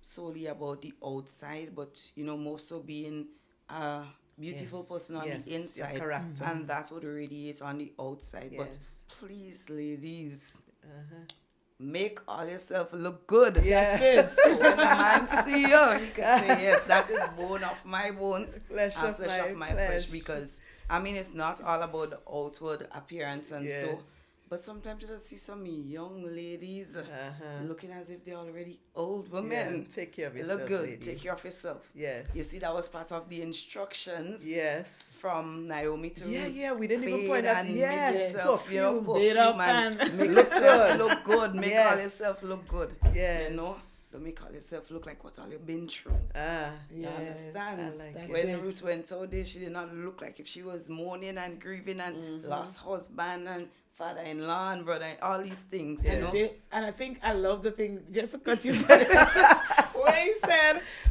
solely about the outside, but more so being a beautiful person on Yes, the your inside, character. and that's what radiates on the outside. But Yes. please, ladies, make all yourself look good. Yeah. That's it. So when the man see you, he can say, yes, that is bone of my bones Flesh and of flesh my of my flesh. flesh. Because, it's not all about the outward appearance and Yes. so. But sometimes you just see some young ladies looking as if they're already old women. Yeah, take care of You yourself, look good. ladies. Take care of yourself. Yes. You see, that was part of the instructions Yes. from Naomi to Yeah, Ruth. yeah, we didn't even Bathe point out. and Yes, make yourself, perfume. Bathe up perfume and and make look yourself good. look good. Make Yes. all yourself look good. Yes. Don't make all yourself look like what all you've been through. You understand? I like it. When Ruth went out there, she did not look like if she was mourning and grieving and lost husband and father-in-law and brother and all these things, And I think I love the thing, just to cut you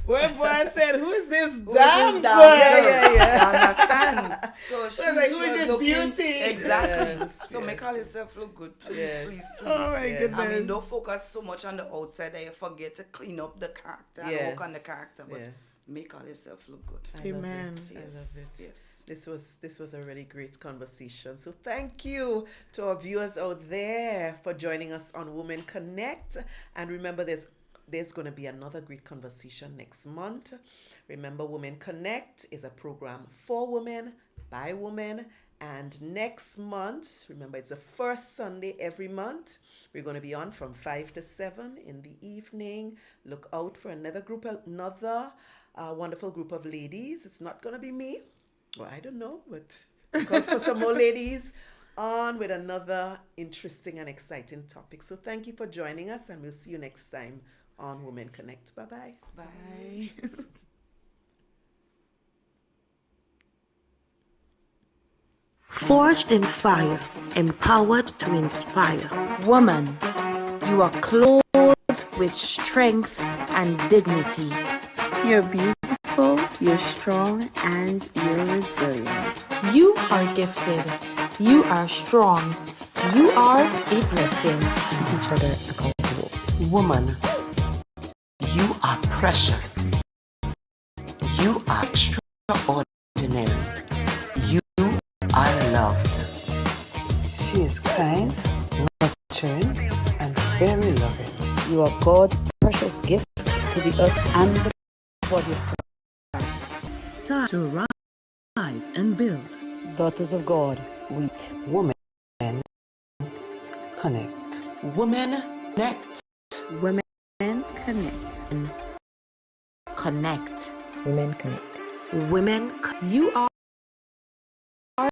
where Boaz said, who is this damsel? Yeah. You understand? So she was like, who she is was this looking, beauty? exactly. Yes, So make all yourself look good, please, Yes. please. Oh my Yeah. goodness. Don't focus so much on the outside that you forget to clean up the character and work on the character, but Yes. make all yourself look good. Amen. I love it. Yes. This was a really great conversation. So thank you to our viewers out there for joining us on Women Connect. And remember, there's going to be another great conversation next month. Remember, Women Connect is a program for women, by women. And next month, remember, it's the first Sunday every month. We're going to be on from 5 to 7 in the evening. Look out for another wonderful group of ladies. It's not going to be me. Well, I don't know, but look out for some more ladies on with another interesting and exciting topic. So thank you for joining us, and we'll see you next time on Women Connect. Bye-bye. Bye. Forged in fire, empowered to inspire. Woman, you are clothed with strength and dignity. You're beautiful, you're strong, and you're resilient. You are gifted. You are strong. You are a blessing. Each other accountable. Woman, you are precious. You are extraordinary. You are loved. She is kind, nurturing, and very loving. You are God's precious gift to the earth and the body of Christ. Time to rise and build. Daughters of God, wheat. Women Connect. Women Connect. Women Connect. Connect. Women connect. Women You are